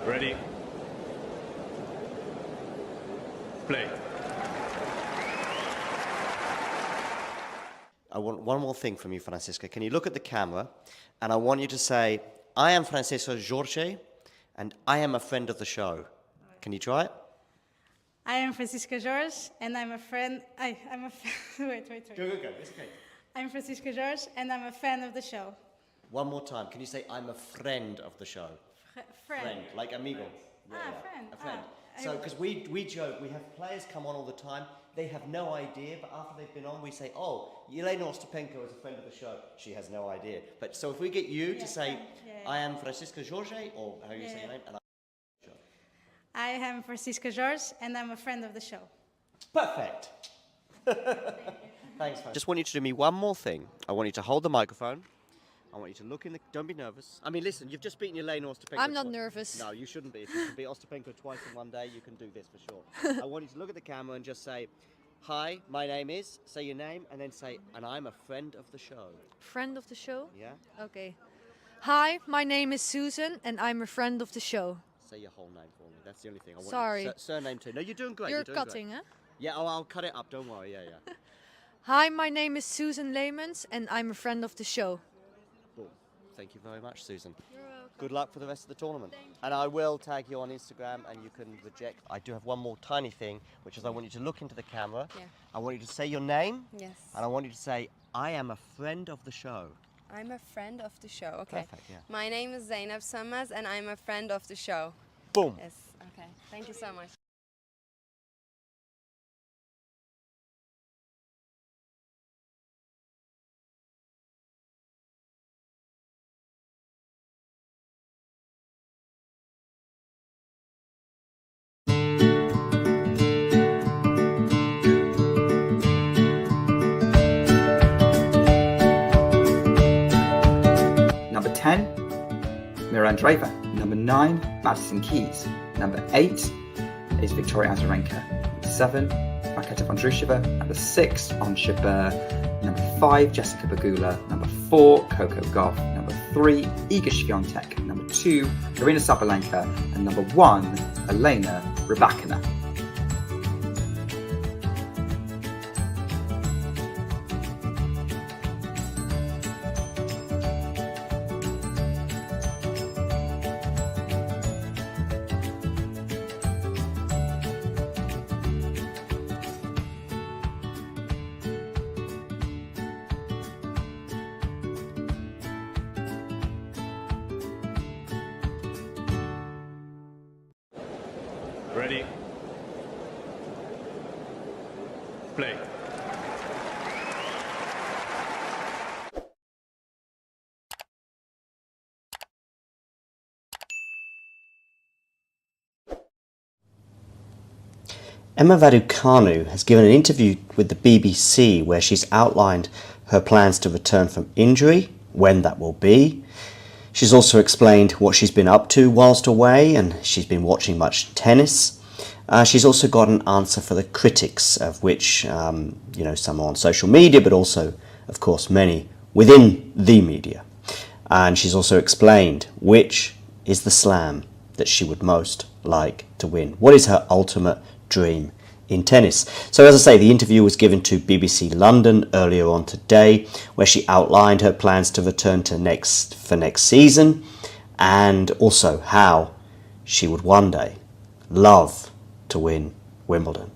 Ready? Play. I want one more thing from you, Francisca. Can you look at the camera, and I want you to say, I am Francisco Jorge, and I am a friend of the show. Can you try it? I am Francisca Jorge, and I'm a friend. I'm a wait. Go. It's okay. I'm Francisca Jorge, and I'm a fan of the show. One more time. Can you say, I'm a friend of the show? Friend. Like amigo. Friend. A friend. So, because we joke, we have players come on all the time, they have no idea, but after they've been on, we say, oh, Yelena Ostapenko is a friend of the show. She has no idea. But so if we get you to say, I am Francisca Jorge, or how you say your name, and I am Francisca Jorge, and I'm a friend of the show. Perfect. Thanks, man. Just want you to do me one more thing. I want you to hold the microphone. I want you to look in the... Don't be nervous. I mean, listen, you've just beaten Yelena Ostapenko. I'm not nervous. No, you shouldn't be. If you can beat Ostapenko twice in one day, you can do this for sure. I want you to look at the camera and just say, hi, my name is, say your name, and then say, and I'm a friend of the show. Friend of the show? Yeah? Okay. Hi, my name is Susan, and I'm a friend of the show. Say your whole name for me. That's the only thing I want. Sorry. Surname too. No, you're doing great. You're cutting, huh? Yeah, I'll cut it up. Don't worry. Yeah. Hi, my name is Susan Leemans, and I'm a friend of the show. Cool. Thank you very much, Susan. You're welcome. Good luck for the rest of the tournament. And I will tag you on Instagram, and you can reject. I do have one more tiny thing, which is I want you to look into the camera. Yeah. I want you to say your name. Yes. And I want you to say, I am a friend of the show. I'm a friend of the show. Okay. Perfect, yeah. My name is Zainab Sammaz, and I'm a friend of the show. Boom. Yes. Okay. Thank you so much. Number 10, Mira Andreeva. Number 9, Madison Keys. Number 8 is Victoria Azarenka. Number 7, Marketa Vondrushova. Number 6, Ons Jabeur. Number 5, Jessica Pegula. Number 4, Coco Gauff. Number 3, Iga Swiatek. Number 2, Karina Sabalenka. And number 1, Elena Rybakina. Ready? Play. Emma Raducanu has given an interview with the BBC where she's outlined her plans to return from injury, when that will be. She's also explained what she's been up to whilst away, and she's been watching much tennis. She's also got an answer for the critics, of which some are on social media, but also, of course, many within the media. And she's also explained which is the slam that she would most like to win. What is her ultimate dream in tennis? So as I say, the interview was given to BBC London earlier on today, where she outlined her plans to return to next season, and also how she would one day love to win Wimbledon.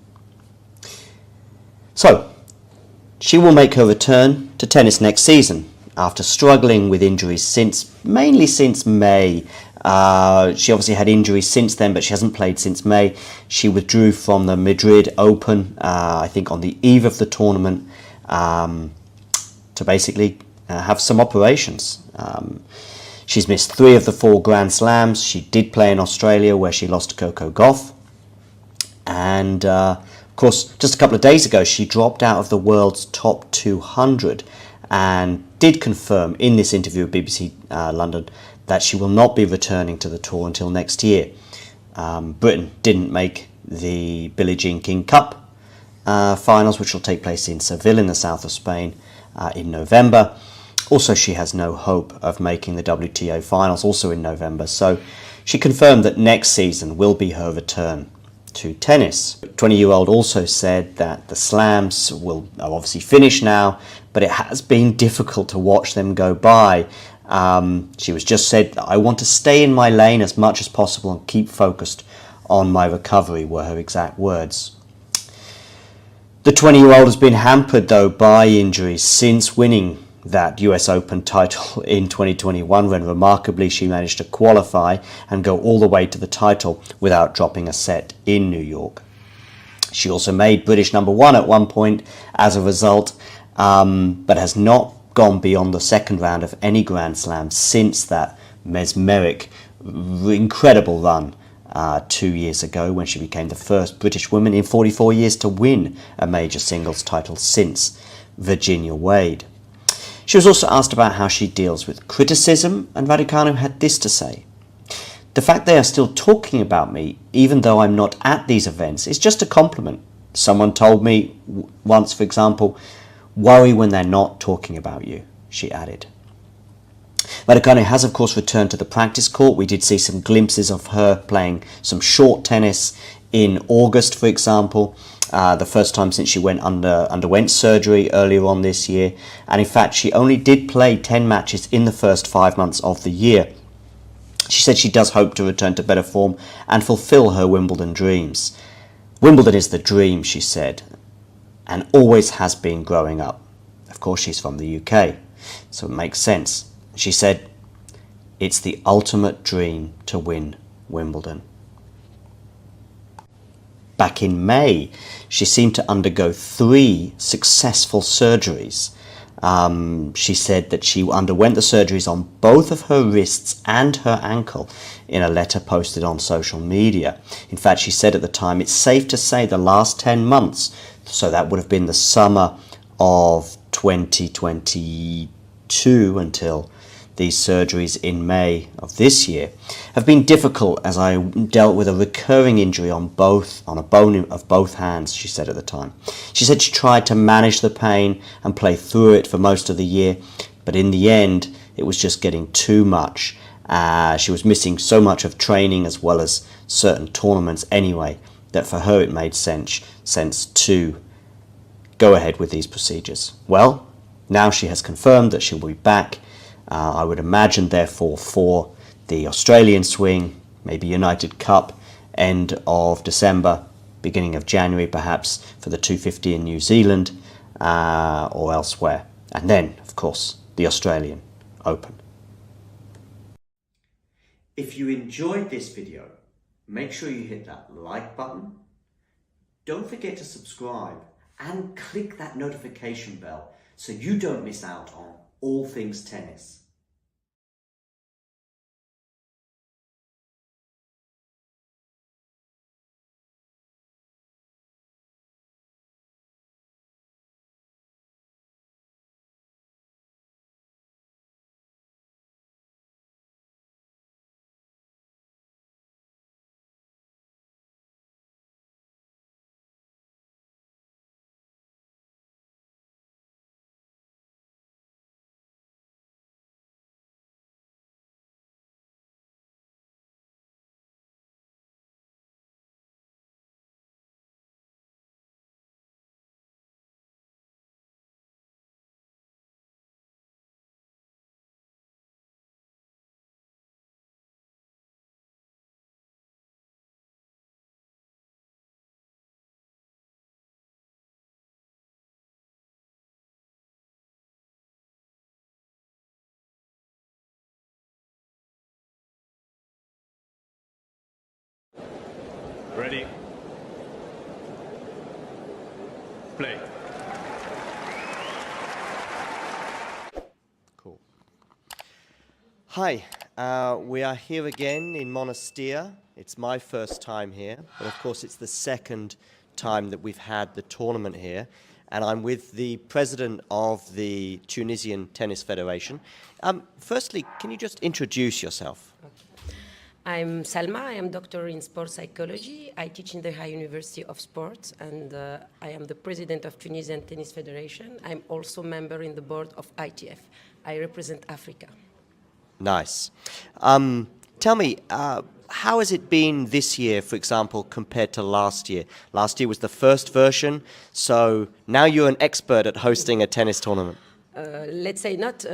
So she will make her return to tennis next season after struggling with injuries mainly since May. She obviously had injuries since then, but she hasn't played since May. She withdrew from the Madrid Open, I think on the eve of the tournament, to basically have some operations. She's missed 3 of the 4 Grand Slams. She did play in Australia, where she lost to Coco Gauff. And of course, just a couple of days ago, she dropped out of the world's top 200 and did confirm in this interview with BBC London that she will not be returning to the tour until next year. Britain didn't make the Billie Jean King Cup finals, which will take place in Seville in the south of Spain in November. Also, she has no hope of making the WTA finals, also in November. So she confirmed that next season will be her return to tennis. 20-year-old also said that the slams are obviously finished now, but it has been difficult to watch them go by. She was just said, "I want to stay in my lane as much as possible and keep focused on my recovery," were her exact words. The 20-year-old has been hampered though by injuries since winning that US Open title in 2021, when remarkably she managed to qualify and go all the way to the title without dropping a set in New York. She also made British #1 at one point as a result, but has not gone beyond the second round of any Grand Slam since that mesmeric, incredible run 2 years ago, when she became the first British woman in 44 years to win a major singles title since Virginia Wade. She was also asked about how she deals with criticism, and Raducanu had this to say: "The fact they are still talking about me, even though I'm not at these events, is just a compliment. Someone told me once, for example, 'Worry when they're not talking about you,'" she added. Raducanu has, of course, returned to the practice court. We did see some glimpses of her playing some short tennis in August, for example, the first time since she underwent surgery earlier on this year. And in fact, she only did play 10 matches in the first 5 months of the year. She said she does hope to return to better form and fulfill her Wimbledon dreams. "Wimbledon is the dream," she said, and always has been growing up. Of course, she's from the UK, so it makes sense. She said, "It's the ultimate dream to win Wimbledon." Back in May, she seemed to undergo 3 successful surgeries. She said that she underwent the surgeries on both of her wrists and her ankle in a letter posted on social media. In fact, she said at the time, "It's safe to say the last 10 months, so that would have been the summer of 2022 until these surgeries in May of this year, have been difficult as I dealt with a recurring injury on a bone of both hands," she said at the time. She said she tried to manage the pain and play through it for most of the year, but in the end, it was just getting too much. She was missing so much of training as well as certain tournaments anyway, that for her it made sense to go ahead with these procedures. Well, now she has confirmed that she'll be back. I would imagine, therefore, for the Australian swing, maybe United Cup, end of December, beginning of January, perhaps for the 250 in New Zealand or elsewhere. And then, of course, the Australian Open. If you enjoyed this video, make sure you hit that like button. Don't forget to subscribe and click that notification bell so you don't miss out on all things tennis. Ready? Play. Cool. Hi, we are here again in Monastir. It's my first time here, but of course it's the second time that we've had the tournament here. And I'm with the president of the Tunisian Tennis Federation. Firstly, can you just introduce yourself? I'm Salma. I am doctor in sports psychology. I teach in the High University of Sports, and I am the president of Tunisian Tennis Federation. I'm also member in the board of ITF. I represent Africa. Nice. Tell me, how has it been this year, for example, compared to last year? Last year was the first version, so now you're an expert at hosting a tennis tournament. Let's say not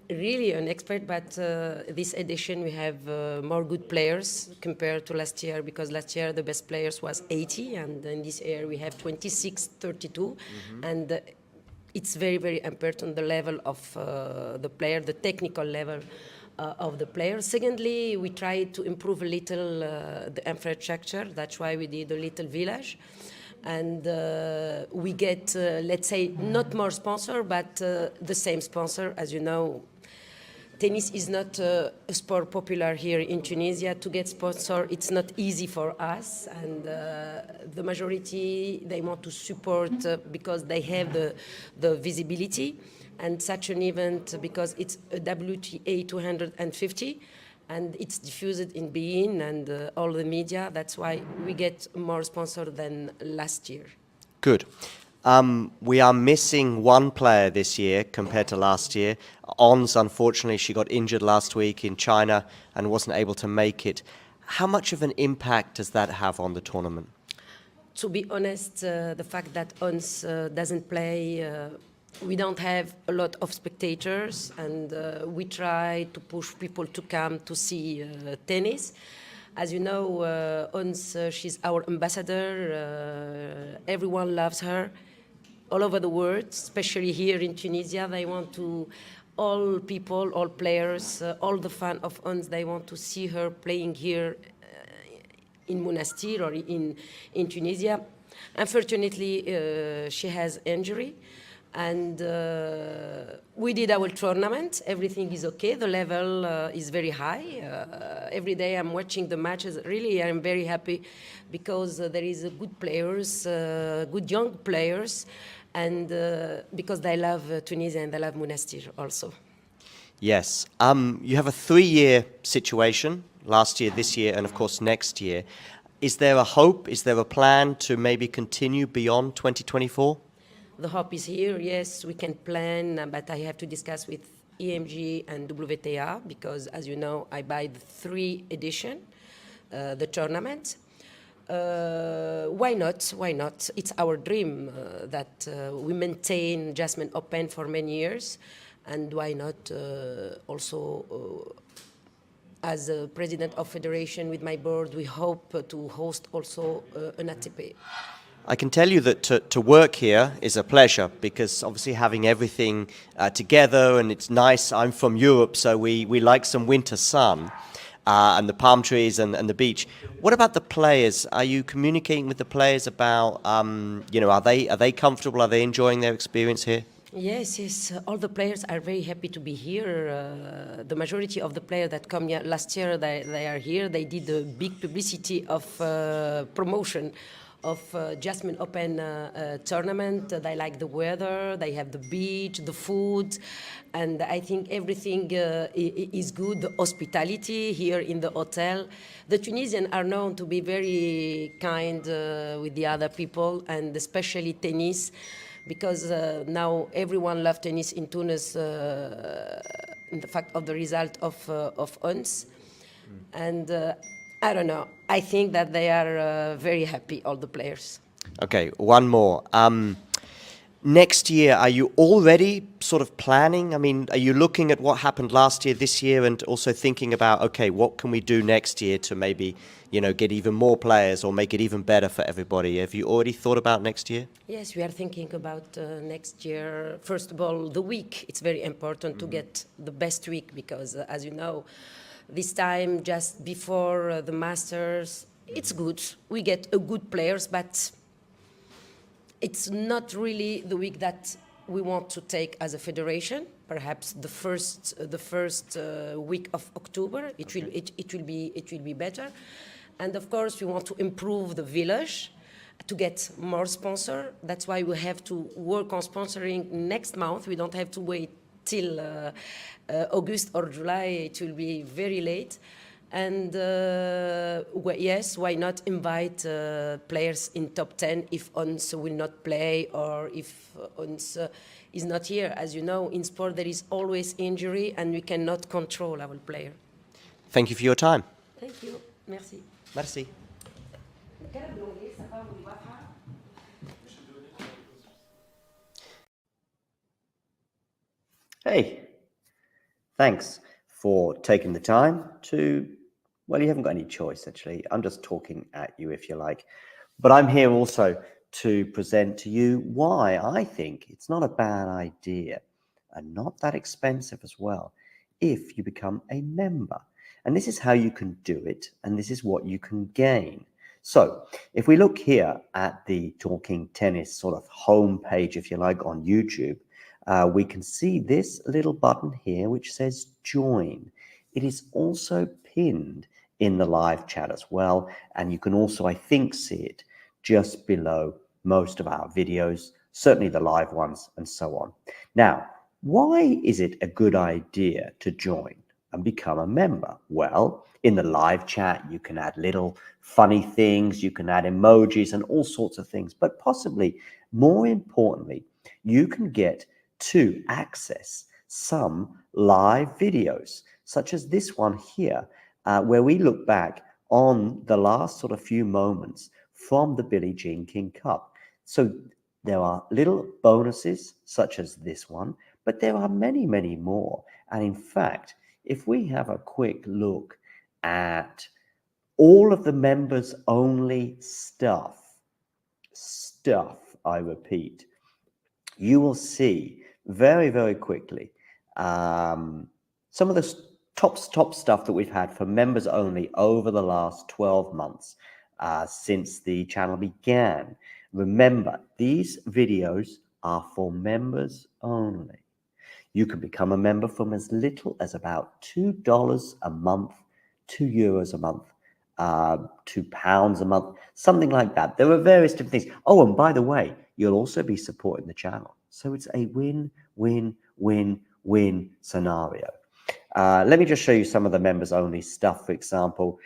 really an expert, but this edition we have more good players compared to last year, because last year the best players was 80, and in this year we have 26, 32, and it's very, very important the level of the player, the technical level of the player. Secondly, we tried to improve a little the infrastructure. That's why we did a little village. And we get, let's say, not more sponsor, but the same sponsor. As you know, tennis is not a sport popular here in Tunisia. To get sponsor, it's not easy for us. And the majority, they want to support because they have the visibility. And such an event, because it's a WTA 250, and it's diffused in beIN and all the media. That's why we get more sponsor than last year. Good. We are missing one player this year compared to last year. Ons, unfortunately, she got injured last week in China and wasn't able to make it. How much of an impact does that have on the tournament? To be honest, the fact that Ons doesn't play, we don't have a lot of spectators, and we try to push people to come to see tennis. As you know, Ons, she's our ambassador. Everyone loves her all over the world, especially here in Tunisia. They want to, all people, all players, all the fans of Ons, they want to see her playing here in Monastir or in Tunisia. Unfortunately, she has injury. And we did our tournament. Everything is okay. The level is very high. Every day I'm watching the matches. Really, I'm very happy because there is good players, good young players, and because they love Tunisia and they love Monastir also. Yes. You have a 3-year situation, last year, this year, and of course next year. Is there a hope? Is there a plan to maybe continue beyond 2024? The hope is here, yes, we can plan, but I have to discuss with EMG and WTA because, as you know, I buy the 3 edition, the tournament. Why not? Why not? It's our dream that we maintain Jasmine Open for many years, and why not also as a president of federation with my board, we hope to host also an ATP. I can tell you that to work here is a pleasure because obviously having everything together, and it's nice. I'm from Europe, so we like some winter sun. and the palm trees and the beach. What about the players? Are you communicating with the players about, are they comfortable? Are they enjoying their experience here? Yes, yes. All the players are very happy to be here. The majority of the players that come here last year, they are here. They did a big publicity of promotion of Jasmine Open tournament. They like the weather, they have the beach, the food, and I think everything is good. The hospitality here in the hotel. The Tunisians are known to be very kind with the other people, and especially tennis, because now everyone loves tennis in Tunis in the fact of the result of UNS. And I don't know, I think that they are very happy, all the players. Okay, one more. Next year, are you already sort of planning? I mean, are you looking at what happened last year, this year, and also thinking about, okay, what can we do next year to maybe, get even more players or make it even better for everybody? Have you already thought about next year? Yes, we are thinking about next year. First of all, the week. It's very important to get the best week because, as you know, this time just before the Masters, it's good. We get a good players, but it's not really the week that we want to take as a federation. Perhaps the first week of October, it will be better. And of course, we want to improve the village to get more sponsor. That's why we have to work on sponsoring next month. We don't have to wait till August or July. It will be very late. And yes, why not invite players in top 10 if ONS will not play or if ONS is not here. As you know, in sport there is always injury and we cannot control our player. Thank you for your time. Thank you. Merci. Merci. Hey, thanks for taking the time to, well, you haven't got any choice, actually. I'm just talking at you, if you like. But I'm here also to present to you why I think it's not a bad idea and not that expensive as well if you become a member. And this is how you can do it, and this is what you can gain. So if we look here at the Talking Tennis sort of homepage, if you like, on YouTube, we can see this little button here which says join. It is also pinned in the live chat as well, and you can also, I think, see it just below most of our videos, certainly the live ones and so on. Now, why is it a good idea to join and become a member? Well, in the live chat, you can add little funny things, you can add emojis and all sorts of things, but possibly more importantly, you can get to access some live videos, such as this one here, where we look back on the last sort of few moments from the Billie Jean King Cup. So there are little bonuses such as this one, but there are many, many more. And in fact, if we have a quick look at all of the members only stuff, I repeat, you will see very, very quickly some of the top stuff that we've had for members only over the last 12 months since the channel began. Remember, these videos are for members only. You can become a member from as little as about $2 a month, €2 a month, £2 a month, something like that. There are various different things. Oh, and by the way, you'll also be supporting the channel. So it's a win-win-win-win scenario. Let me just show you some of the members only stuff. For example,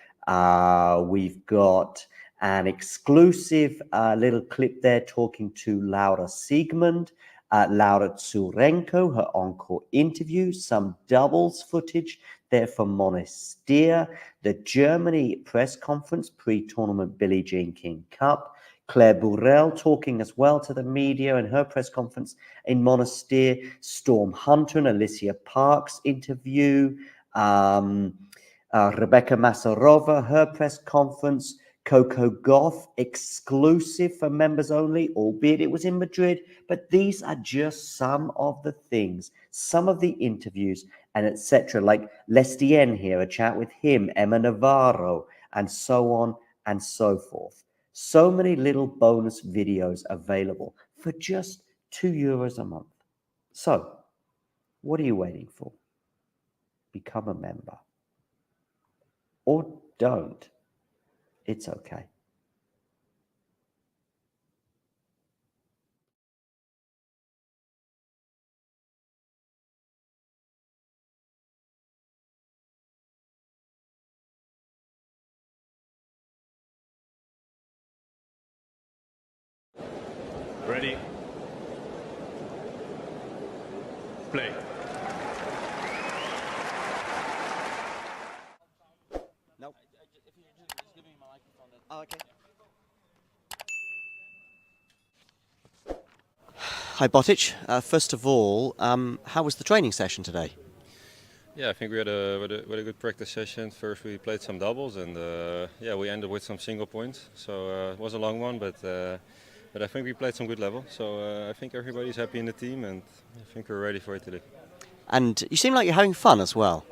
we've got an exclusive little clip there talking to Laura Siegmund, Laura Tsurenko, her encore interview, some doubles footage there from Monastir, the Germany press conference pre-tournament Billie Jean King Cup, Claire Burrell talking as well to the media in her press conference in Monastir, Storm Hunter and Alicia Parks interview, Rebecca Masarova, her press conference, Coco Gauff exclusive for members only, albeit it was in Madrid. But these are just some of the things, some of the interviews and etc. Like Lestien here, a chat with him, Emma Navarro, and so on and so forth. So many little bonus videos available for just €2 a month. So, what are you waiting for? Become a member. Or don't. It's okay. Ready? Play. Nope. Oh, okay. Hi, Botic. First of all, how was the training session today? Yeah, I think we had a good practice session. First we played some doubles and yeah, we ended with some single points. So it was a long one, but I think we played some good level. So I think everybody's happy in the team and I think we're ready for it today. And you seem like you're having fun as well.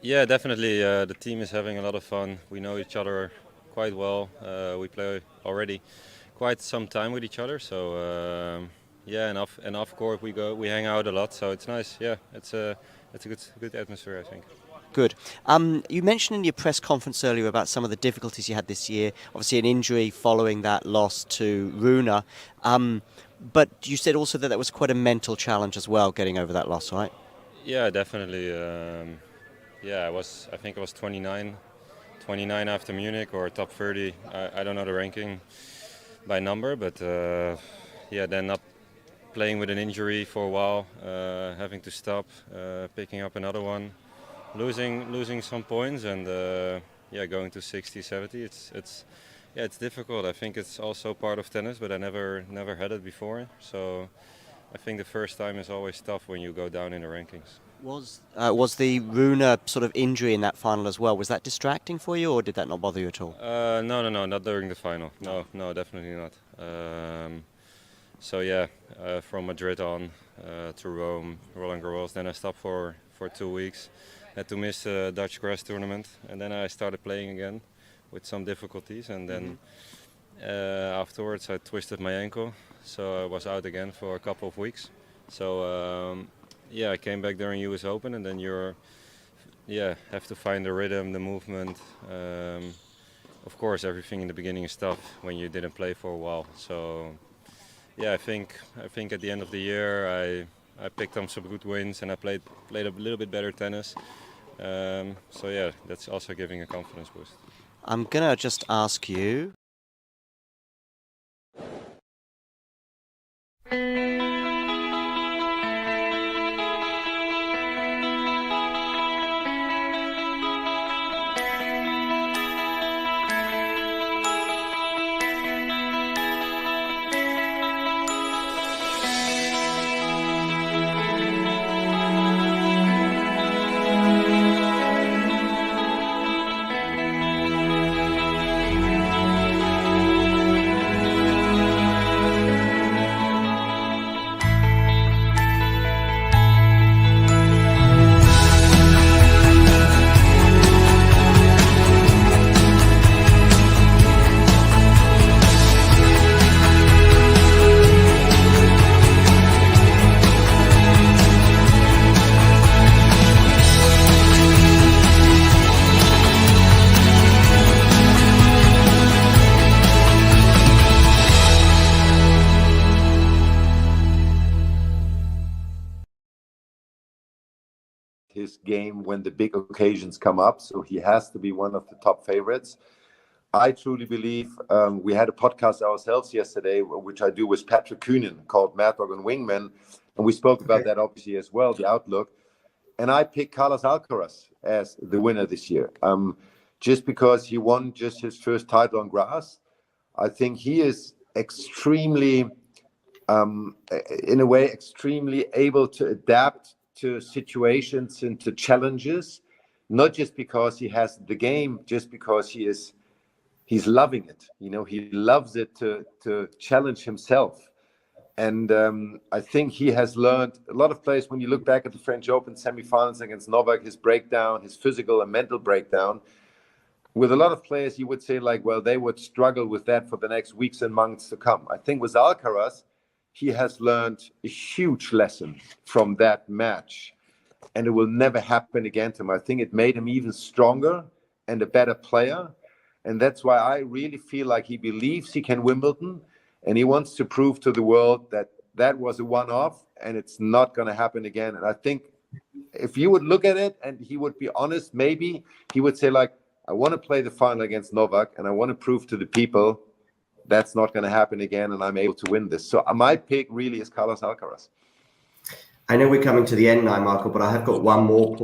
Yeah, definitely. The team is having a lot of fun. We know each other quite well. We play already quite some time with each other. So yeah, and off court we hang out a lot. So it's nice. Yeah, it's a good atmosphere, I think. Good. You mentioned in your press conference earlier about some of the difficulties you had this year. Obviously, an injury following that loss to Runa. But you said also that was quite a mental challenge as well, getting over that loss, right? Yeah, definitely. Yeah, I think I was 29 after Munich or top 30. I don't know the ranking by number, but yeah, then not playing with an injury for a while, having to stop, picking up another one, losing some points, and yeah, going to 60, 70. It's difficult. I think it's also part of tennis, but I never had it before. So I think the first time is always tough when you go down in the rankings. Was the Runa sort of injury in that final as well, was that distracting for you or did that not bother you at all? No, not during the final. No, definitely not. So yeah, from Madrid on to Rome, Roland Garros, then I stopped for 2 weeks. Had to miss the Dutch grass tournament and then I started playing again with some difficulties and then afterwards I twisted my ankle, so I was out again for a couple of weeks. So yeah, I came back during US Open and then have to find the rhythm, the movement. Of course, everything in the beginning is tough when you didn't play for a while. So yeah, I think at the end of the year I picked up some good wins and I played a little bit better tennis. So yeah, that's also giving a confidence boost. I'm gonna just ask you. his game when the big occasions come up. So he has to be one of the top favorites. I truly believe we had a podcast ourselves yesterday, which I do with Patrick Kuhnen called Mad Dog and Wingman. And we spoke about that obviously as well, the outlook. And I picked Carlos Alcaraz as the winner this year. Just because he won just his first title on grass. I think he is extremely, in a way, extremely able to adapt to situations and to challenges, not just because he has the game, just because he's loving it. You know, he loves it to challenge himself. And I think he has learned a lot of players. When you look back at the French Open semifinals against Novak, his breakdown, his physical and mental breakdown, with a lot of players, you would say like, well, they would struggle with that for the next weeks and months to come. I think with Alcaraz, he has learned a huge lesson from that match, and it will never happen again to him. I think it made him even stronger and a better player. And that's why I really feel like he believes he can Wimbledon, and he wants to prove to the world that that was a one-off and it's not going to happen again. And I think if you would look at it and he would be honest, maybe he would say like, I want to play the final against Novak and I want to prove to the people that's not going to happen again and I'm able to win this. So my pick really is Carlos Alcaraz. I know we're coming to the end now, Marco, but I have got one more point.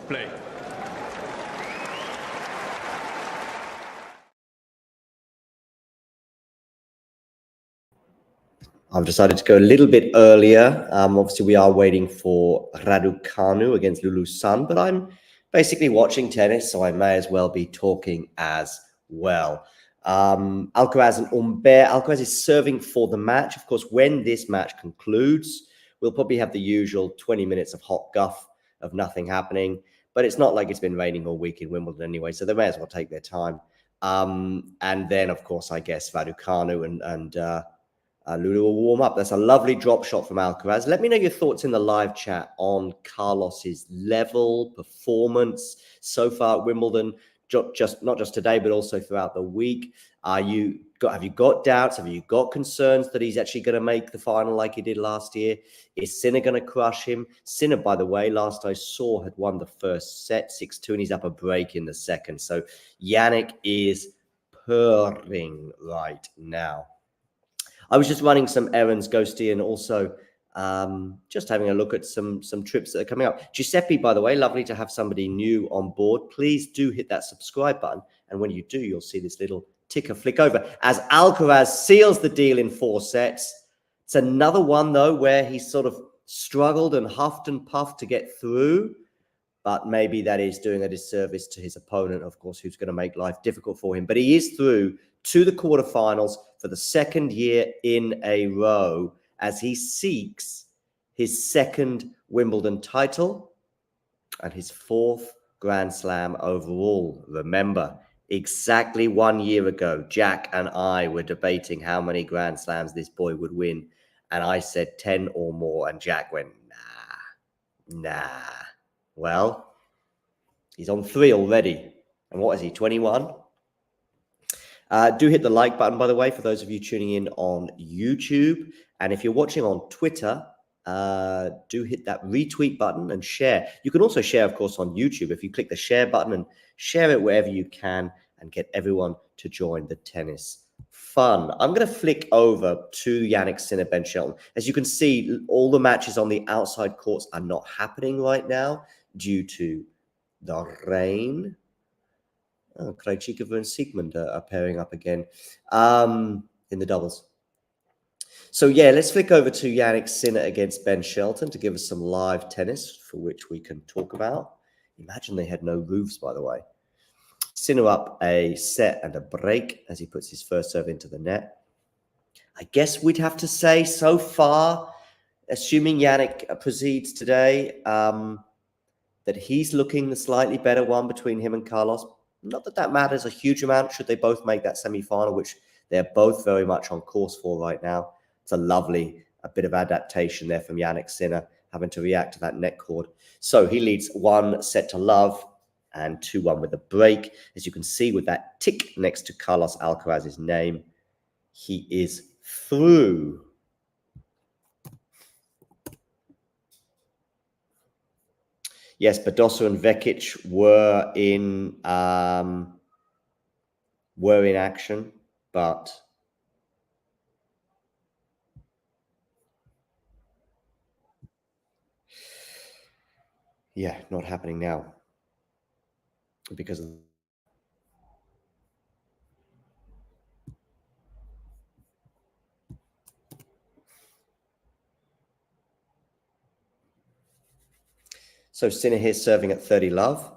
Play. I've decided to go a little bit earlier. Obviously, we are waiting for Raducanu against Lulu's son, but I'm basically watching tennis, so I may as well be talking as well. Alcaraz and Humbert. Alcaraz is serving for the match. Of course, when this match concludes, we'll probably have the usual 20 minutes of hot guff of nothing happening, but it's not like it's been raining all week in Wimbledon anyway, so they may as well take their time. And then, of course, I guess Raducanu and Lulu will warm up. That's a lovely drop shot from Alcaraz. Let me know your thoughts in the live chat on Carlos's level, performance so far at Wimbledon, just not just today, but also throughout the week. Have you got doubts? Have you got concerns that he's actually going to make the final like he did last year? Is Sinner going to crush him? Sinner, by the way, last I saw, had won the first set 6-2, and he's up a break in the second. So Yannick is purring right now. I was just running some errands, Ghosty, and also just having a look at some trips that are coming up. Giuseppe, by the way, lovely to have somebody new on board. Please do hit that subscribe button. And when you do, you'll see this little ticker flick over as Alcaraz seals the deal in 4 sets. It's another one, though, where he sort of struggled and huffed and puffed to get through. But maybe that is doing a disservice to his opponent, of course, who's going to make life difficult for him. But he is through to the quarterfinals for the second year in a row as he seeks his second Wimbledon title and his 4th Grand Slam overall. Remember, exactly 1 year ago, Jack and I were debating how many Grand Slams this boy would win. And I said 10 or more, and Jack went, nah. Well, he's on 3 already. And what is he, 21? Do hit the like button, by the way, for those of you tuning in on YouTube. And if you're watching on Twitter, do hit that retweet button and share. You can also share, of course, on YouTube if you click the share button and share it wherever you can and get everyone to join the tennis fun. I'm going to flick over to Yannick Sinner, Ben Shelton. As you can see, all the matches on the outside courts are not happening right now due to the rain. Oh, Krejcikova and Siegmund are pairing up again in the doubles. So, yeah, let's flick over to Yannick Sinner against Ben Shelton to give us some live tennis for which we can talk about. Imagine they had no roofs, by the way. Sinner up a set and a break as he puts his first serve into the net. I guess we'd have to say so far, assuming Yannick proceeds today, that he's looking the slightly better one between him and Carlos. Not that that matters a huge amount should they both make that semi-final, which they're both very much on course for right now. It's a bit of adaptation there from Yannick Sinner, having to react to that net cord. So he leads 1-0 and 2-1 with a break. As you can see with that tick next to Carlos Alcaraz's name, he is through. Yes, Badosa and Vekic were in action, but yeah, not happening now because of so Sinner here serving at 30 love.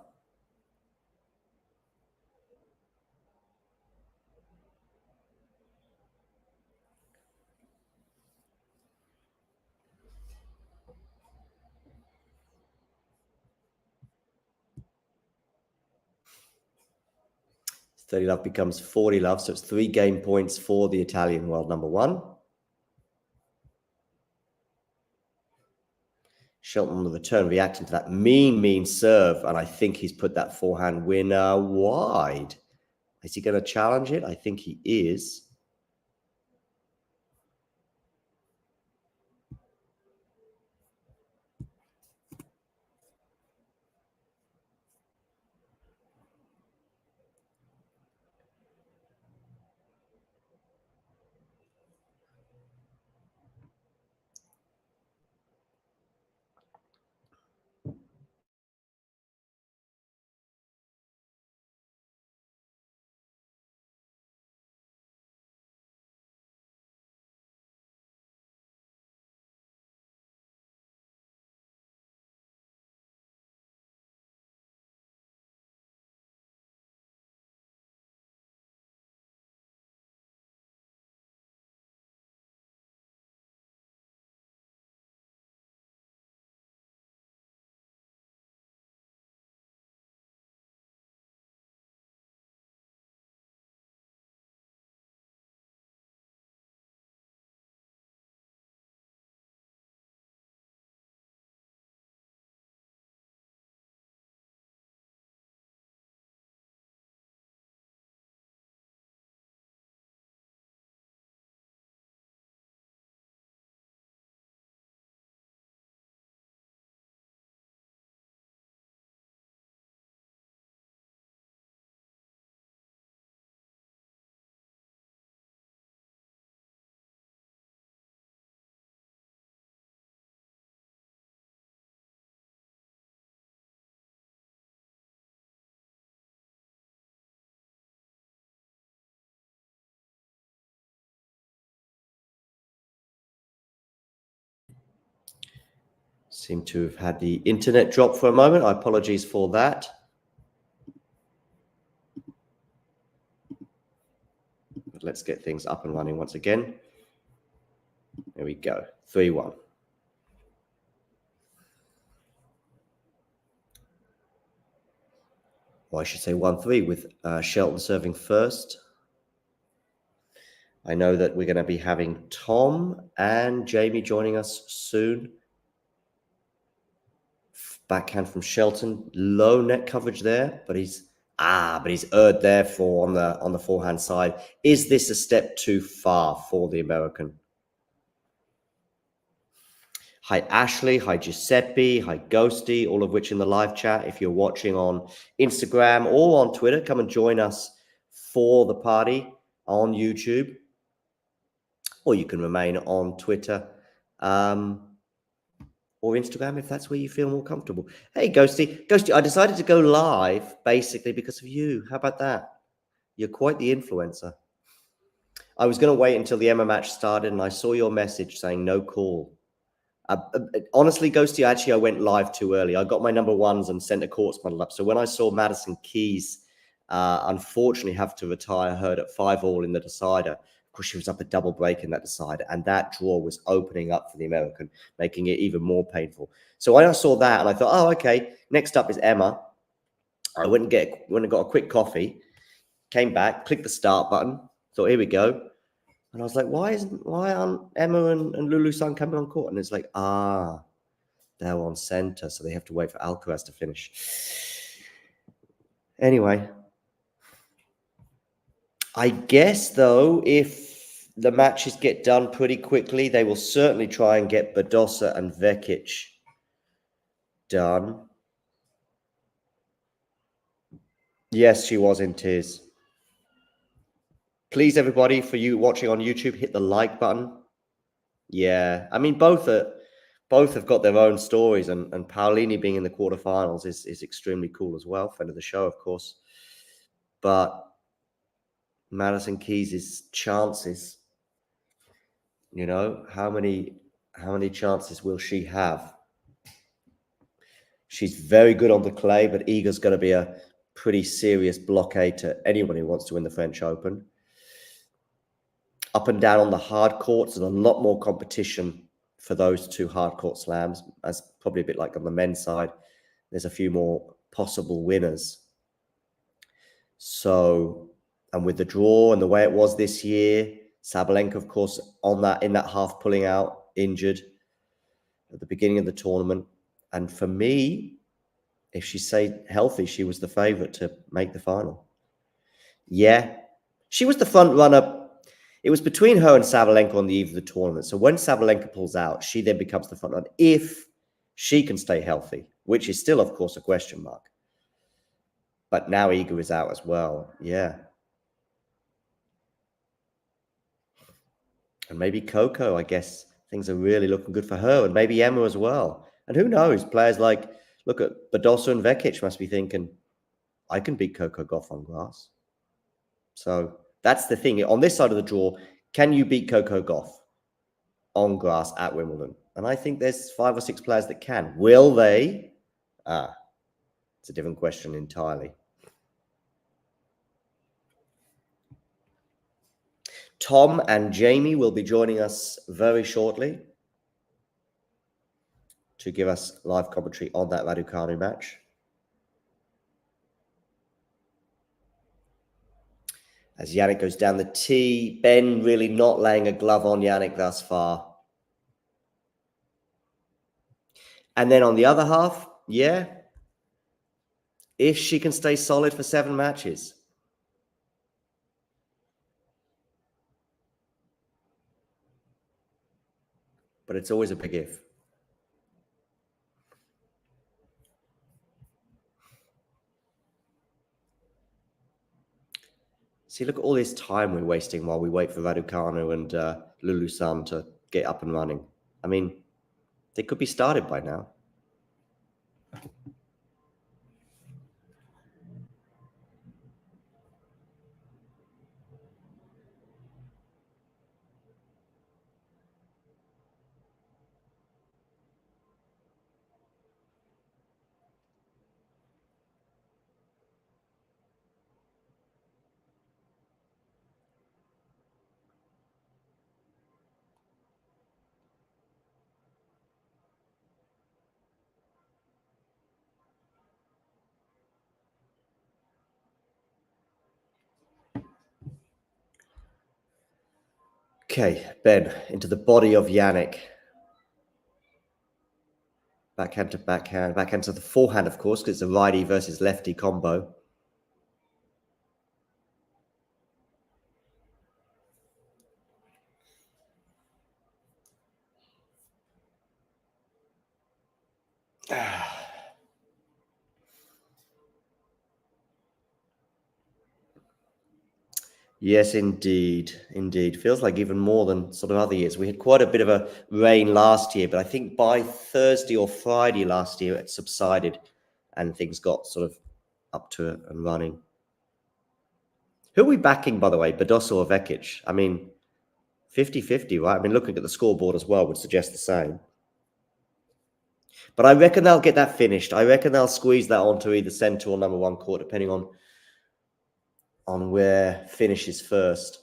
Thirty love becomes 40 love, so it's 3 game points for the Italian world number 1. Shelton on the return reacting to that mean serve, and I think he's put that forehand winner wide. Is he going to challenge it? I think he is. Seem to have had the internet drop for a moment. Apologies for that. But let's get things up and running once again. There we go. 3-1. Or I should say 1-3 with Shelton serving first. I know that we're going to be having Tom and Jamie joining us soon. Backhand from Shelton, low net coverage there, but he's erred there for on the forehand side. Is this a step too far for the American? Hi Ashley, hi Giuseppe, hi Ghosty, all of which in the live chat. If you're watching on Instagram or on Twitter, come and join us for the party on YouTube, or you can remain on Twitter. Or Instagram if that's where you feel more comfortable. Hey, Ghosty, I decided to go live basically because of you. How about that? You're quite the influencer. I was going to wait until the Emma match started and I saw your message saying no call. Honestly, Ghosty, I went live too early. I got my number ones and sent a courts medal up. So when I saw Madison Keys unfortunately have to retire, heard at 5-all in the decider. Of course, she was up a double break in that decider, and that draw was opening up for the American, making it even more painful. So when I saw that, and I thought, oh, okay, next up is Emma. I went and got a quick coffee, came back, clicked the start button, thought, here we go. And I was like, why aren't Emma and Lulu-san coming on court? And it's like, they're on center, so they have to wait for Alcaraz to finish. Anyway, I guess, though, if the matches get done pretty quickly, they will certainly try and get Badosa and Vekic done. Yes, she was in tears. Please, everybody, for you watching on YouTube, hit the like button. Yeah, I mean, both have got their own stories, and Paolini being in the quarterfinals is extremely cool as well. Friend of the show, of course. But Madison Keys' chances, you know, how many chances will she have? She's very good on the clay, but Iga's going to be a pretty serious blockade to anyone who wants to win the French Open. Up and down on the hard courts, and a lot more competition for those two hard court slams, as probably a bit like on the men's side. There's a few more possible winners. So, and with the draw and the way it was this year, Sabalenka, of course, in that half pulling out, injured at the beginning of the tournament. And for me, if she stayed healthy, she was the favorite to make the final. Yeah, she was the front runner. It was between her and Sabalenka on the eve of the tournament. So when Sabalenka pulls out, she then becomes the front runner if she can stay healthy, which is still, of course, a question mark. But now Iga is out as well. Yeah. And maybe Coco, I guess things are really looking good for her, and maybe Emma as well. And who knows? Players like, look at Badosa and Vekic must be thinking, I can beat Coco Gauff on grass. So that's the thing. On this side of the draw, can you beat Coco Gauff on grass at Wimbledon? And I think there's 5 or 6 players that can. Will they? It's a different question entirely. Tom and Jamie will be joining us very shortly to give us live commentary on that Raducanu match. As Yannick goes down the tee, Ben really not laying a glove on Yannick thus far. And then on the other half, yeah, if she can stay solid for 7 matches. But it's always a big if. See, look at all this time we're wasting while we wait for Raducanu and Lulu-san to get up and running. I mean, they could be started by now. Okay, Ben, into the body of Yannick. Backhand to backhand, backhand to the forehand, of course, because it's a righty versus lefty combo. Yes, indeed. Indeed. Feels like even more than sort of other years. We had quite a bit of a rain last year, but I think by Thursday or Friday last year, it subsided and things got sort of up to it and running. Who are we backing, by the way, Badosa or Vekic? I mean, 50-50, right? I mean, looking at the scoreboard as well would suggest the same. But I reckon they'll get that finished. I reckon they'll squeeze that onto either centre or number one court, depending on where finishes first.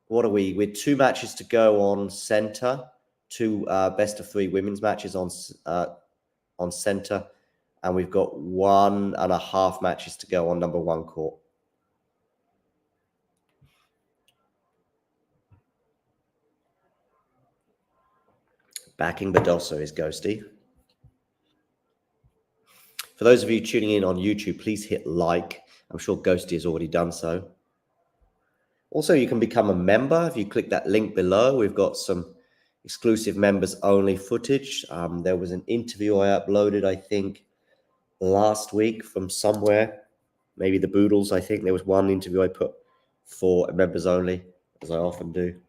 What are we? With 2 matches to go on centre, 2 best of 3 women's matches on centre, and we've got 1.5 matches to go on number one court. Backing Badosa is Ghosty. For those of you tuning in on YouTube, please hit like. I'm sure Ghosty has already done so. Also, you can become a member if you click that link below. We've got some exclusive members only footage. There was an interview I uploaded, I think, last week from somewhere, maybe the Boodles. I think there was one interview I put for members only, as I often do.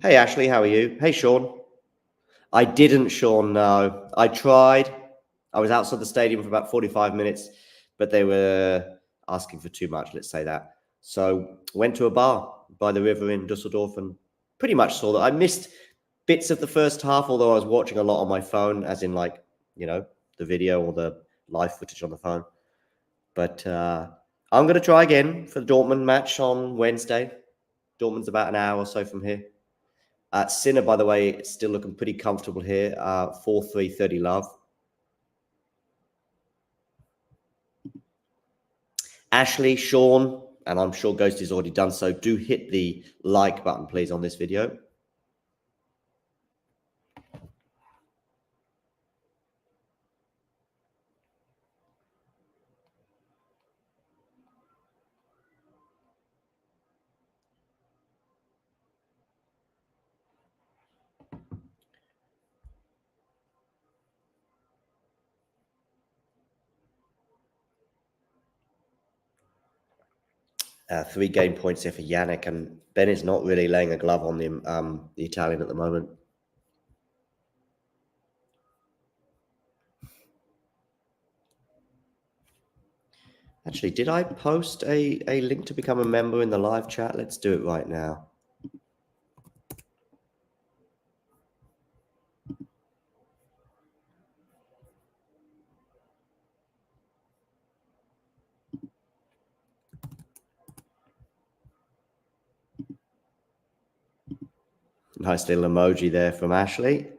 Hey, Ashley, how are you? Hey, Sean. I didn't, Sean, no. I tried. I was outside the stadium for about 45 minutes, but they were asking for too much, let's say that. So went to a bar by the river in Dusseldorf and pretty much saw that. I missed bits of the first half, although I was watching a lot on my phone, as in like, you know, the video or the live footage on the phone. But I'm going to try again for the Dortmund match on Wednesday. Dortmund's about an hour or so from here. Sinner, by the way, it's still looking pretty comfortable here. 4-3, 30 love. Ashley, Sean, and I'm sure Ghosty's already done so, do hit the like button, please, on this video. Three game points here for Yannick, and Ben is not really laying a glove on the Italian at the moment. Actually, did I post a link to become a member in the live chat? Let's do it right now. Nice little emoji there from Ashley.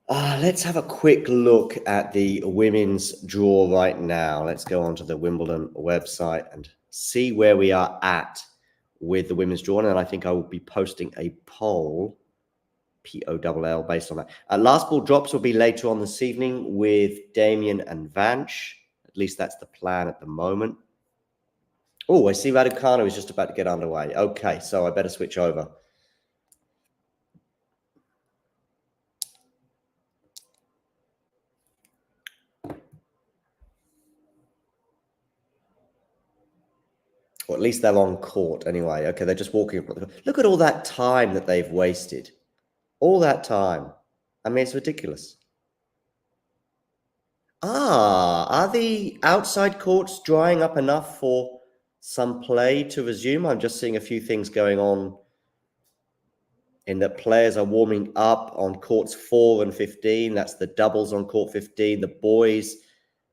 Let's have a quick look at the women's draw right now. Let's go onto the Wimbledon website and see where we are at with the women's draw. And I think I will be posting a poll, POLL, based on that. Last ball drops will be later on this evening with Damien and Vanch. At least that's the plan at the moment. Oh, I see Raducanu is just about to get underway. Okay, so I better switch over. Or at least they're on court anyway. Okay, they're just walking. Look at all that time that they've wasted. All that time. I mean, it's ridiculous. Are the outside courts drying up enough for some play to resume? I'm just seeing a few things going on in that players are warming up on courts 4 and 15. That's the doubles on court 15, the boys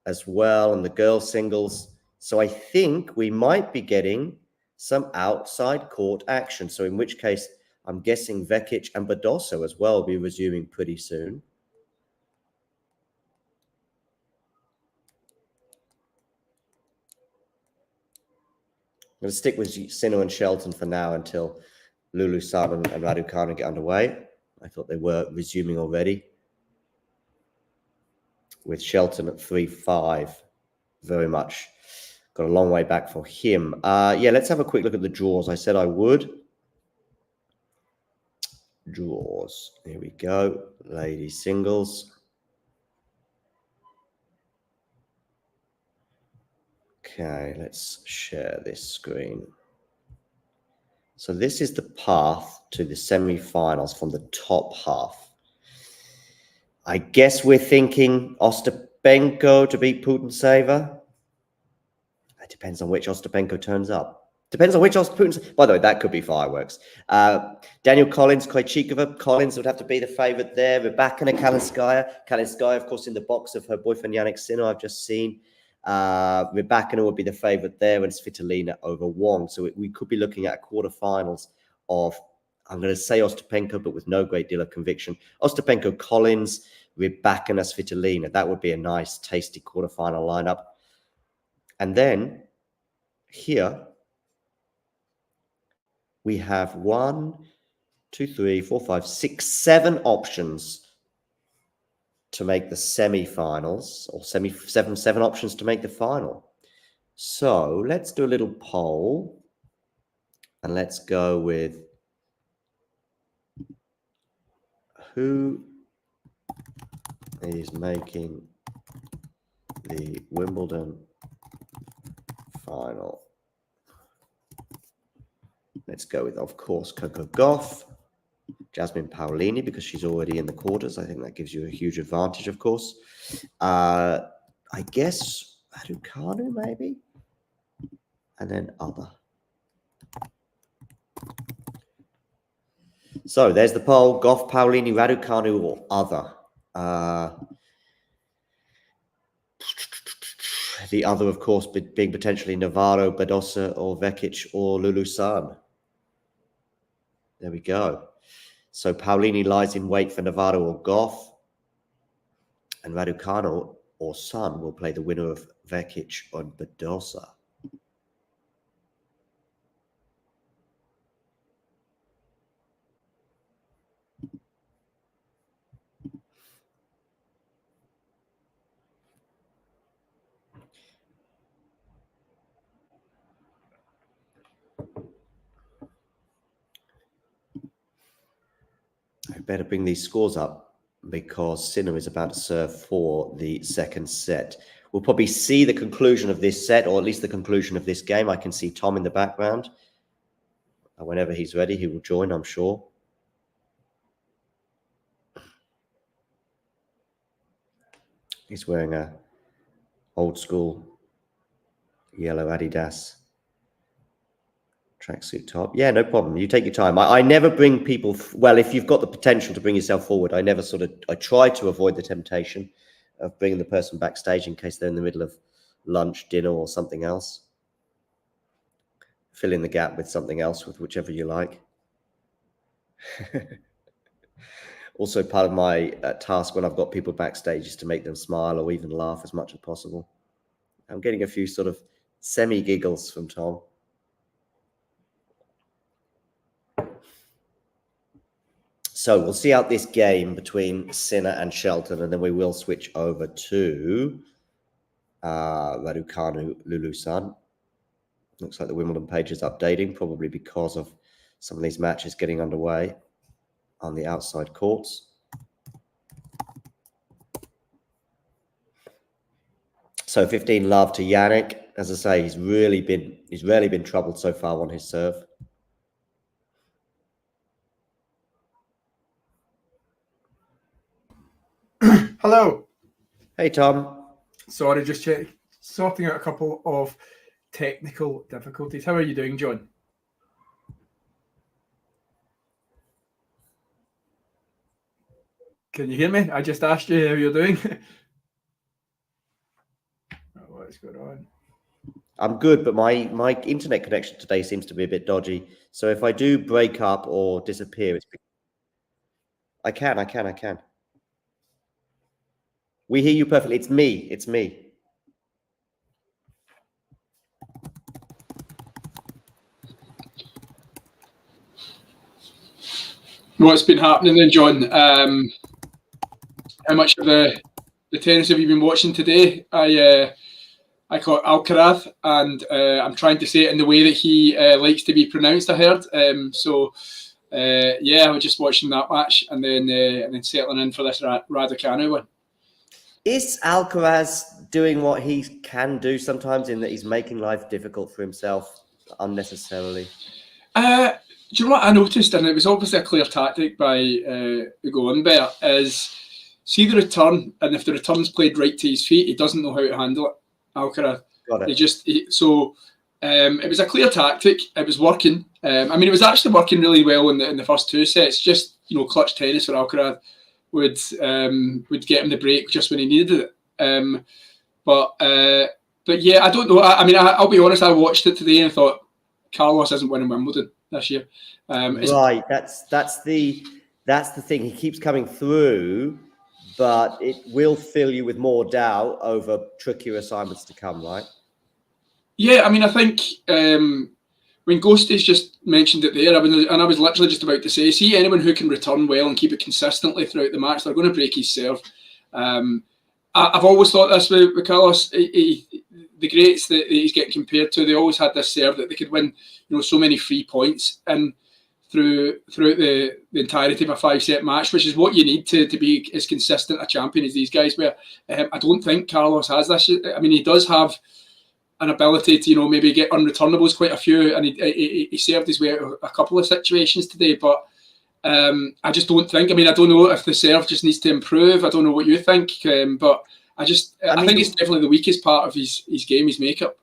as well, and the girls singles. So I think we might be getting some outside court action. So in which case, I'm guessing Vekic and Badosa as well will be resuming pretty soon. I'm going to stick with Sinner and Shelton for now until Lulu, San and Raducanu get underway. I thought they were resuming already. With Shelton at 3-5. Very much. Got a long way back for him. Yeah, let's have a quick look at the draws. I said I would. Draws. Here we go. Ladies singles. Okay, let's share this screen. So this is the path to the semi-finals from the top half. I guess we're thinking Ostapenko to beat Putintseva. It depends on which Ostapenko turns up. Depends on which Putin. By the way, that could be fireworks. Daniel Collins, Krejcikova. Collins would have to be the favourite there. Raducanu, Kalinskaya. Kalinskaya, of course, in the box of her boyfriend Yannick Sinner, I've just seen. Raducanu would be the favourite there, and Svitolina over Wong. So we could be looking at quarterfinals of, I'm going to say Ostapenko, but with no great deal of conviction. Ostapenko, Collins, Raducanu, Svitolina. That would be a nice, tasty quarterfinal lineup. And then here we have 1, 2, 3, 4, 5, 6, 7 options to make the semi-finals, or seven options to make the final. So let's do a little poll, and let's go with who is making the Wimbledon final. Let's go with, of course, Coco Gauff, Jasmine Paolini, because she's already in the quarters. I think that gives you a huge advantage, of course. I guess Raducanu, maybe? And then other. So there's the poll. Gauff, Paolini, Raducanu, or other. The other, of course, being potentially Navarro, Badosa, or Vekic, or Lulu San. There we go. So Paolini lies in wait for Navarro or Gauff, and Raducanu or San will play the winner of Vekic or Badosa. I better bring these scores up because Sinner is about to serve for the second set. We'll probably see the conclusion of this set, or at least the conclusion of this game. I can see Tom in the background. Whenever he's ready, he will join, I'm sure. He's wearing a old school yellow Adidas tracksuit top. Yeah, no problem. You take your time. I never bring people, well, if you've got the potential to bring yourself forward, I try to avoid the temptation of bringing the person backstage in case they're in the middle of lunch, dinner, or something else. Fill in the gap with something else, with whichever you like. Also, part of my task when I've got people backstage is to make them smile or even laugh as much as possible. I'm getting a few sort of semi-giggles from Tom. So we'll see out this game between Sinner and Shelton, and then we will switch over to Raducanu, Lulu San. Looks like the Wimbledon page is updating, probably because of some of these matches getting underway on the outside courts. So 15 love to Yannick. As I say, he's rarely been troubled so far on his serve. Hello. Hey, Tom. Sorry, just sorting out a couple of technical difficulties. How are you doing, John? Can you hear me? I just asked you how you're doing. What's going on? I'm good, but my internet connection today seems to be a bit dodgy. So if I do break up or disappear, I can. We hear you perfectly. It's me. What's been happening then, John? How much of the tennis have you been watching today? I caught Alcaraz, and I'm trying to say it in the way that he likes to be pronounced, I heard. I was just watching that match and then settling in for this Raducanu one. Is Alcaraz doing what he can do sometimes in that he's making life difficult for himself unnecessarily? Do you know what I noticed, and it was obviously a clear tactic by Ugo Humbert, is see the return, and if the return's played right to his feet, he doesn't know how to handle it. Alcaraz. Got it. It was a clear tactic. It was working. It was actually working really well in the first two sets. Just clutch tennis for Alcaraz would get him the break just when he needed it. But yeah, I don't know. I'll be honest. I watched it today and thought Carlos isn't winning Wimbledon this year. Right. That's the thing. He keeps coming through, but it will fill you with more doubt over trickier assignments to come, right? Yeah, I think when Ghosties just mentioned it there, I was literally just about to say, see anyone who can return well and keep it consistently throughout the match, they're going to break his serve. I've always thought this with Carlos. The greats that he's getting compared to, they always had this serve that they could win, so many free points and throughout the entirety of a 5-set match, which is what you need to be as consistent a champion as these guys were. I don't think Carlos has this. He does have an ability to, maybe get unreturnables quite a few, and he served his way out of a couple of situations today, but I just don't think, I don't know if the serve just needs to improve. I don't know what you think, but I think it's definitely the weakest part of his game, his makeup.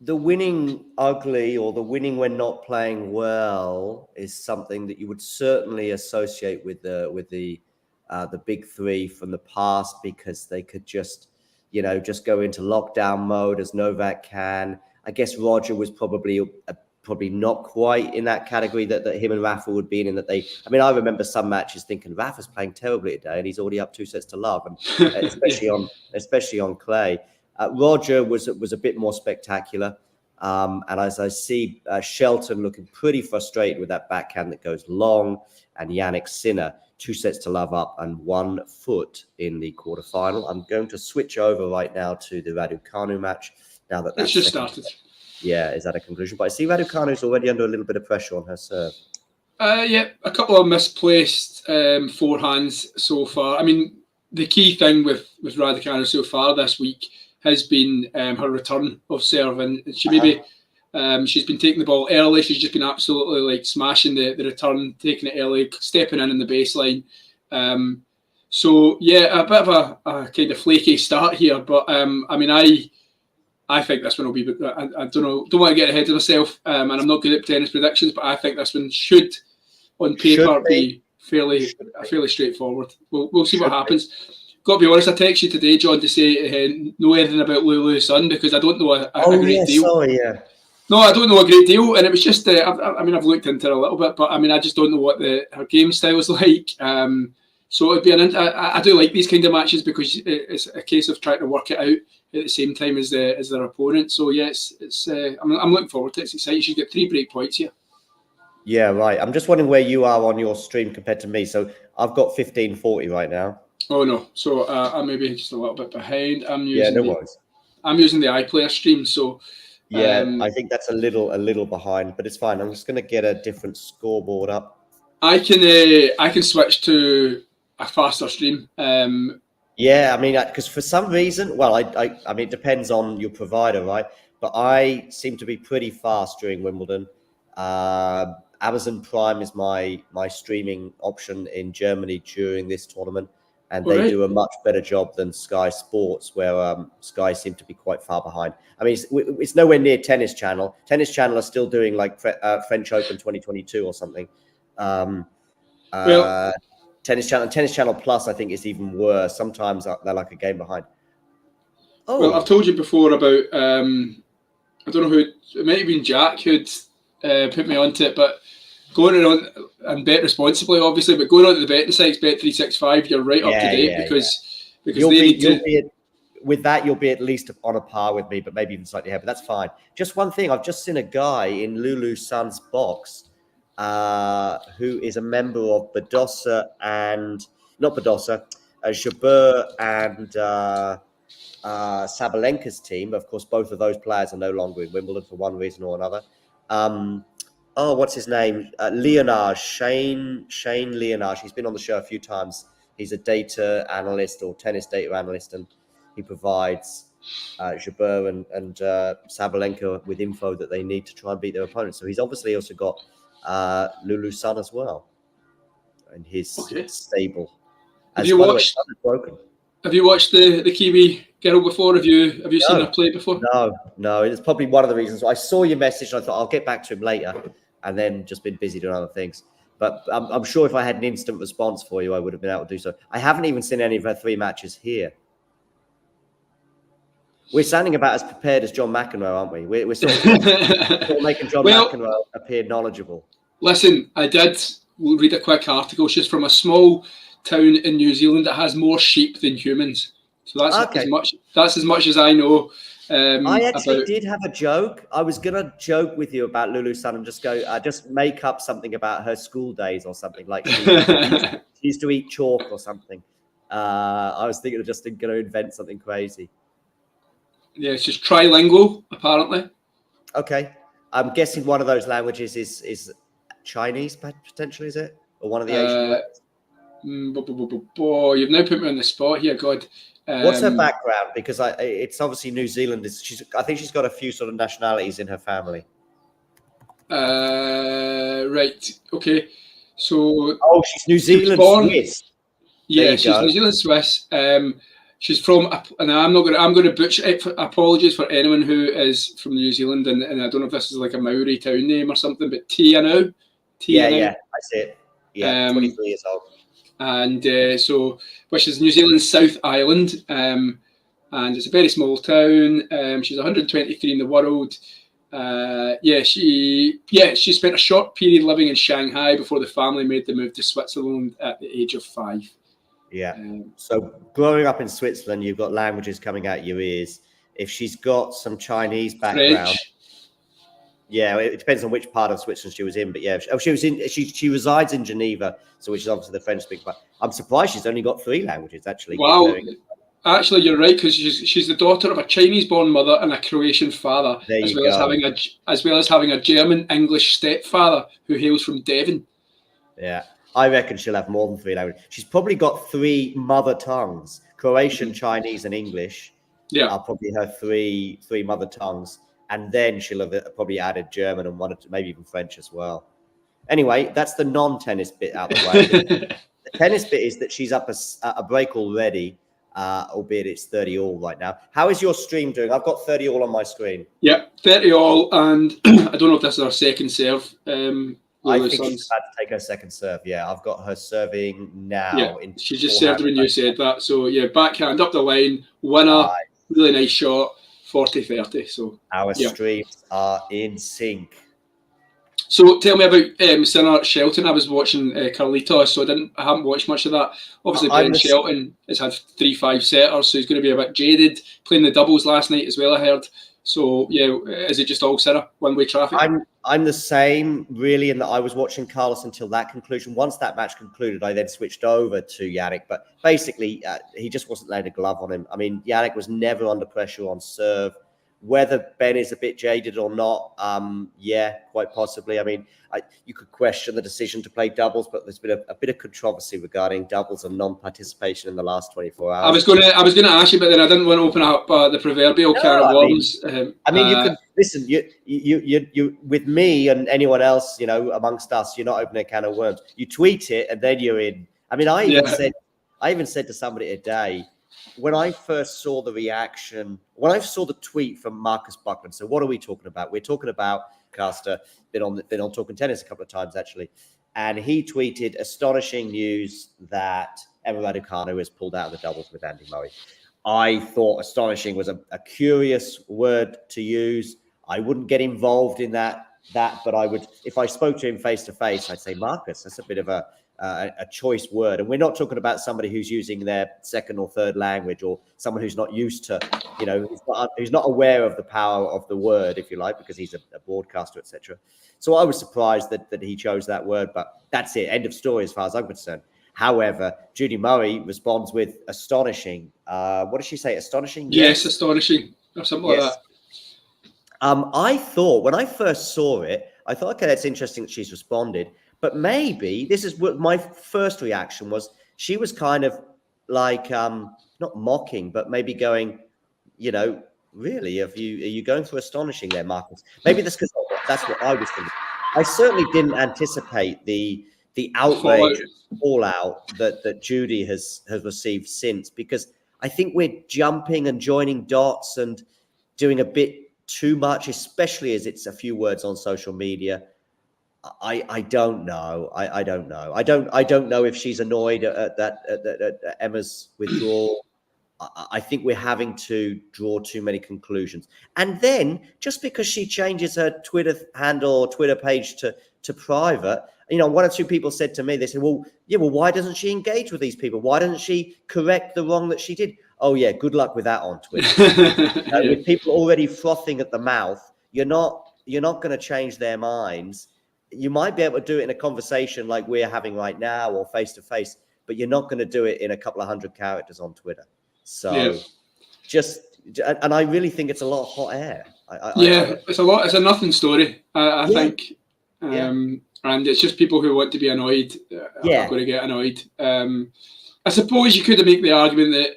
The winning ugly or the winning when not playing well is something that you would certainly associate with the big three from the past, because they could just go into lockdown mode as Novak can. I guess Roger was probably not quite in that category that him and Rafa would be in that they. I remember some matches thinking Rafa's playing terribly today, and he's already up 2-0, and especially on clay. Roger was a bit more spectacular, and as I see Shelton looking pretty frustrated with that backhand that goes long, and Yannick Sinner 2-0 up and 1 foot in the quarterfinal. I'm going to switch over right now to the Raducanu match. Now that's just started. Yeah, is that a conclusion? But I see Raducanu's already under a little bit of pressure on her serve. Yeah, a couple of misplaced forehands so far. The key thing with Raducanu so far this week has been her return of serve, and she maybe she's been taking the ball early. She's just been absolutely smashing the return, taking it early, stepping in the baseline. So yeah, a bit of a kind of flaky start here, but I think this one will be. I don't know. Don't want to get ahead of myself, and I'm not good at tennis predictions, but I think this one should, on paper, be fairly straightforward. We'll see what happens. Got to be honest, I text you today, John, to say know anything about Lulu's son, because I don't know a great deal. Sorry, yeah. No, I don't know a great deal, and it was just. I've looked into it a little bit, but I just don't know what her game style is like. So it'd be I do like these kind of matches because it's a case of trying to work it out at the same time as their opponent. So yes, I'm looking forward to it. It's exciting. She's got 3 break points here. Yeah, right. I'm just wondering where you are on your stream compared to me. So I've got 1540 right now. Oh no, so I'm maybe just a little bit behind. No worries. I'm using the iPlayer stream, so yeah, I think that's a little behind, but it's fine. I'm just going to get a different scoreboard up. I can switch to a faster stream. Yeah, because for some reason, well, it depends on your provider, right? But I seem to be pretty fast during Wimbledon. Amazon Prime is my streaming option in Germany during this tournament. and All they right. do a much better job than Sky Sports, where Sky seem to be quite far behind. I mean, it's nowhere near Tennis Channel. Tennis Channel are still doing like French Open 2022 or something. Well, Tennis Channel Plus, I think, is even worse. Sometimes they're like a game behind. well, I've told you before about I don't know who, it might have been Jack who'd put me onto it, but going on and bet responsibly, obviously, but going on to the betting sites, Bet365, you're right up to date because you'll they be, need to. with that, you'll be at least on a par with me, but maybe even slightly ahead. But that's fine. Just one thing, I've just seen a guy in Lulu's son's box who is a member of Badosa and not Badosa, Jabeur and Sabalenka's team. Of course, both of those players are no longer in Wimbledon for one reason or another. What's his name? Leonard, Shane Leonard. He's been on the show a few times. He's a data analyst or tennis data analyst, and he provides Jabeur and Sabalenka with info that they need to try and beat their opponents. So he's obviously also got Lulu's son as well in his stable. Have you watched the Kiwi girl before? Have you seen her play before? No. It's probably one of the reasons. I saw your message and I thought I'll get back to him later, and then just been busy doing other things. But I'm sure if I had an instant response for you, I would have been able to do so. I haven't even seen any of her 3 matches here. We're sounding about as prepared as John McEnroe, aren't we? We're sort of making John McEnroe appear knowledgeable. Listen, I did read a quick article. She's from a small town in New Zealand that has more sheep than humans. So that's as much as I know. I actually did have a joke. I was gonna joke with you about Lulu's son and just go, just make up something about her school days or something, like she used to eat chalk or something. I was thinking of just going to invent something crazy. Yeah, she's trilingual, apparently. Okay, I'm guessing one of those languages is Chinese, potentially, is it, or one of the Asian? You've now put me on the spot here. God. What's her background? Because it's obviously New Zealand. I think she's got a few sort of nationalities in her family. Right. Okay. So. Oh, she's New Zealand Swiss. Yeah, she's New Zealand Swiss. She's from, and I'm going to butcher it. Apologies for anyone who is from New Zealand, and I don't know if this is like a Maori town name or something, but Tianau. Yeah, I see it. Yeah, 23 years old. And which is New Zealand's South Island, and it's a very small town. She's 123 in the world. She spent a short period living in Shanghai before the family made the move to Switzerland at the age of 5. Yeah. So growing up in Switzerland, you've got languages coming out your ears. If she's got some Chinese background. French. Yeah, it depends on which part of Switzerland she was in, but yeah, she resides in Geneva, so which is obviously the French speaking part. I'm surprised she's only got 3 languages actually. Wow, actually, you're right, because she's the daughter of a Chinese-born mother and a Croatian father, as well as having a German-English stepfather who hails from Devon. Yeah, I reckon she'll have more than 3 languages. She's probably got 3 mother tongues: Croatian, Chinese, and English. Yeah, are probably her three mother tongues. And then she'll have probably added German and maybe even French as well. Anyway, that's the non-tennis bit out the way. The tennis bit is that she's up a break already, albeit it's 30 all right now. How is your stream doing? I've got 30 all on my screen. Yeah, 30 all, and I don't know if this is our second serve. I think she's about to take her second serve. Yeah, I've got her serving now. Yeah, she just served when you said that. So yeah, backhand up the line, winner, really nice shot. 40-30. So our streams are in sync. So tell me about Sinner Shelton. I was watching Carlitos, so I haven't watched much of that. Obviously, Ben Shelton has had 3-5 setters, so he's going to be a bit jaded. Playing the doubles last night as well, I heard. So yeah, is it just all Sinner, one-way traffic? I'm the same, really, in that I was watching Carlos until that conclusion. Once that match concluded, I then switched over to Yannick. But basically, he just wasn't laying a glove on him. I mean, Yannick was never under pressure on serve. Whether Ben is a bit jaded or not, yeah, quite possibly. I mean, you could question the decision to play doubles, but there's been a bit of controversy regarding doubles and non-participation in the last 24 hours. I was going to ask you, but then I didn't want to open up the proverbial can of worms. I mean, you could listen. You with me and anyone else, you know, amongst us, you're not opening a can of worms. You tweet it, and then you're in. I mean, I I even said to somebody today, when I first saw the reaction, when I saw the tweet from Marcus Buckman, so what are we talking about? We're talking about Caster, been on Talking Tennis a couple of times actually, and he tweeted astonishing news that Emma Raducanu has pulled out of the doubles with Andy Murray. I thought astonishing was a curious word to use. I wouldn't get involved in that, but I would, if I spoke to him face to face, I'd say, Marcus, that's a bit of a choice word. And we're not talking about somebody who's using their second or third language, or someone who's not used to, who's not aware of the power of the word, if you like, because he's a broadcaster, etc. So I was surprised that he chose that word, but that's it. End of story as far as I'm concerned. However, Judy Murray responds with astonishing. What does she say? Astonishing? Yes, astonishing, or something like that. I thought, when I first saw it, I thought, okay, that's interesting that she's responded. But maybe, this is what my first reaction was, she was kind of like, not mocking, but maybe going, really, are you going for astonishing there, Marcus? Maybe that's because that's what I was thinking. I certainly didn't anticipate the outrage, fallout that Judy has received since, because I think we're jumping and joining dots and doing a bit too much, especially as it's a few words on social media. I don't know. I don't know. I don't know if she's annoyed at Emma's withdrawal. I think we're having to draw too many conclusions. And then just because she changes her Twitter handle or Twitter page to private, one or two people said to me, they said, well, why doesn't she engage with these people? Why doesn't she correct the wrong that she did? Oh yeah, good luck with that on Twitter. With people already frothing at the mouth, you're not going to change their minds. You might be able to do it in a conversation like we're having right now or face to face, but you're not going to do it in a couple of 100 characters on Twitter. So and I really think it's a lot of hot air. It's a lot. It's a nothing story, I think. And it's just people who want to be annoyed are going to get annoyed. I suppose you could make the argument that,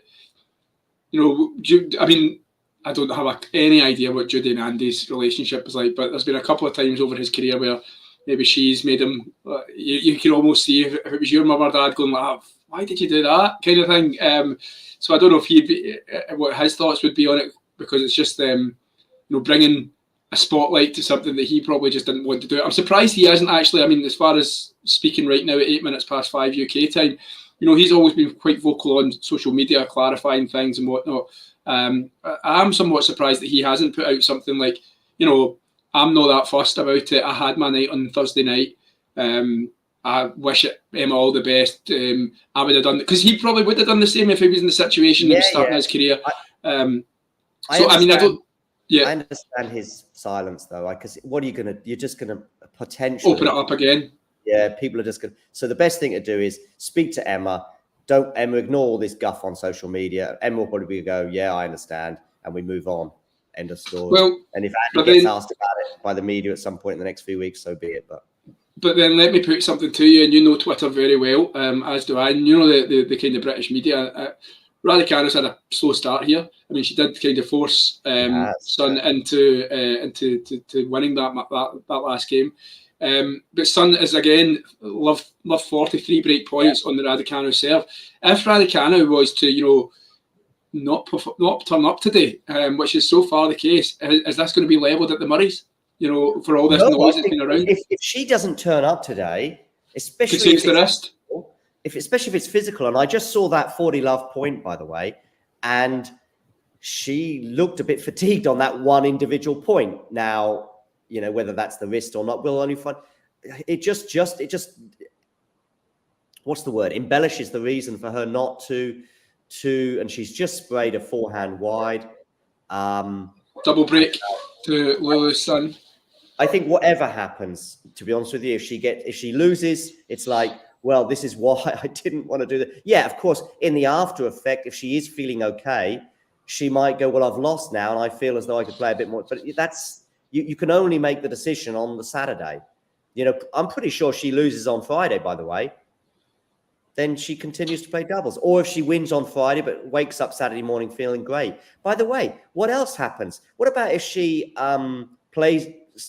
I don't have any idea what Judy and Andy's relationship is like, but there's been a couple of times over his career where maybe she's made him, you can almost see if it was your mum or dad going like, why did you do that, kind of thing. So I don't know if what his thoughts would be on it, because it's just bringing a spotlight to something that he probably just didn't want to do. I'm surprised he hasn't actually, as far as speaking right now at 8 minutes past 5 UK time, he's always been quite vocal on social media, clarifying things and whatnot. I'm somewhat surprised that he hasn't put out something like, I'm not that fussed about it. I had my night on Thursday night. I wish Emma all the best. I would have done it, because he probably would have done the same if he was in the situation he was starting his career. I understand his silence though, because what are you going to, you're just going to potentially open it up again. Yeah, people are just going to, so the best thing to do is speak to Emma. Don't ignore all this guff on social media. Emma will probably go, yeah, I understand. And we move on. End of story. Well, and if Andy gets asked about it by the media at some point in the next few weeks, so be it. But then let me put something to you, and you know Twitter very well, as do I. And you know the kind of British media. Raducanu's had a slow start here. She did kind of force Sun into winning that last game. But Sun is again love 43 break points on the Raducanu serve. If Raducanu was to not turn up today, which is so far the case, is this going to be levelled at the Murrays? For all this noise that's been around. If she doesn't turn up today, especially takes the rest. Especially if it's physical, and I just saw that 40 love point, by the way, and she looked a bit fatigued on that one individual point. Now, whether that's the wrist or not, we'll only find. It just what's the word? Embellishes the reason for her not to, and she's just sprayed a forehand wide. Double break to Lulu's Sun. I think whatever happens, to be honest with you, if she loses, it's like, well, this is why I didn't want to do that. Yeah, of course, in the after effect, if she is feeling okay, she might go, well, I've lost now and I feel as though I could play a bit more. But that's, you can only make the decision on the Saturday. I'm pretty sure she loses on Friday, by the way. Then she continues to play doubles. Or if she wins on Friday but wakes up Saturday morning feeling great. By the way, what else happens? What about if she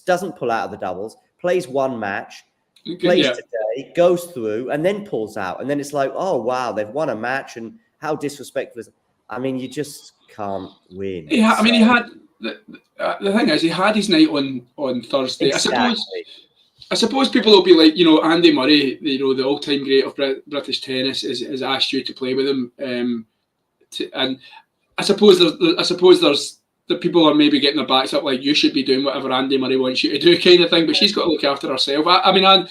doesn't pull out of the doubles, plays one match, plays Yeah. today, goes through, and then pulls out, and then it's like, oh wow, they've won a match, and how disrespectful is. I mean, you just can't win. I mean, he had the thing is, he had his night on Thursday. Exactly. I suppose people will be like, you know, Andy Murray, you know, the all-time great of British tennis, has asked you to play with him, and I suppose there's the people are maybe getting their backs up, like, you should be doing whatever Andy Murray wants you to do, kind of thing. But she's got to look after herself. I mean, I'm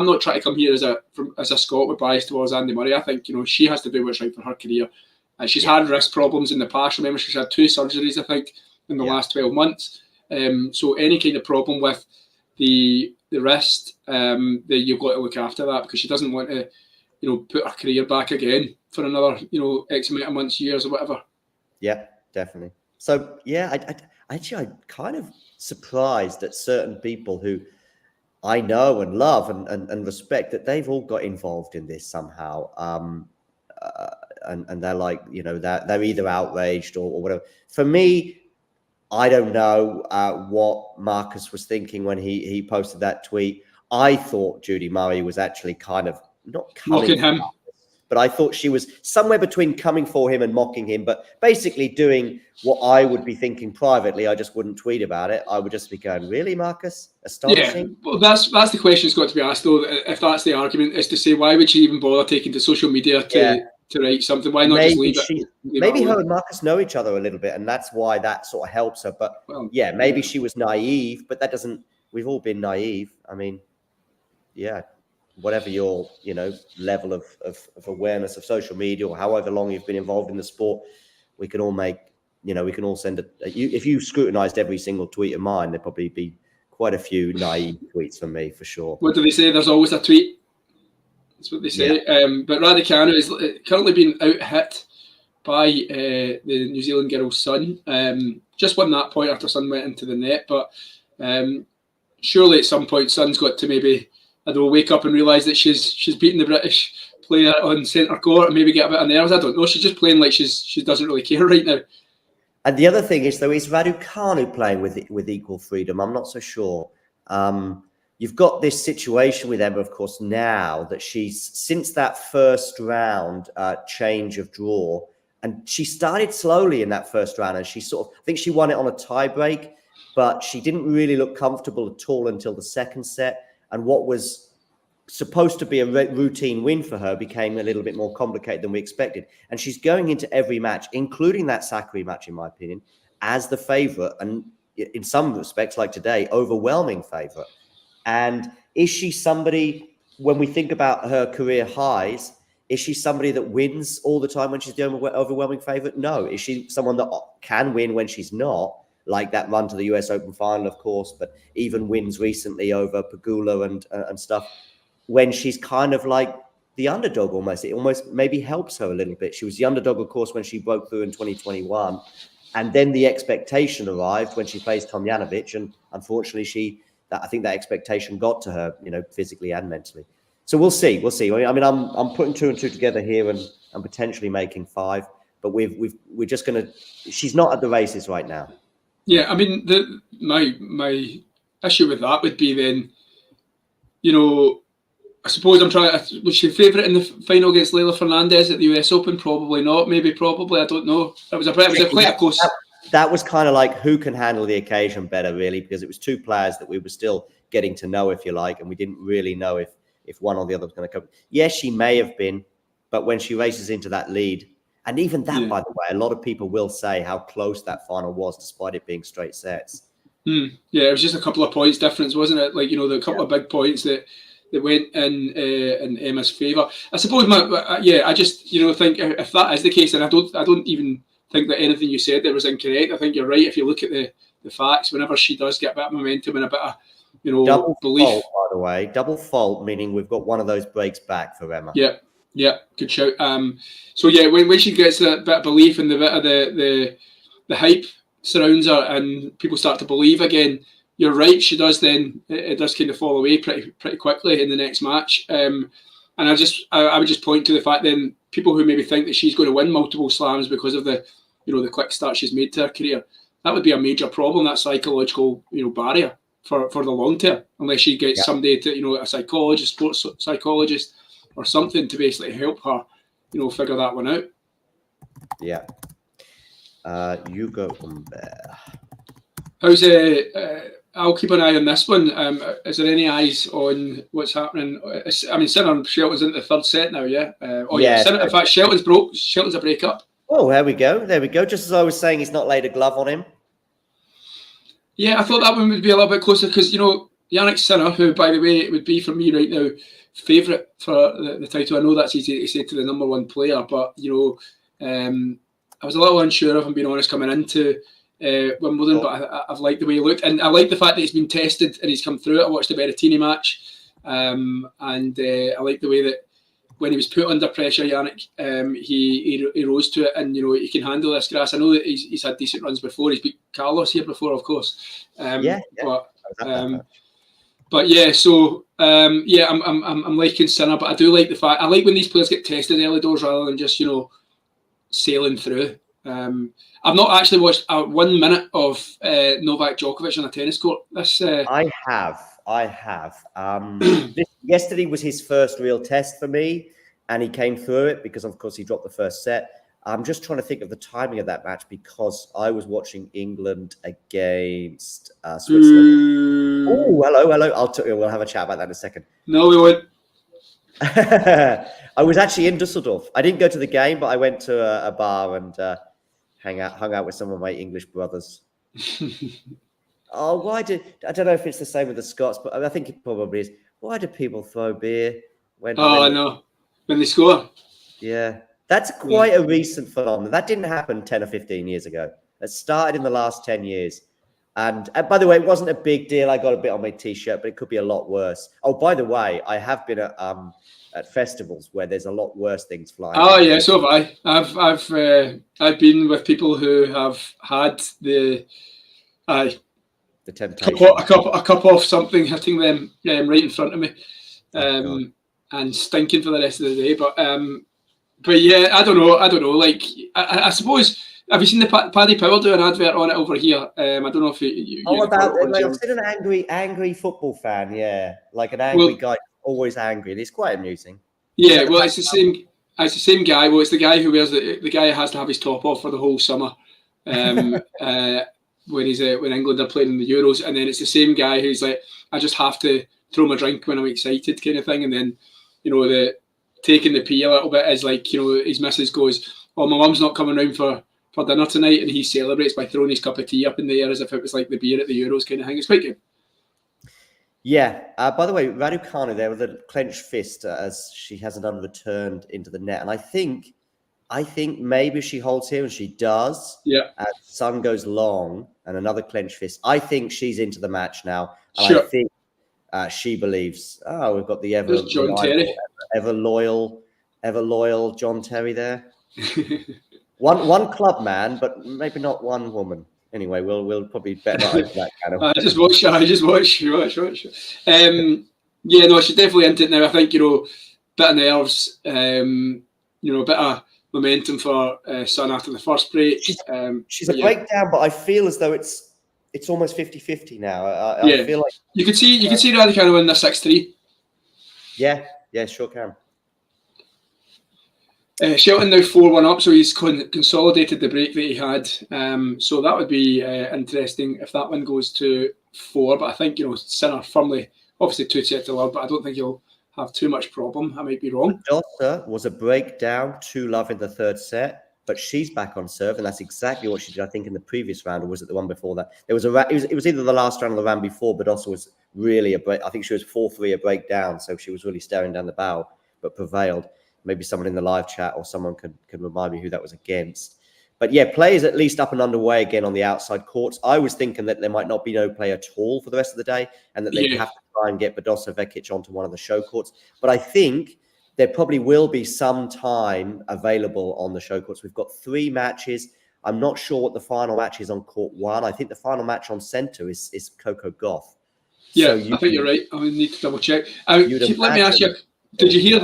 not trying to come here as a Scot with bias towards Andy Murray. I think, you know, she has to do what's right for her career. She's had wrist problems in the past. Remember, she's had 2 surgeries, I think, in the last 12 months. So any kind of problem with the wrist, that you've got to look after that, because she doesn't want to, you know, put her career back again for another, you know, X amount of months, years, or whatever. Yeah, definitely. So yeah, I'm kind of surprised at certain people who I know and love and respect, that they've all got involved in this somehow. And they're like, you know, they're either outraged or whatever. For me, I don't know what Marcus was thinking when he posted that tweet. I thought Judy Murray was actually kind of not mocking him, but I thought she was somewhere between coming for him and mocking him, but basically doing what I would be thinking privately. I just wouldn't tweet about it. I would just be going, really, Marcus? Astonishing. Yeah, well, that's the question that's got to be asked, though. If that's the argument, is to say, why would she even bother taking to social media to write something? Why not just leave it? Maybe her and Marcus know each other a little bit, and that's why that sort of helps her. But yeah, maybe she was naive, but that doesn't. We've all been naive. I mean, yeah. Whatever your, you know, level of awareness of social media, or however long you've been involved in the sport, we can all make, you know, we can all send if you scrutinized every single tweet of mine, there'd probably be quite a few naive tweets from me, for sure. What do they say? There's always a tweet. That's what they say. Yeah. But Raducanu is currently being out-hit by the New Zealand girl's son. Just won that point after Son went into the net. But surely at some point, Son's got to maybe, I don't know, wake up and realise that she's beaten the British player on centre court and maybe get a bit of nerves. I don't know. She's just playing like she doesn't really care right now. And the other thing is, though, is Raducanu playing with equal freedom? I'm not so sure. You've got this situation with Emma, of course, now that she's, since that first round change of draw, and she started slowly in that first round, and she sort of, I think she won it on a tie break, but she didn't really look comfortable at all until the second set. And what was supposed to be a routine win for her became a little bit more complicated than we expected. And she's going into every match, including that Sakari match, in my opinion, as the favourite. And in some respects, like today, overwhelming favourite. And is she somebody, when we think about her career highs, is she somebody that wins all the time when she's the overwhelming favourite? No. Is she someone that can win when she's not? Like that run to the US Open final, of course, but even wins recently over Pegula and stuff, when she's kind of like the underdog almost. It almost maybe helps her a little bit. She was the underdog, of course, when she broke through in 2021. And then the expectation arrived when she faced Tomljanovic. And unfortunately, I think that expectation got to her, you know, physically and mentally. So we'll see. We'll see. I mean, I'm putting 2 and 2 together here and potentially making 5. But we're just going to... She's not at the races right now. Yeah, I mean, my issue with that would be then, you know, I suppose was she favourite in the final against Leila Fernandez at the US Open? Probably not. Maybe, probably. I don't know. It was quite a close. That was kind of like who can handle the occasion better, really, because it was 2 players that we were still getting to know, if you like, and we didn't really know if one or the other was going to come. Yes, she may have been, but when she races into that lead. And even that, by the way, a lot of people will say how close that final was, despite it being straight sets. Yeah, it was just a couple of points difference, wasn't it? Like, you know, the couple of big points that went in Emma's favour. I suppose, I just, you know, think if that is the case, and I don't even think that anything you said there was incorrect. I think you're right. If you look at the facts, whenever she does get a bit of momentum and a bit of, you know, double belief. Fault, by the way, double fault, meaning we've got one of those breaks back for Emma. Yeah, good shout. So yeah, when she gets a bit of belief and the bit of the hype surrounds her and people start to believe again, you're right. She does then it does kind of fall away pretty quickly in the next match. And I would just point to the fact then people who maybe think that she's going to win multiple slams because of the, you know, the quick start she's made to her career, that would be a major problem. That psychological, you know, barrier for the long term, unless she gets somebody to, a psychologist, sports psychologist, or something to basically help her, figure that one out. Yeah. You go from there. How's I'll keep an eye on this one. Is there any eyes on what's happening? I mean, Sinner and Shelton's into the third set now, yeah? Sinner, in fact, Shelton's a break-up. Oh, there we go. Just as I was saying, he's not laid a glove on him. Yeah, I thought that one would be a little bit closer because, Yannick Sinner, who, by the way, it would be for me right now, favourite for the title. I know that's easy to say to the number one player, but, I was a little unsure, if I'm being honest, coming into Wimbledon, but I've liked the way he looked, and I like the fact that he's been tested and he's come through it. I watched the Berrettini match, and I like the way that when he was put under pressure, Yannick, he rose to it, and he can handle this grass. I know that he's had decent runs before. He's beat Carlos here before, of course. But yeah, so I'm liking Sinner, but I do like the fact I like when these players get tested early doors rather than just sailing through. I've not actually watched 1 minute of Novak Djokovic on a tennis court. I have. Yesterday was his first real test for me, and he came through it because, of course, he dropped the first set. I'm just trying to think of the timing of that match because I was watching England against Switzerland. Oh, hello. We'll have a chat about that in a second. No, we won't. I was actually in Dusseldorf. I didn't go to the game, but I went to a bar and hung out with some of my English brothers. I don't know if it's the same with the Scots, but I think it probably is. Why do people throw beer when they score? Yeah, that's quite a recent phenomenon. That didn't happen 10 or 15 years ago. It started in the last 10 years. And by the way, it wasn't a big deal. I got a bit on my T-shirt, but it could be a lot worse. Oh, by the way, I have been at festivals where there's a lot worse things flying. Oh yeah, so have I. I've been with people who have had the temptation, a cup of something hitting them right in front of me, and stinking for the rest of the day. But yeah, I don't know. Like I suppose. Have you seen the Paddy Power do an advert on it over here? I don't know if I've seen an angry football fan. Yeah, like an angry guy, always angry. It's quite amusing. Yeah, well, it's the same. It's the same guy. Well, it's the guy who wears the guy who has to have his top off for the whole summer. When England are playing in the Euros, and then it's the same guy who's like, I just have to throw my drink when I'm excited, kind of thing. And then, the taking the pee a little bit is like, his missus goes, "Oh, my mum's not coming round for dinner tonight," and he celebrates by throwing his cup of tea up in the air as if it was like the beer at the Euros kind of thing. It's quite good. Yeah. By the way, Raducanu there with a clenched fist as she has it unreturned into the net, and I think maybe she holds here, and she does. Yeah. As Sun goes long and another clenched fist. I think she's into the match now. And sure. I think she believes. Oh, we've got the ever loyal John Terry there. One club man, but maybe not one woman. Anyway, we'll probably better not open that kind of. I just watch. Yeah, no, she's definitely into it now. I think bit of nerves, bit of momentum for Sun after the first break. She's a breakdown, but I feel as though it's almost 50-50 now. I feel like you could see Raducanu win the 6-3. Yeah, sure can. Shelton now 4-1 up, so he's consolidated the break that he had. So that would be interesting if that one goes to 4. But I think Sinner firmly, obviously 2-0, but I don't think he'll have too much problem. I might be wrong. Badosa was a breakdown, 2-love in the third set, but she's back on serve, and that's exactly what she did. I think in the previous round, or was it the one before that? It was either the last round or the round before. Badosa was really a break. I think she was 4-3 a breakdown, so she was really staring down the barrel, but prevailed. Maybe someone in the live chat or someone can remind me who that was against. But yeah, play is at least up and underway again on the outside courts. I was thinking that there might not be no play at all for the rest of the day, and that they'd have to try and get Badosa Vekic onto one of the show courts. But I think there probably will be some time available on the show courts. We've got 3 matches. I'm not sure what the final match is on court 1. I think the final match on centre is Coco Gauff. Yeah, so I think you're right. I need to double check. Let me ask you. Did you hear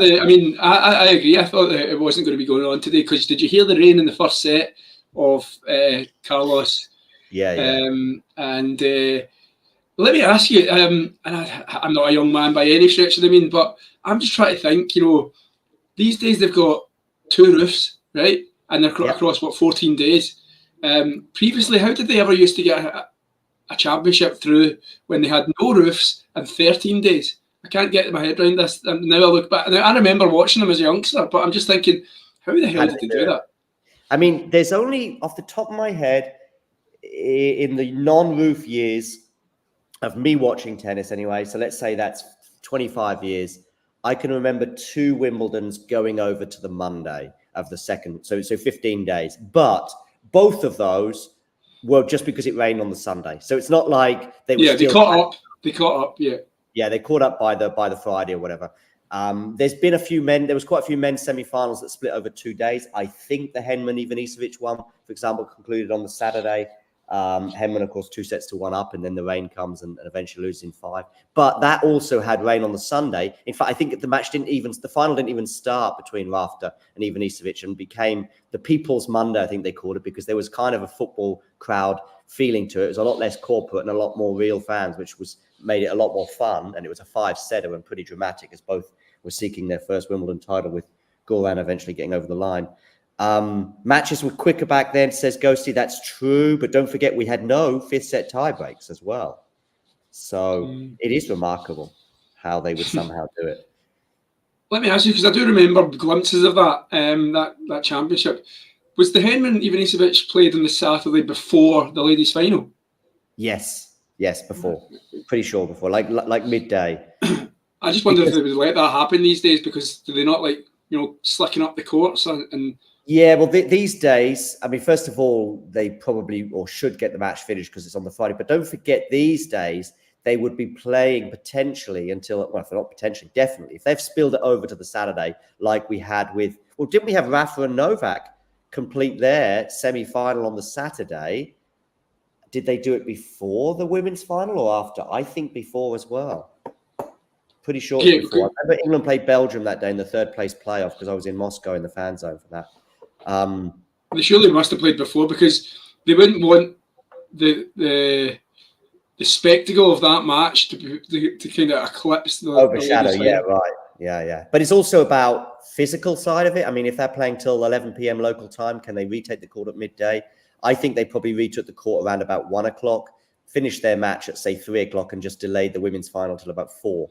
I agree. I thought that it wasn't going to be going on today because did you hear the rain in the first set of Carlos? Yeah. And Let me ask you, and I'm not a young man by any stretch of the mean, but I'm just trying to think, these days they've got 2 roofs, right? And they're across, 14 days. Previously, how did they ever used to get a championship through when they had no roofs and 13 days? I can't get my head around this. And now I look back, now I remember watching them as a youngster, but I'm just thinking, how the hell did they do that? I mean, there's only, off the top of my head, in the non-roof years of me watching tennis anyway, so let's say that's 25 years, I can remember 2 Wimbledons going over to the Monday of the second, so 15 days. But both of those were just because it rained on the Sunday. So it's not like they were they caught up. They caught up, yeah. Yeah, they caught up by the Friday or whatever. There's been there was quite a few men's semi-finals that split over 2 days. I think the Henman-Ivanisevic one, for example, concluded on the Saturday. Henman, of course, 2 sets to 1 up, and then the rain comes and eventually loses in 5. But that also had rain on the Sunday. In fact, I think the final didn't even start between Rafter and Ivanisevic and became the People's Monday, I think they called it, because there was kind of a football crowd feeling to it. It was a lot less corporate and a lot more real fans, which made it a lot more fun. And it was a 5-setter and pretty dramatic, as both were seeking their first Wimbledon title, with Goran eventually getting over the line. Matches were quicker back then, says Ghosty. That's true, but don't forget we had no 5th set tie breaks as well. So it is remarkable how they would somehow do it. Let me ask you, because I do remember glimpses of that that championship. Was the Henman-Ivanisevic played on the Saturday before the ladies' final? Yes, before. Pretty sure before, like midday. I just wonder if they would let that happen these days, because do they not slicking up the courts and yeah, well, these days, I mean, first of all, they probably or should get the match finished because it's on the Friday. But don't forget, these days, they would be playing potentially until, well, if not potentially, definitely. If they've spilled it over to the Saturday, like we had with, well, didn't we have Rafa and Novak complete their semi-final on the Saturday? Did they do it before the women's final or after? I think before as well. Pretty sure before. I remember England played Belgium that day in the 3rd place playoff because I was in Moscow in the fan zone for that. They surely must have played before, because they wouldn't want the spectacle of that match to kind of eclipse the overshadow. Yeah, right. Yeah. But it's also about physical side of it. I mean, if they're playing till 11 p.m. local time, can they retake the court at midday? I think they probably retook the court around about 1 o'clock, finished their match at say 3 o'clock, and just delayed the women's final till about 4.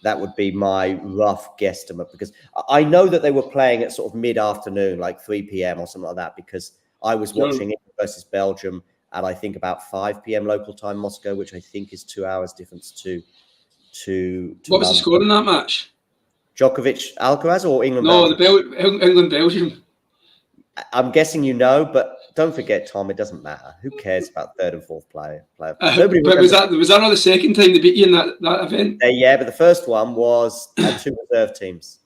That would be my rough guesstimate, because I know that they were playing at sort of mid-afternoon, like 3 p.m. or something like that, because I was watching it versus Belgium at, I think, about 5 p.m. local time Moscow, which I think is 2 hours difference to what was the score in that match? Djokovic, Alcaraz, or England? No, England-Belgium. I'm guessing but don't forget, Tom, it doesn't matter. Who cares about 3rd and 4th player? But was that not the second time they beat you in that event? Yeah, but the first one was 2 reserve teams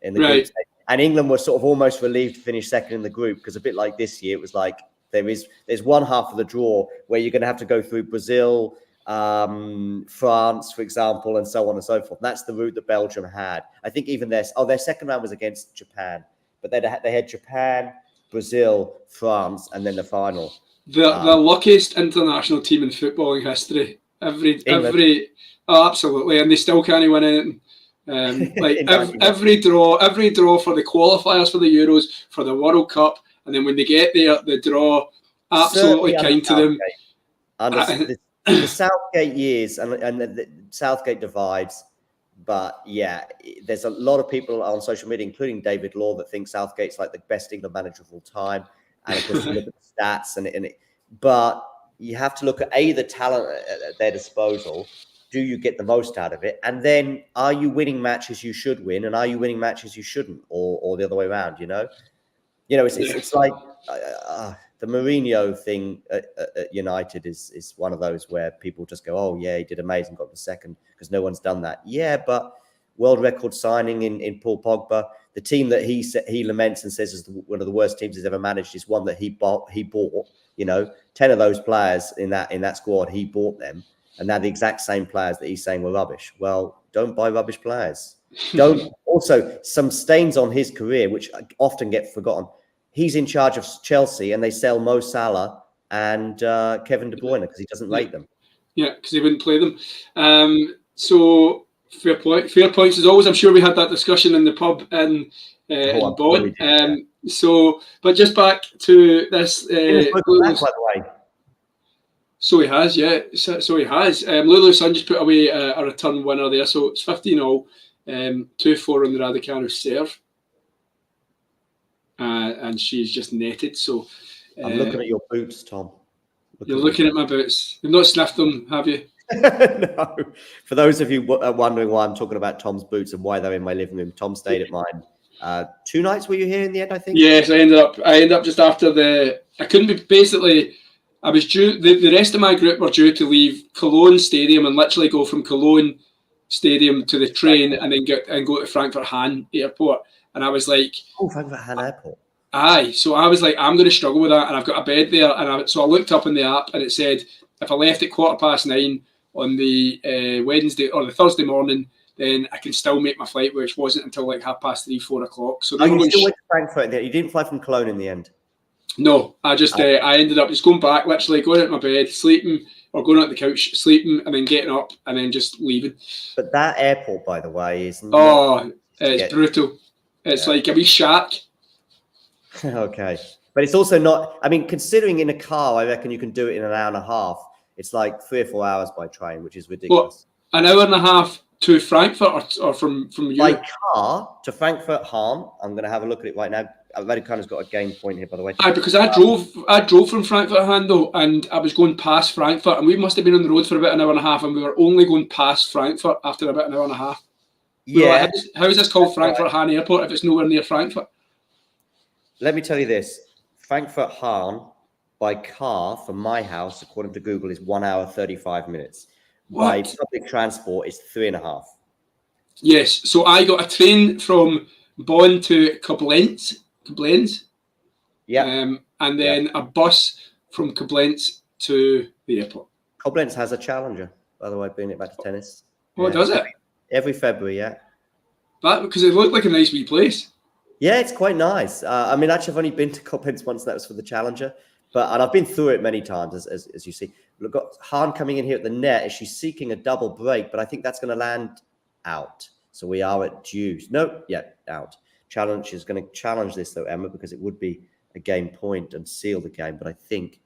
in the group stage. And England was sort of almost relieved to finish second in the group, because a bit like this year, it was like there's one half of the draw where you're going to have to go through Brazil, France, for example, and so on and so forth. And that's the route that Belgium had. I think even their second round was against Japan. But they had Japan, Brazil, France, and then the final. The luckiest international team in footballing history. Absolutely, and they still can't win it. Every draw for the qualifiers for the Euros, for the World Cup, and then when they get there, the draw absolutely kind to them. The Southgate years and the Southgate divides. But yeah, there's a lot of people on social media, including David Law, that think Southgate's like the best England manager of all time. And of course, you look at the stats, but you have to look at the talent at their disposal. Do you get the most out of it? And then, are you winning matches you should win, and are you winning matches you shouldn't, or the other way around? It's like the Mourinho thing at United is one of those where people just go, oh yeah, he did amazing, got the second, because no one's done that. Yeah, but world record signing in Paul Pogba, the team that he laments and says is one of the worst teams he's ever managed is one that he bought. 10 of those players in that squad, he bought them, and they're the exact same players that he's saying were rubbish. Well, don't buy rubbish players. Also, some stains on his career, which often get forgotten. He's in charge of Chelsea, and they sell Mo Salah and Kevin De Bruyne because he doesn't rate them. Yeah, because they wouldn't play them. So fair points as always. I'm sure we had that discussion in the pub in Bonn. So, but just back to this. By the way. So he has, yeah. So he has. Lulu's son just put away a return winner there. So it's 15-all, 2-4 on the Raducanu serve. And she's just netted. So I'm looking at your boots, Tom. You're looking at my boots. You've not sniffed them, have you? No. For those of you wondering why I'm talking about Tom's boots and why they're in my living room, Tom stayed at mine. 2 nights were you here in the end, I think? Yes, I ended up just after I couldn't be, basically, I was due, the rest of my group were due to leave Cologne Stadium and literally go from Cologne Stadium to the train and then go to Frankfurt Hahn Airport. And I was like... Oh, Frankfurt Hahn Airport. Aye, so I was like, I'm going to struggle with that, and I've got a bed there, and so I looked up in the app, and it said if I left at 9:15 on the Wednesday or the Thursday morning, then I can still make my flight, which wasn't until like 3:30, 4 o'clock. So you still went to Frankfurt. You didn't fly from Cologne in the end. No, I just I ended up just going back, literally going out of my bed, sleeping, or going out the couch, sleeping, and then getting up, and then just leaving. But that airport, by the way, is it's brutal. It's like a wee shack. Okay, but it's also not. I mean, considering in a car, I reckon you can do it in an hour and a half. It's like 3 or 4 hours by train, which is ridiculous. What, an hour and a half to Frankfurt, or from you? By car to Frankfurt Hahn. I'm going to have a look at it right now. Raducanu's got a game point here, by the way. Because I drove from Frankfurt Hahn though, and I was going past Frankfurt, and we must have been on the road for about an hour and a half, and we were only going past Frankfurt after about an hour and a half. Yeah. How is this called Frankfurt Hahn Airport if it's nowhere near Frankfurt? Let me tell you this. Frankfurt Hahn by car from my house, according to Google, is 1 hour 35 minutes. What? By public transport, it's 3.5. Yes. So I got a train from Bonn to Koblenz. Yeah. And then a bus from Koblenz to the airport. Koblenz has a challenger, by the way, bringing it back to tennis. Oh, does it? Every February, yeah. Because it looked like a nice wee place. Yeah, it's quite nice. I mean, actually, I've only been to Koblenz once, and that was for the challenger. And I've been through it many times, as you see. We've got Hahn coming in here at the net. She's seeking a double break, but I think that's going to land out. So we are at deuce. No, yeah, out. Challenge is going to challenge this, though, Emma, because it would be a game point and seal the game. But I think...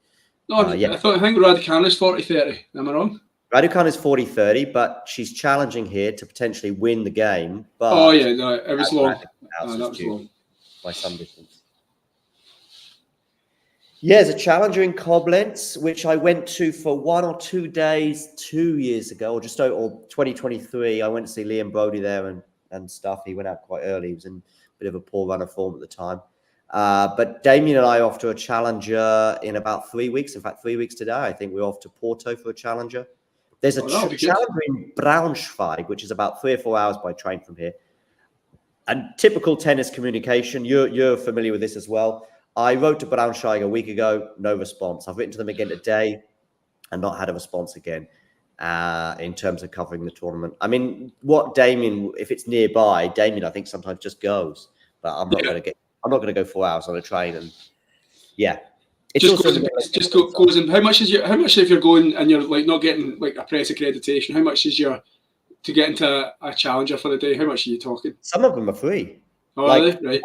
No, I think Raducanu is 40-30. Am I wrong? Raducanu is 40-30, but she's challenging here to potentially win the game. But oh, yeah, no, it was long. That was long. By some distance. Yeah, there's a challenger in Koblenz, which I went to for 1 or 2 days 2 years ago, or 2023. I went to see Liam Brody there and stuff. He went out quite early. He was in a bit of a poor run of form at the time. But Damien and I are off to a challenger in about 3 weeks. In fact, 3 weeks today. I think we're off to Porto for a challenger. There's a challenger in Braunschweig, which is about 3 or 4 hours by train from here. And typical tennis communication, you're familiar with this as well. I wrote to Braunschweig a week ago, no response. I've written to them again today and not had a response again in terms of covering the tournament. I mean, what Damien, if it's nearby, Damien, I think sometimes just goes. But I'm not going to go 4 hours on a train. And yeah. It just goes in. How much if you're going and you're like not getting like a press accreditation? How much is to get into a challenger for the day? How much are you talking? Some of them are free. Oh, like, really?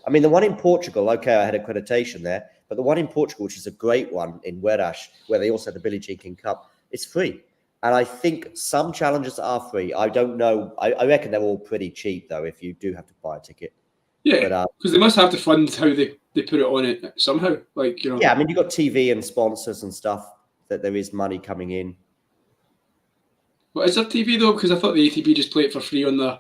Right. The one in Portugal, okay, I had accreditation there, but the one in Portugal, which is a great one in Werras, where they also have the Billie Jean King Cup, it's free. And I think some challengers are free. I don't know. I reckon they're all pretty cheap, though, if you do have to buy a ticket. Yeah, because they must have to fund how they put it on it somehow. Like, you know. Yeah, I mean, you've got TV and sponsors and stuff that there is money coming in. Well, is there TV, though? Because I thought the ATP just play it for free on their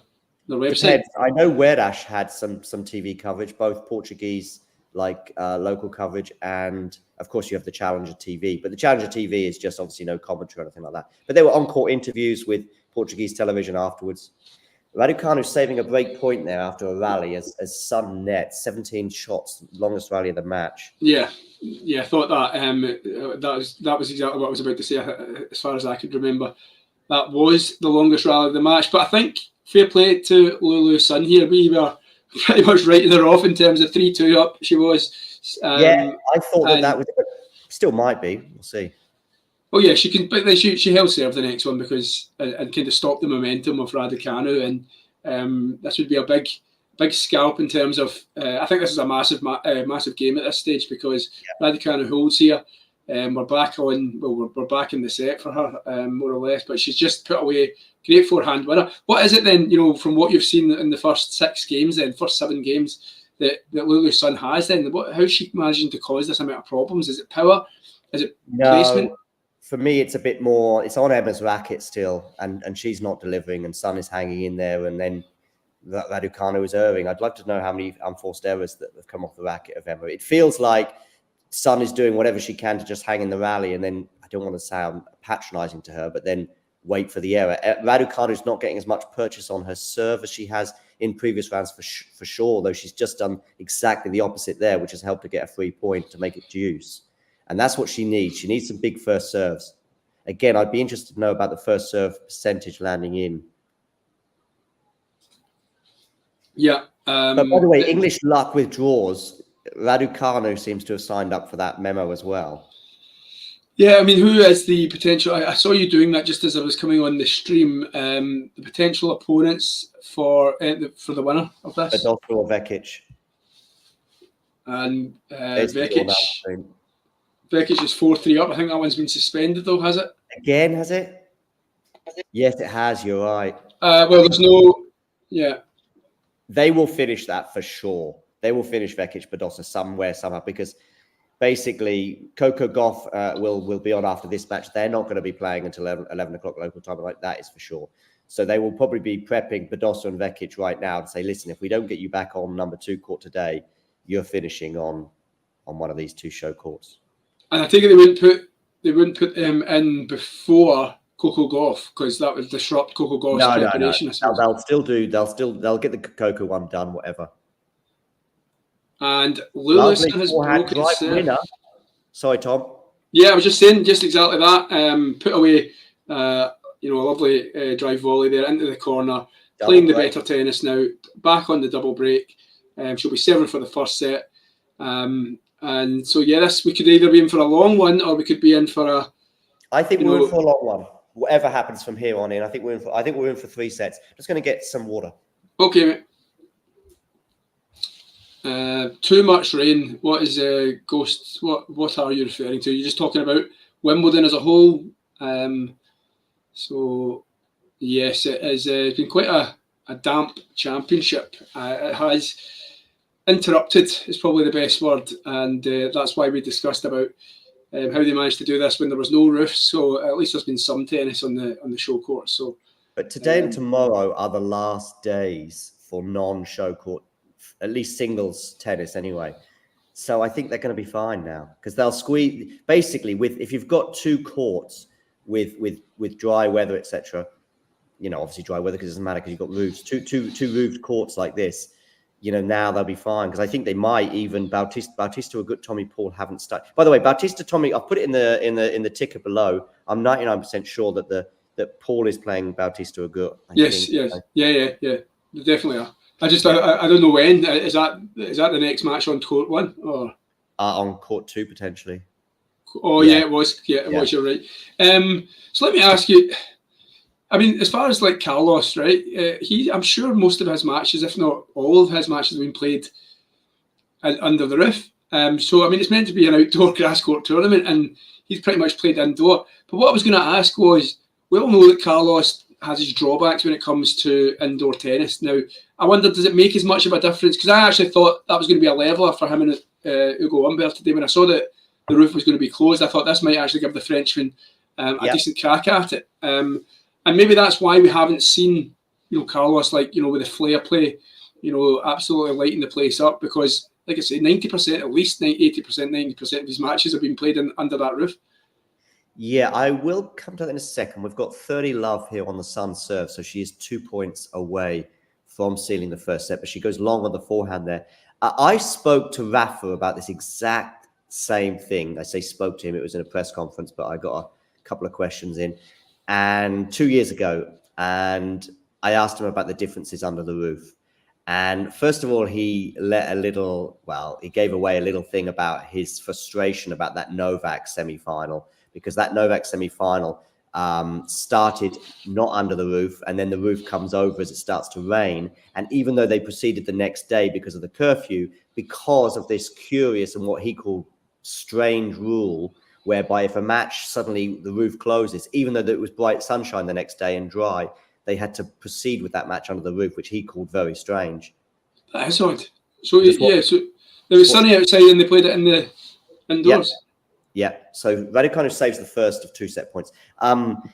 website. I know Werras had some TV coverage, both Portuguese, local coverage, and of course you have the Challenger TV. But the Challenger TV is just obviously no commentary or anything like that. But there were on-court interviews with Portuguese television afterwards. Raducanu saving a break point there after a rally as Sun net 17 shots, longest rally of the match. Yeah, I thought that that was exactly what I was about to say. As far as I could remember, that was the longest rally of the match. But I think fair play to Lulu's son here. We were pretty much writing her off in terms of 3-2 up. She was. I thought that was still might be. We'll see. Oh yeah, she can, but then she held serve the next one because and kind of stopped the momentum of Raducanu, and this would be a big scalp in terms of. I think this is a massive game at this stage because Raducanu holds here. We're back on. Well, we're back in the set for her, more or less. But she's just put away great forehand winner. What is it then? You know, from what you've seen in the first 6 games, then first 7 games that Lulu's son has. Then how's she managing to cause this amount of problems? Is it power? Is it placement? For me, it's a bit more. It's on Emma's racket still, and she's not delivering, and Sun is hanging in there, and then Raducanu is erring. I'd love to know how many unforced errors that have come off the racket of Emma. It feels like Sun is doing whatever she can to just hang in the rally, and then I don't want to sound patronising to her, but then wait for the error. Raducanu is not getting as much purchase on her serve as she has in previous rounds for sure, though she's just done exactly the opposite there, which has helped her get a free point to make it deuce. And that's what she needs. She needs some big first serves. Again, I'd be interested to know about the first serve percentage landing in. Yeah. But by the way, English luck with draws. Raducanu seems to have signed up for that memo as well. Yeah, I mean, who is the potential? I saw you doing that just as I was coming on the stream. The potential opponents for the winner of this. Badosa or Vekic. And Vekic is 4-3 up. I think that one's been suspended though, has it? Again, has it? Yes, it has. You're right. Well, there's no. Yeah. They will finish that for sure. They will finish Vekic Badosa somewhere, somehow, because basically Coco Gauff will be on after this match. They're not going to be playing until 11 o'clock local time. Like that is for sure. So they will probably be prepping Badosa and Vekic right now to say, listen, if we don't get you back on number 2 court today, you're finishing on one of these 2 show courts. And I think they wouldn't put them in before Coco Gauff because that would disrupt Coco Gauff's preparation. No. They'll get the Coco one done, whatever. And Lewis has broken his winner. Sorry, Tom. Yeah, I was just saying just exactly that. Put away, a lovely drive volley there into the corner. Playing the better tennis now. Back on the double break. She'll be serving for the first set. And so, we could either be in for a long one or we could be in for a. I think we're in for a long one. Whatever happens from here on in, I think we're in for 3 sets. Just going to get some water. Okay, mate. Too much rain. What is Ghost? What are you referring to? You're just talking about Wimbledon as a whole. So yes, it has been quite a damp championship. It has interrupted is probably the best word, and that's why we discussed about how they managed to do this when there was no roof. So at least there's been some tennis on the show court. So, but today and tomorrow are the last days for non-show court, at least singles tennis anyway. So I think they're going to be fine now because they'll squeeze basically if you've got 2 courts with dry weather, etc. Obviously dry weather because it doesn't matter because you've got roofs. Two roofed courts like this. Now they'll be fine because I think they might even Bautista Agut, Tommy Paul haven't started. By the way, Bautista Tommy, I'll put it in the ticker below. I'm 99% sure that Paul is playing Bautista Agut. Yes, yeah, they definitely are. I don't know when is that the next match on court 1 or on court 2 potentially. Oh yeah, it was. Yeah, it was. You're right. So let me ask you. I mean, as far as like Carlos, right? I'm sure most of his matches, if not all of his matches, have been played under the roof. So I mean, it's meant to be an outdoor grass court tournament, and he's pretty much played indoor. But what I was going to ask was, we all know that Carlos has his drawbacks when it comes to indoor tennis. Now, I wonder, does it make as much of a difference? Because I actually thought that was going to be a leveler for him and Hugo Humbert today. When I saw that the roof was going to be closed, I thought this might actually give the Frenchman a decent crack at it. And maybe that's why we haven't seen, Carlos with the flair play, absolutely lighting the place up because, like I say, 90%, at least 80%, 90% of his matches have been played under that roof. Yeah, I will come to that in a second. We've got 30 love here on the Sun serve, so she is 2 points away from sealing the first set, but she goes long on the forehand there. I spoke to Rafa about this exact same thing. I say spoke to him. It was in a press conference, but I got a couple of questions in. And 2 years ago, and I asked him about the differences under the roof. And first of all, he gave away a little thing about his frustration about that Novak semi-final, because that Novak semi-final started not under the roof, and then the roof comes over as it starts to rain. And even though they proceeded the next day because of the curfew, because of this curious and what he called strange rule, whereby if a match suddenly the roof closes, even though it was bright sunshine the next day and dry, they had to proceed with that match under the roof, which he called very strange. That is odd. So so it was sunny outside and they played it in the indoors. Yeah, so Raducanu saves the first of 2 set points.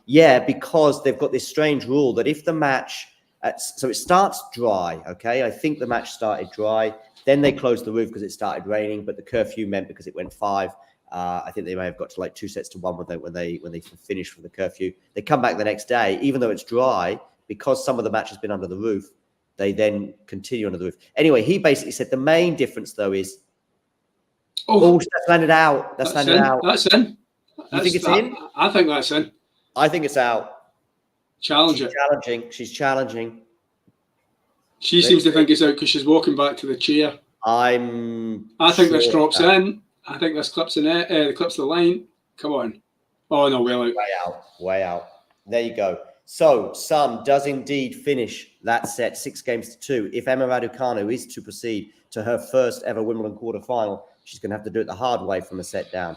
Yeah, because they've got this strange rule that if the match, so it starts dry, okay? I think the match started dry. Then they closed the roof because it started raining, but the curfew meant because it went 5. I think they may have got to like 2 sets to 1 when they finished with the curfew. They come back the next day, even though it's dry, because some of the match has been under the roof. They then continue under the roof. Anyway, he basically said the main difference though is. Oh, that's landed out. That's landed out. That's in. You think it's in? I think that's in. I think it's out. Challenge it. She's challenging. She seems to think it's out because she's walking back to the chair. I think this drops in. I think this clips in it. The clips the line. Come on. Oh no, well out. Way out. There you go. So Sun does indeed finish that set 6-2. If Emma Raducanu is to proceed to her first ever Wimbledon quarterfinal, she's going to have to do it the hard way from a set down.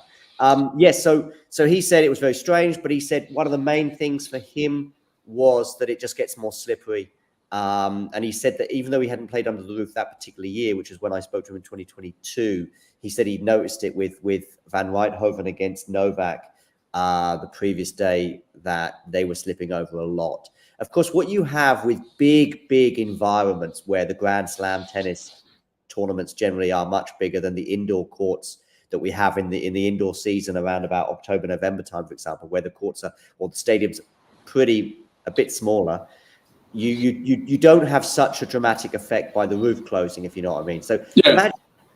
Yes, so he said it was very strange, but he said one of the main things for him was that it just gets more slippery. And he said that even though he hadn't played under the roof that particular year, which is when I spoke to him in 2022, he said he'd noticed it with Van Rijthoven against Novak the previous day, that they were slipping over a lot. Of course, what you have with big environments where the Grand Slam tennis tournaments generally are much bigger than the indoor courts that we have in the indoor season around about October, November time, for example, where the courts are, or the stadiums a bit smaller. You don't have such a dramatic effect by the roof closing, if you know what I mean. So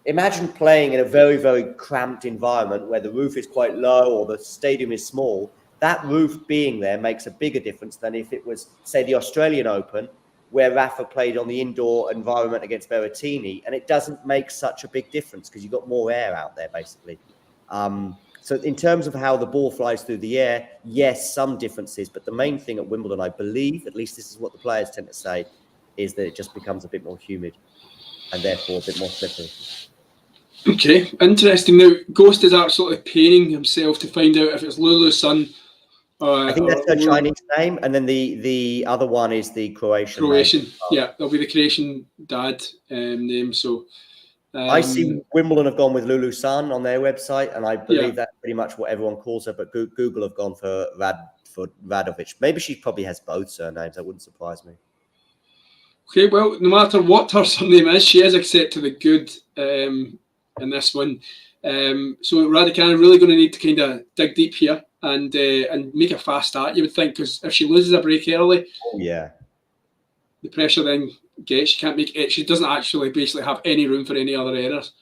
imagine playing in a very cramped environment where the roof is quite low or the stadium is small. That roof being there makes a bigger difference than if it was, say, the Australian Open, where Rafa played on the indoor environment against Berrettini, and it doesn't make such a big difference because you've got more air out there, basically. So in terms of how the ball flies through the air, yes, some differences, but the main thing at Wimbledon, I believe, at least this is what the players tend to say, is that it just becomes a bit more humid and therefore a bit more slippery. Okay, interesting. Now, Ghost is absolutely paining himself to find out if it's Lulu's son. I think that's her Chinese name, and then the other one is the Croatian name. Yeah, that'll be the Croatian dad name. So I see Wimbledon have gone with Lulu Sun on their website, and I believe that's pretty much what everyone calls her. But Google have gone for Radovic. Maybe she probably has both surnames. That wouldn't surprise me. Okay, well, no matter what her surname is, she is accepted the good in this one. So Raducanu really going to need to kind of dig deep here and make a fast start, you would think, because if she loses a break early, the pressure then gets, she can't make it. She doesn't actually basically have any room for any other errors.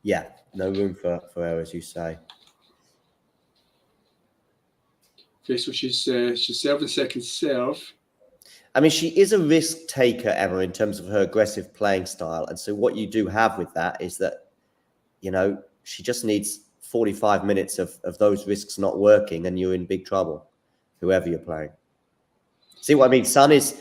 Yeah, no room for errors, you say. Okay, so she's served the second serve. I mean, she is a risk taker, Emma, in terms of her aggressive playing style. And so what you do have with that is that, you know, she just needs 45 minutes of those risks not working, and you're in big trouble, whoever you're playing. See what I mean? Sun is,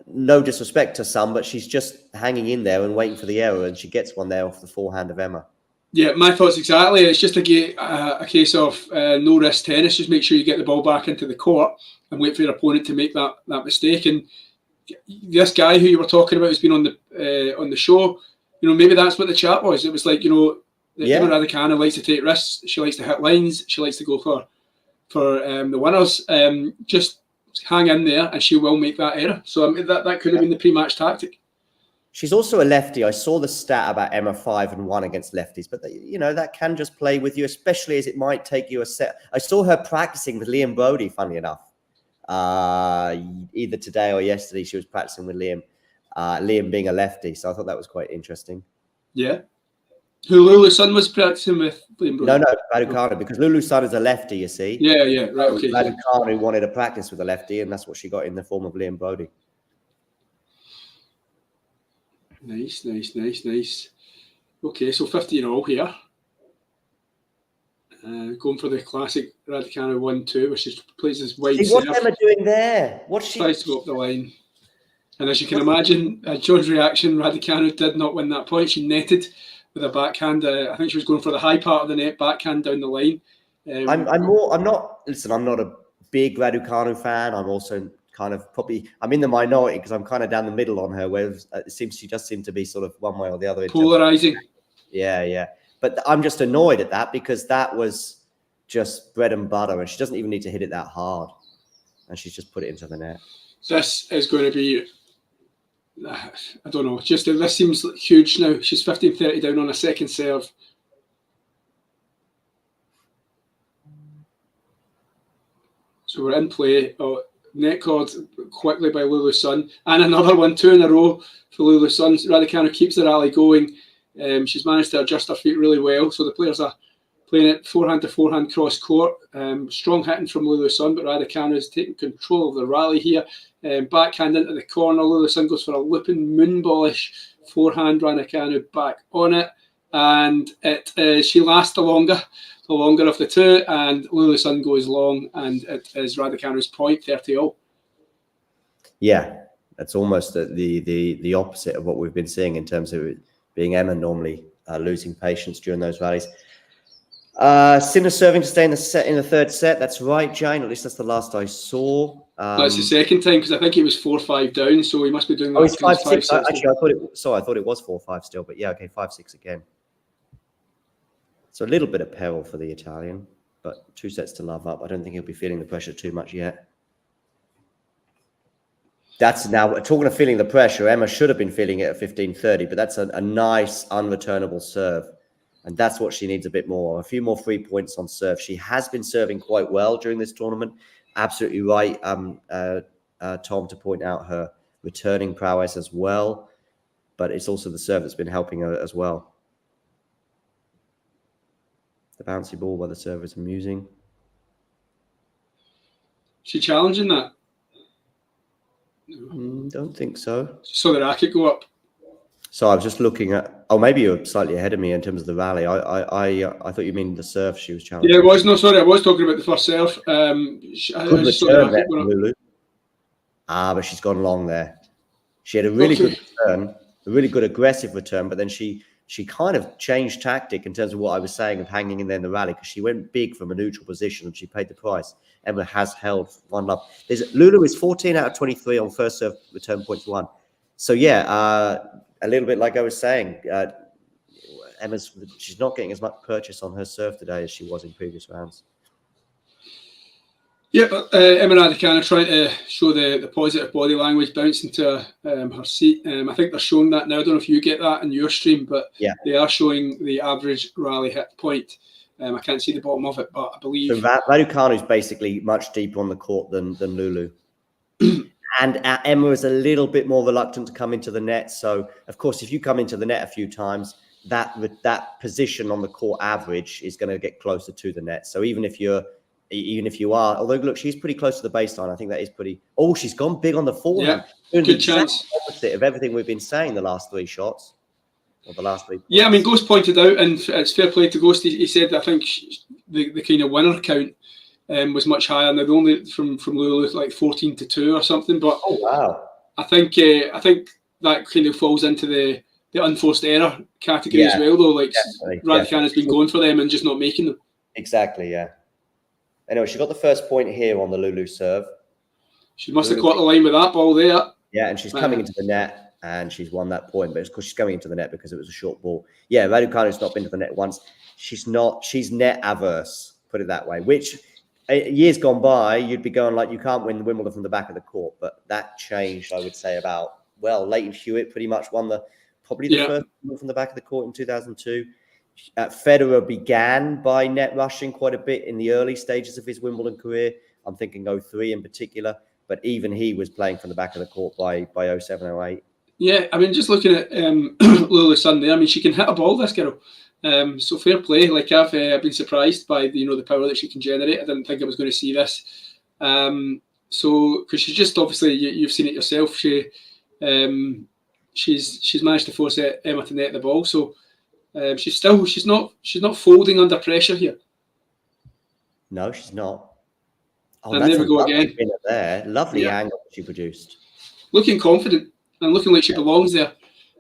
no disrespect to Sun, but she's just hanging in there and waiting for the error, and she gets one there off the forehand of Emma. Yeah, my thoughts exactly. It's just a case of no risk tennis. Just make sure you get the ball back into the court and wait for your opponent to make that mistake. And this guy who you were talking about has been on the show. You know, maybe that's what the chat was. It was like, you know, Emma Raducanu likes to take risks. She likes to hit lines. She likes to go for the winners. Just hang in there, and she will make that error. So I mean, that could have been the pre-match tactic. She's also a lefty. I saw the stat about Emma 5-1 against lefties, but you know, that can just play with you, especially as it might take you a set. I saw her practicing with Liam Bodie, funnily enough. Either today or yesterday, she was practicing with Liam. Liam being a lefty, so I thought that was quite interesting. Yeah. Who Lulu Sun was practicing with Liam Bodie? No, Raducanu, because Lulu Sun is a lefty, you see. Yeah, right, okay. Raducanu wanted to practice with a lefty, and that's what she got in the form of Liam Bodie. Nice. Okay, so 15-all here. Going for the classic Raducanu 1-2, where she plays this wide Hey, what's Emma doing there? What's she? Tries to go up the line. And as you can imagine, John's reaction, Raducanu did not win that point. She netted with a backhand. I think she was going for the high part of the net, backhand down the line. I'm not a big Raducanu fan. I'm also kind of I'm in the minority because I'm kind of down the middle on her, where she just seemed to be sort of one way or the other. Polarizing. Yeah. But I'm just annoyed at that because that was just bread and butter, and she doesn't even need to hit it that hard, and she's just put it into the net. This is going to be, I don't know, this seems huge now. She's 15-30 down on a second serve. So we're in play. Oh, net cord quickly by Lulu Sun, and another one, 2 in a row for Lulu Sun. Raducanu keeps the rally going. She's managed to adjust her feet really well, so the players are playing it forehand to forehand cross court. Strong hitting from Lulu Sun, but Raducanu is taking control of the rally here. Backhand into the corner. Lulu Sun goes for a looping moonballish forehand. Raducanu back on it, and she lasts the longer of the two, and Lulu Sun goes long, and it is Raducanu's point, 30-all. Yeah, that's almost the opposite of what we've been seeing in terms of it being Emma normally losing patience during those rallies. Sinner serving to stay in the third set. That's right, Jane. At least that's the last I saw. That's the second time, because I think he was 4-5 down, so he must be doing that. Oh, he's 5-6. Actually, I thought it was 4-5 still, but yeah, okay, 5-6 again. So a little bit of peril for the Italian, but 2 sets to love up. I don't think he'll be feeling the pressure too much yet. That's now talking of feeling the pressure. Emma should have been feeling it at 15-30, but that's a nice unreturnable serve. And that's what she needs a bit more. A few more free points on serve. She has been serving quite well during this tournament. Absolutely right, Tom, to point out her returning prowess as well. But it's also the serve that's been helping her as well. The bouncy ball by the server is amusing. She challenging that? Don't think so. Saw the racket go up. So I was just looking at. Oh, maybe you're slightly ahead of me in terms of the rally. I thought you mean the serve she was challenging. Yeah, it was. No, sorry, I was talking about the first serve. Good return there, Lulu. But she's gone long there. She had a really good return, a really good aggressive return, but then she kind of changed tactic in terms of what I was saying of hanging in there in the rally, because she went big from a neutral position and she paid the price. Emma has held 1-love. Lulu is 14 out of 23 on first serve return points won. So yeah, a little bit like I was saying, she's not getting as much purchase on her serve today as she was in previous rounds. Yeah, but Emma Raducanu trying to show the positive body language, bouncing to her seat. I think they're showing that now. I don't know if you get that in your stream, but yeah, they are showing the average rally hit point. I can't see the bottom of it, but I believe... So Raducanu is basically much deeper on the court than Lulu. And Emma is a little bit more reluctant to come into the net. So, of course, if you come into the net a few times, that position on the court average is going to get closer to the net. So even if you are, although look, she's pretty close to the baseline. I think that is pretty. Oh, she's gone big on the forehand. Yeah, good chance. Opposite of everything we've been saying the last 3 shots, or the last 3. Yeah, I mean, Ghost pointed out, and it's fair play to Ghost. He said, I think the kind of winner count was much higher. Now, only from Lulu like 14-2 or something. But oh wow, I think that kind of falls into the unforced error category as well, though. Like Raducanu has been going for them and just not making them. Exactly. Yeah. Anyway, she got the first point here on the Lulu serve. She must have caught the line with that ball there. Yeah, and she's coming into the net, and she's won that point. But of course, she's coming into the net because it was a short ball. Yeah, Raducanu's not been to the net once. She's net averse, put it that way. Which years gone by, you'd be going like, you can't win Wimbledon from the back of the court. But that changed, I would say, Leighton Hewitt pretty much won the first Wimbledon from the back of the court in 2002. Federer began by net rushing quite a bit in the early stages of his Wimbledon career. I'm thinking 2003 in particular, but even he was playing from the back of the court by 2007, 2008. Yeah, I mean, just looking at Lulu Sun there, I mean, she can hit a ball, this girl. So fair play. Like I've been surprised by the power that she can generate. I didn't think I was going to see this. So because she's just obviously you've seen it yourself. She's managed to force Emma to net the ball. So she's not folding under pressure here. No, she's not. Oh, And that's there a we go lovely again. winner there. Lovely Yeah. angle she produced. Looking confident and looking like she belongs there.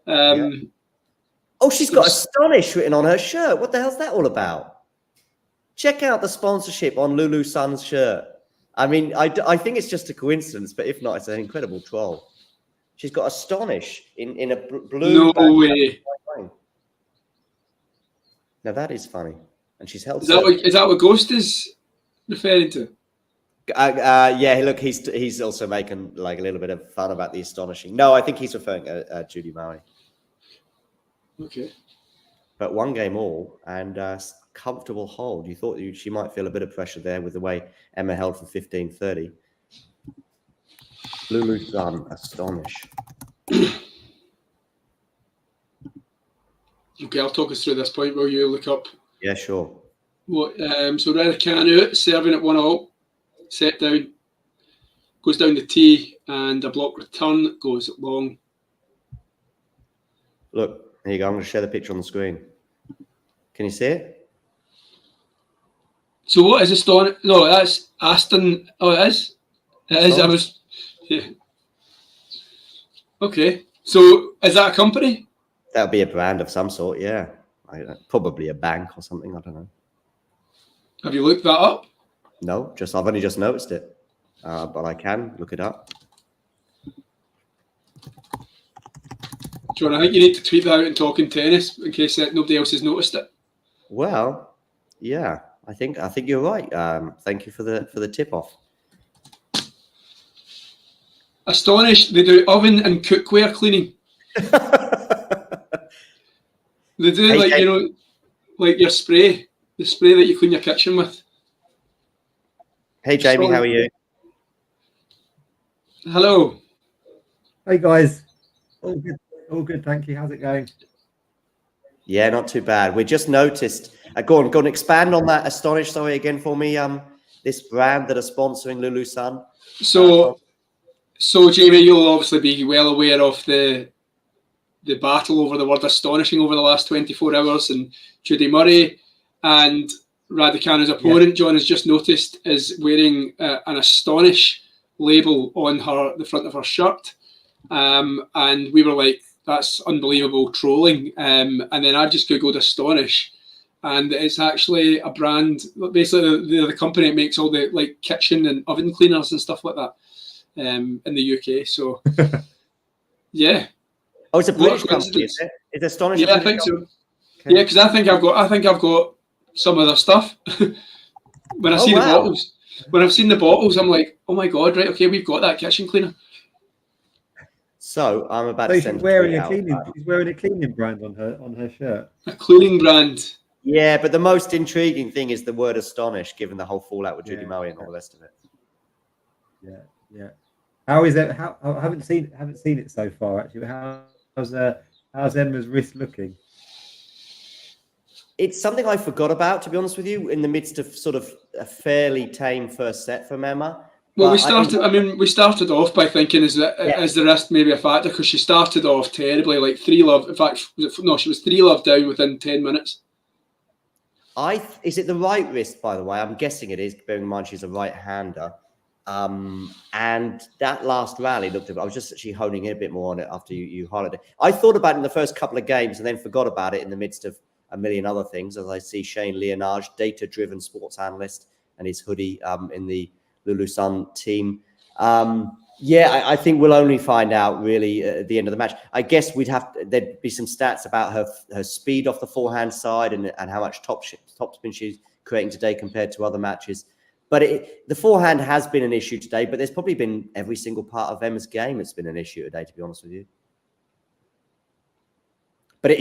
Oh, she's got Astonish written on her shirt. What the hell's that all about? Check out the sponsorship on Lulu Sun's shirt. I mean, I think it's just a coincidence, but if not, it's an incredible troll. She's got Astonish in a blue. No way. Now that is funny. And she's held. Is that what Ghost is referring to? Yeah, look, he's also making like a little bit of fun about the astonishing. No, I think he's referring to Judy Murray. Okay. But 1 game all and comfortable hold. You thought she might feel a bit of pressure there with the way Emma held for 15-30. Lulu Sun, Astonish. Okay, I'll talk us through this point while you look up. Yeah, sure. What? So Raducanu serving at 1-0, set down, goes down the tee, and a block return goes long. Look, there you go. I'm going to share the picture on the screen. Can you see it? So what is Aston? No, that's Aston. Oh, it is. It is. I was. Yeah. Okay. So is that a company? That would be a brand of some sort, yeah. Probably a bank or something. I don't know. Have you looked that up? No, I've only just noticed it, but I can look it up. John, I think you need to tweet that out and Talking Tennis in case nobody else has noticed it. Well, yeah, I think you're right. Thank you for the tip off. Astonished, they do oven and cookware cleaning. They do like your spray, the spray that you clean your kitchen with. Hey Jamie, how are you? Hello. Hey guys. All good, thank you. How's it going? Yeah, not too bad. We just noticed. Go on, expand on that. Astonish, sorry again for me. This brand that are sponsoring Lulu Sun. So Jamie, you'll obviously be well aware of the battle over the word astonishing over the last 24 hours, and Judy Murray and Raducanu's opponent, John has just noticed, is wearing an Astonish label on the front of her shirt. And we were like, that's unbelievable trolling. And then I just Googled Astonish, and it's actually a brand, basically the company that makes all the like kitchen and oven cleaners and stuff like that in the UK. So, yeah. Oh, it's a British company, is it? It's Astonish. Yeah, I think so. Okay. Yeah, because I think I've got some of their stuff. When I see the bottles, when I've seen the bottles, I'm like, oh my god, right? Okay, we've got that kitchen cleaner. So I'm about to send. She's wearing a cleaning brand on her shirt. A cleaning brand. Yeah, but the most intriguing thing is the word "astonish," given the whole fallout with Judy Murray and all the rest of it. Yeah. How is it? I haven't seen it so far. Actually, how's Emma's wrist looking? It's something I forgot about, to be honest with you, in the midst of sort of a fairly tame first set from Emma. Well, we started off by thinking, is the wrist maybe a factor? Because she started off terribly, like 3-love. In fact, she was 3-love down within 10 minutes. Is it the right wrist, by the way? I'm guessing it is, bearing in mind she's a right-hander. And that last rally I was just actually honing in a bit more on it after you highlighted it. I thought about it in the first couple of games and then forgot about it in the midst of a million other things, as I see Shane Leonage, data-driven sports analyst, and his hoodie in the Lulu Sun team. I think we'll only find out really at the end of the match. I guess there'd be some stats about her speed off the forehand side and how much topspin she's creating today compared to other matches. But the forehand has been an issue today, but there's probably been every single part of Emma's game that's been an issue today, to be honest with you. But it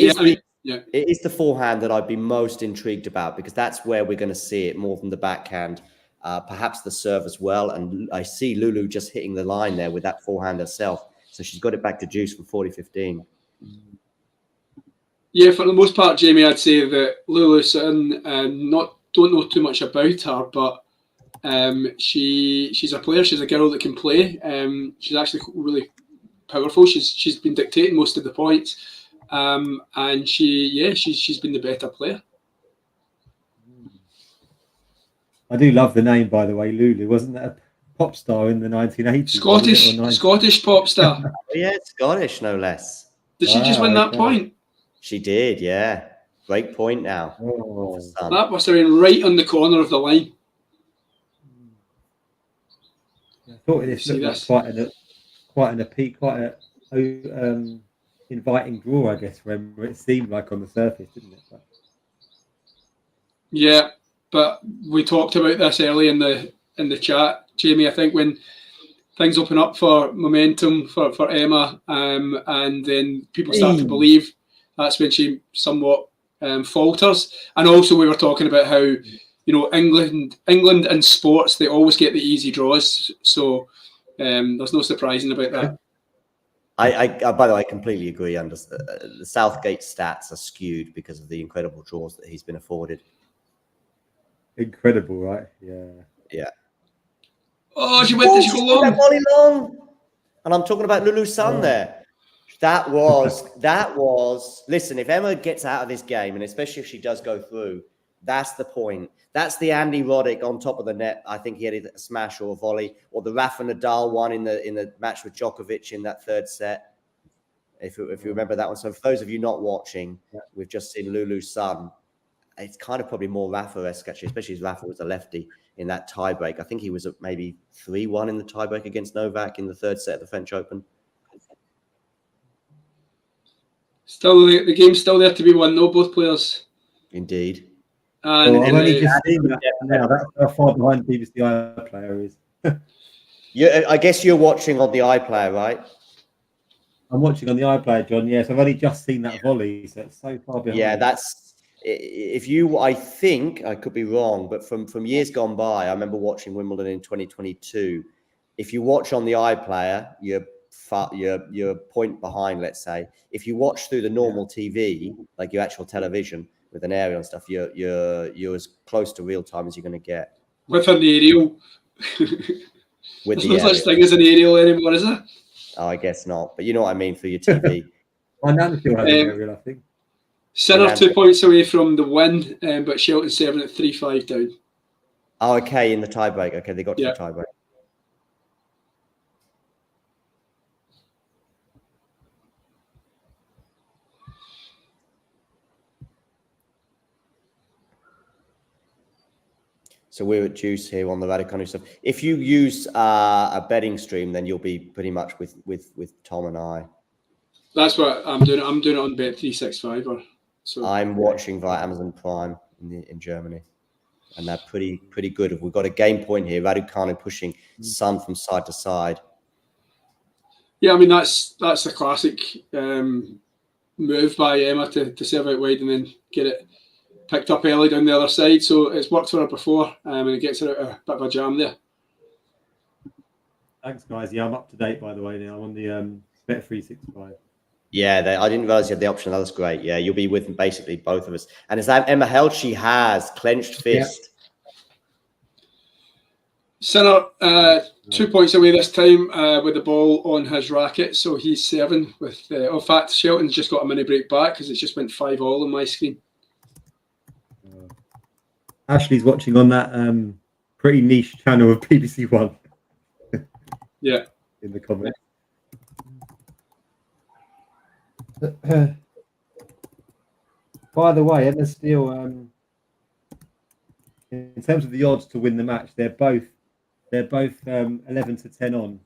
is the forehand that I'd be most intrigued about, because that's where we're going to see it more than the backhand, perhaps the serve as well. And I see Lulu just hitting the line there with that forehand herself. So she's got it back to juice from 40-15. Yeah, for the most part, Jamie, I'd say that Lulu Sun, don't know too much about her, but she's a player. She's a girl that can play. She's actually really powerful. She's been dictating most of the points, and she's been the better player. I do love the name, by the way, Lulu. Wasn't that a pop star in the 1980s? Scottish pop star. Yeah, Scottish, no less. Did she just win that point? She did, yeah. Great point now. Oh. That must have been right on the corner of the line. I thought this looked like quite a inviting draw, I guess, where it seemed like on the surface, didn't it? But... Yeah, but we talked about this early in the chat, Jamie. I think when things open up for momentum for Emma, and then people start to believe, that's when she somewhat falters. And also we were talking about how, you know, England in sports, they always get the easy draws, so there's no surprising about that. I by the way, I completely agree. The Southgate stats are skewed because of the incredible draws that he's been afforded. Incredible, right? Yeah. Yeah. Oh, she went to long. And I'm talking about Lulu Sun there. That was. Listen, if Emma gets out of this game, and especially if she does go through, that's the point. That's the Andy Roddick on top of the net. I think he had a smash or a volley, or the Rafa Nadal one in the match with Djokovic in that third set. If you remember that one. So for those of you not watching, we've just seen Lulu Sun. It's kind of probably more Rafa-esque, actually, especially as Rafa was a lefty in that tiebreak. I think he was at maybe 3-1 in the tiebreak against Novak in the third set of the French Open. Still, the game's still there to be won, though, both players. Indeed. And I've only just seen that now. That's how far behind BBC iPlayer is. I guess you're watching on the iPlayer, right? I'm watching on the iPlayer, John. Yes, I've only just seen that volley, so it's so far behind. Yeah, that's... I think, I could be wrong, but from years gone by, I remember watching Wimbledon in 2022. If you watch on the iPlayer, you're a point behind, let's say. If you watch through the normal TV, like your actual television with an aerial and stuff, you're as close to real time as you're going to get. With an aerial. There's no such thing as an aerial anymore, is there? Oh, I guess not. But you know what I mean for your TV. My nan still has an aerial, I think. Sinner 2 points away from the win, but Shelton 7 at 3-5 down. Oh, okay, in the tiebreak. Okay, they got to the tiebreak. So we're at juice here on the Raducanu stuff. If you use a betting stream, then you'll be pretty much with Tom and I. That's what I'm doing. I'm doing it on Bet365. So I'm watching via Amazon Prime in Germany, and they're pretty good. We've got a game point here. Raducanu pushing Sun from side to side. Yeah, I mean that's a classic move by Emma to serve out wide and then get it picked up early down the other side. So it's worked for her before, and it gets her out a bit of a jam there. Thanks, guys. Yeah, I'm up to date, by the way. Now I'm on the Bet365. Yeah, I didn't realize you had the option. That's great. Yeah, you'll be with basically both of us. And is that Emma held? She has clenched fist. Sinner 2 points away this time with the ball on his racket. So he's serving with. In fact, Shelton's just got a mini break back because it just went 5-all on my screen. Ashley's watching on that pretty niche channel of BBC One. Yeah. In the comments. By the way, Emma Steele, in terms of the odds to win the match, they're both 11 to 10 on,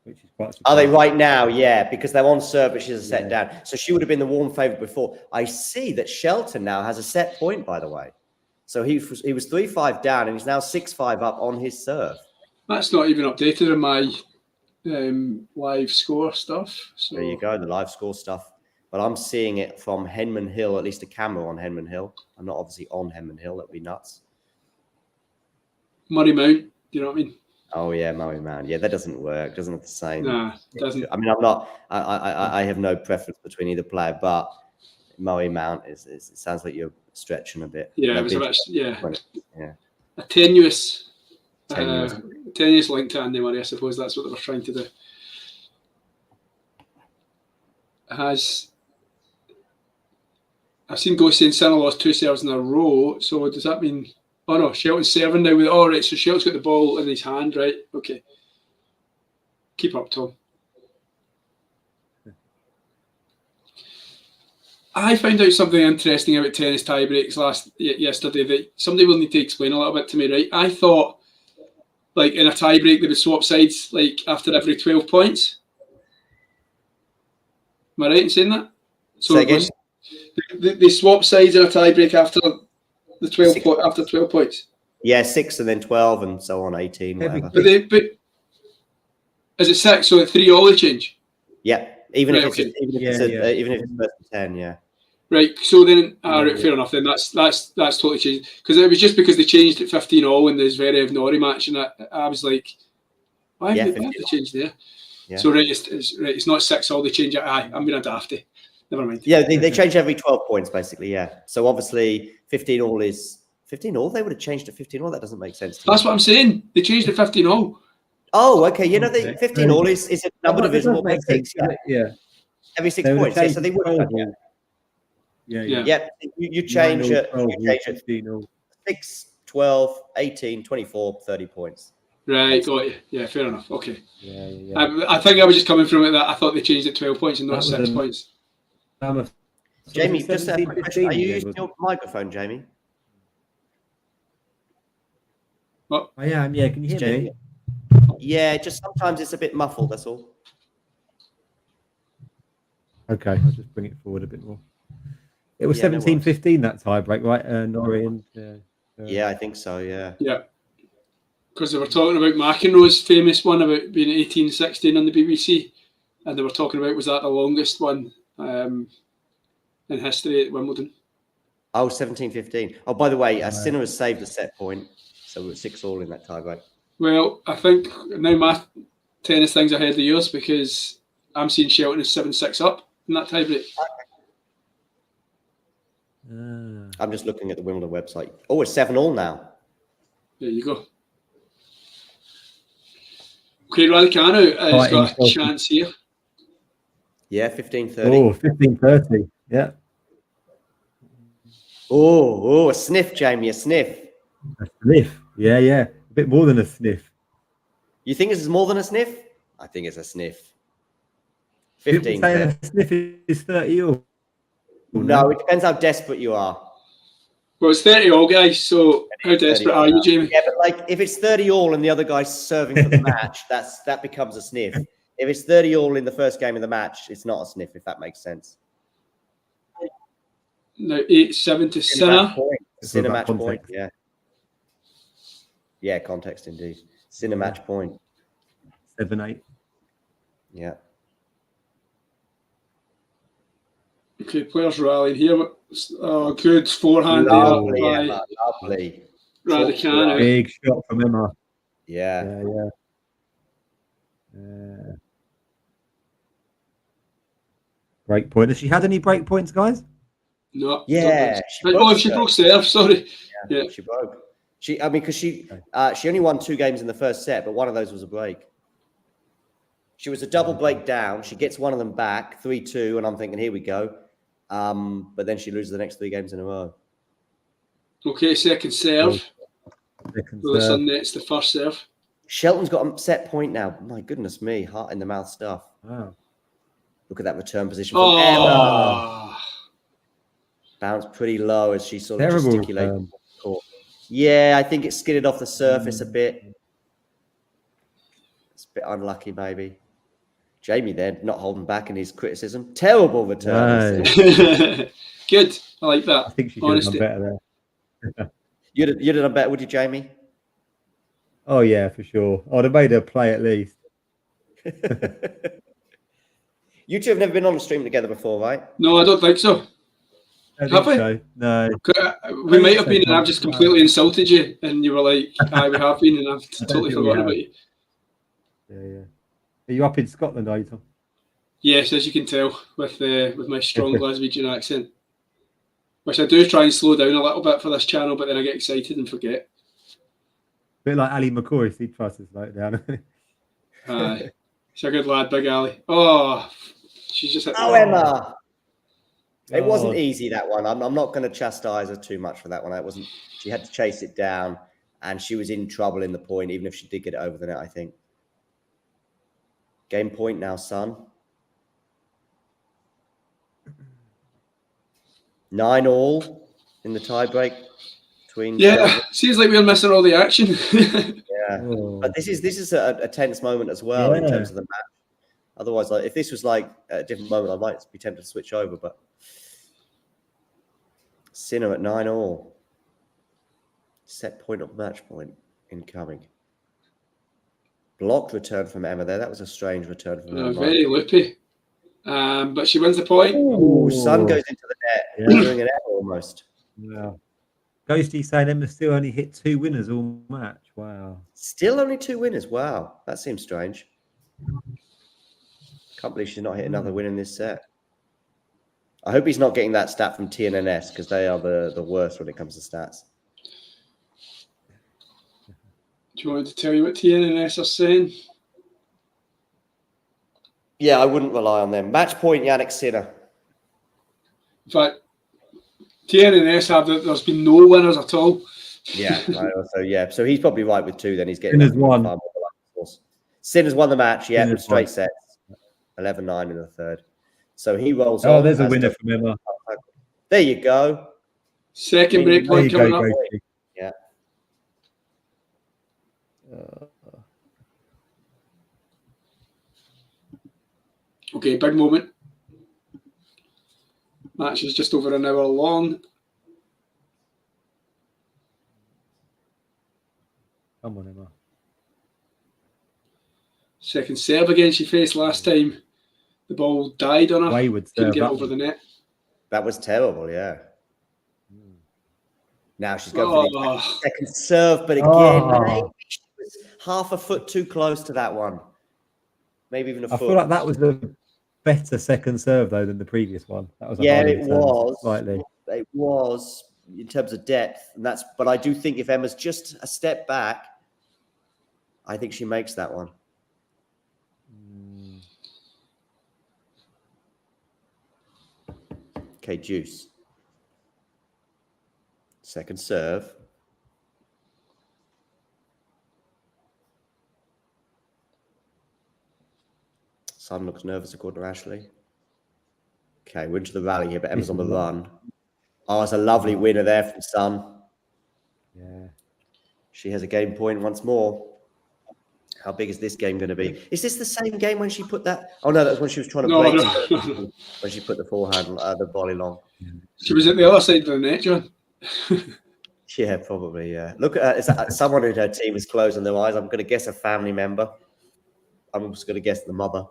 which is quite surprising. Are they right now? Yeah, because they're on serve, but she's a set down. So she would have been the warm favourite before. I see that Shelton now has a set point, by the way. So he was 3-5 down, and he's now 6-5 up on his serve. That's not even updated in my live score stuff. So there you go, the live score stuff. But I'm seeing it from Henman Hill, at least a camera on Henman Hill. I'm not obviously on Henman Hill. That'd be nuts. Murray Mount, do you know what I mean? Oh yeah, Murray Mount. Yeah, that doesn't work. Doesn't have the same. Nah, it doesn't. I mean, I'm not. I have no preference between either player, but Murray Mount it sounds like you're stretching a bit. Yeah, it was a bit, a tenuous link to Andy Murray. I suppose that's what they were trying to do. I've seen Ghost saying Sinner lost 2 serves in a row. So does that mean Oh no, Shelton's serving now with. All right, so Shelton's got the ball in his hand, right? Okay. Keep up, Tom. I found out something interesting about tennis tiebreaks yesterday that somebody will need to explain a little bit to me, right? I thought, like in a tiebreak, they would swap sides like after every 12 points. Am I right in saying that? So they swap sides in a tiebreak after the 12 points. Yeah, 6 and then 12 and so on, 18, whatever. But is it 6? So at 3 all they change. Yeah, even if it's first to 10, yeah. Right. So then, right, fair enough. Then that's totally changed because it was just because they changed at 15 all in this Zverev Norrie match, and I was like, why have they changed there? Yeah. So right, it's not 6 all. They change it. I'm being a dafty. Never mind. Yeah, they change every 12 points basically. Yeah. So obviously 15 all is 15 all. They would have changed to 15 all. That doesn't make sense. That's what I'm saying. They changed to 15 all. Oh, okay. You know, 15 all is a number divisible by 6. Yeah. Every 6 points. Yeah, so they would have. Yeah. You change it. 6, 12, 18, 24, 30 points. Right, got you. Yeah, fair enough. Okay. Yeah. I think I was just coming from it that I thought they changed it 12 points and not 6 points. Jamie, just a quick question. Are you using your microphone, Jamie? What? I am, yeah. Can you hear me? Yeah, just sometimes it's a bit muffled, that's all. Okay, I'll just bring it forward a bit more. It was 17-15 that tiebreak, right? Norrie and yeah, I think so, yeah. Yeah. Because they were talking about McEnroe's famous one about being 18-16 on the BBC, and they were talking about was that the longest one in history at Wimbledon. Oh, 17-15. Oh, by the way, Sinner has saved a set point, so we're 6 all in that tiebreak. Well, I think now my tennis thing's ahead of yours because I'm seeing Shelton is 7-6 up in that tiebreak. I'm just looking at the Wimbledon website. Oh, it's 7 all now. There you go. Okay, Raducanu has got a chance here. Yeah, 15-30. Oh, 15-30. Yeah. Oh, a sniff, Jamie, a sniff. A sniff. Yeah. A bit more than a sniff. You think this is more than a sniff? I think it's a sniff. 15. A sniff is 30 all. No, it depends how desperate you are. Well, it's 30 all, guys. So how desperate are you, Jamie? Yeah, but like if it's 30 all and the other guy's serving for the match, that becomes a sniff. If it's 30 all in the first game of the match, it's not a sniff. If that makes sense. No, 8-7 to Sinner. Sinner match point. Yeah. Yeah, context indeed. Sinner match point. 7-8. Yeah. Okay, players rallying here. Oh, good forehand lovely, there by Emma, lovely. Raducanu. Big shot from Emma. Yeah. Break point. Has she had any break points, guys? No. Yeah. She broke serve. Sorry. Yeah, she broke. Because she only won 2 games in the first set, but one of those was a break. She was a double break down. She gets one of them back, 3-2, and I'm thinking, here we go. But then she loses the next 3 games in a row. Okay, second serve. This one nets the first serve. Shelton's got a set point now. My goodness me, heart in the mouth stuff. Wow. Look at that return position from Emma. Bounced pretty low as she sort of gesticulated. Yeah, I think it skidded off the surface a bit. It's a bit unlucky, maybe. Jamie then, not holding back in his criticism. Terrible return. Good. I like that. I think she should have done better there. You'd have done better, would you, Jamie? Oh, yeah, for sure. I'd have made her play at least. You two have never been on a stream together before, right? No, I don't think so. Have we? So. No. We might have been, and I've just completely insulted you, and you were like, "Aye, we have been," and I've totally forgotten about you. Yeah. Are you up in Scotland, are you, Tom? Yes, as you can tell with my strong Glaswegian accent, which I do try and slow down a little bit for this channel, but then I get excited and forget. A bit like Ali McCoy, he tries to slow it down. She's a good lad, Big Ali. Oh, she's just hit Emma. It wasn't God. easy, that one. I'm not going to chastise her too much for that one. It wasn't. She had to chase it down, and she was in trouble in the point, even if she did get it over the net, I think. Game point now, son. 9-all in the tiebreak between. Yeah, seems like we're missing all the action. Yeah, but this is a tense moment as well in terms of the match. Otherwise, like if this was like at a different moment, I might be tempted to switch over. But Sinner at 9-all. Set point of match point incoming. Blocked return from Emma there. That was a strange return from Emma. Very loopy. But she wins the point. Oh, Sun goes into the net, doing an error almost. Wow. Ghosty saying Emma still only hit 2 winners all match. Wow. Still only 2 winners. Wow, that seems strange. Can't believe she's not hit another win in this set. I hope he's not getting that stat from TNNS because they are the worst when it comes to stats. Do you want me to tell you what TNNS are saying? Yeah, I wouldn't rely on them. Match point, Yannick Sinner. In fact, TNNS have that there's been no winners at all. Yeah, I also, yeah. So he's probably right with 2 then. He's getting Sinner's won. Sinner's won the match, yeah, Sinner's straight won. sets. 11-9 in the third. So he rolls Oh, on. there's a winner from Emma. There you go. Second break point coming up. Ghosty. Yeah. Okay, big moment. Match is just over an hour long. Come on, Emma. Second serve again she faced last time. The ball died on her. Wayward Couldn't serve. get over the net. That was terrible, yeah. Now she's going for the second serve, but again, maybe she was half a foot too close to that one. Maybe even a foot. I feel like that was a better second serve, though, than the previous one. That was a Yeah, harder it return, was. slightly. It was in terms of depth, and that's. But I do think if Emma's just a step back, I think she makes that one. Okay, Juice. Second serve. Sun looks nervous according to Ashley. Okay, we're into the rally here, but Emma's on the run. Oh, it's a lovely winner there from Sun. Yeah. She has a game point once more. How big is this game going to be? Is this the same game when she put that? Oh, no, that was when she was trying to break No. when she put the forehand, the volley long. She was at the other side of the net, John. Yeah, probably, yeah. Look at someone in her team is closing their eyes. I'm going to guess a family member. I'm just going to guess the mother.